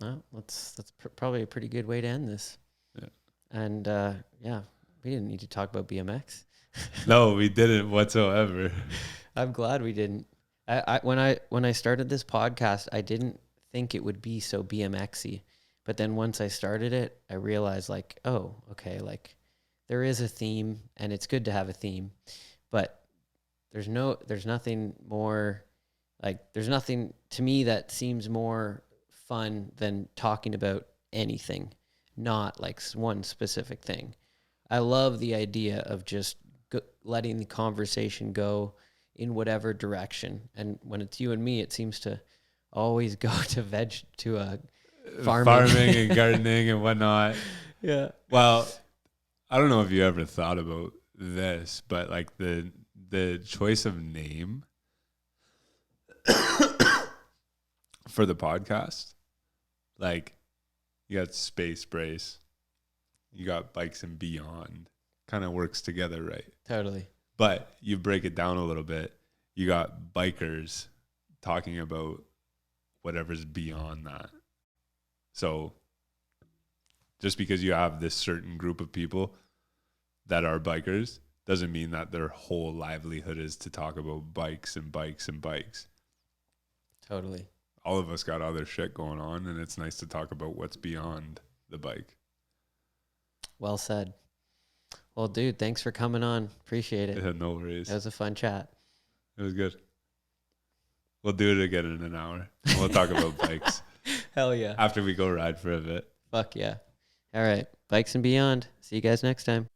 Well, that's probably a pretty good way to end this. Yeah. And we didn't need to talk about BMX. No, we didn't whatsoever. I'm glad we didn't. When I started this podcast, I didn't think it would be so BMX-y. But then once I started it, I realized like, oh, okay, like there is a theme and it's good to have a theme, but there's nothing more, like there's nothing to me that seems more fun than talking about anything, not like one specific thing. I love the idea of just letting the conversation go in whatever direction. And when it's you and me, it seems to always go to farming and gardening and whatnot. Yeah. Well, I don't know if you ever thought about this, but like the choice of name for the podcast, like you got Space Brace, you got Bikes and Beyond, kind of works together, right? Totally. But you break it down a little bit, you got bikers talking about whatever's beyond that. So just because you have this certain group of people that are bikers doesn't mean that their whole livelihood is to talk about bikes and bikes and bikes. Totally. All of us got other shit going on, and it's nice to talk about what's beyond the bike. Well said. Well, dude, thanks for coming on. Appreciate it. Yeah, no worries. It was a fun chat. It was good. We'll do it again in an hour. And we'll talk about bikes. Hell yeah. After we go ride for a bit. Fuck yeah. All right. Bikes and Beyond. See you guys next time.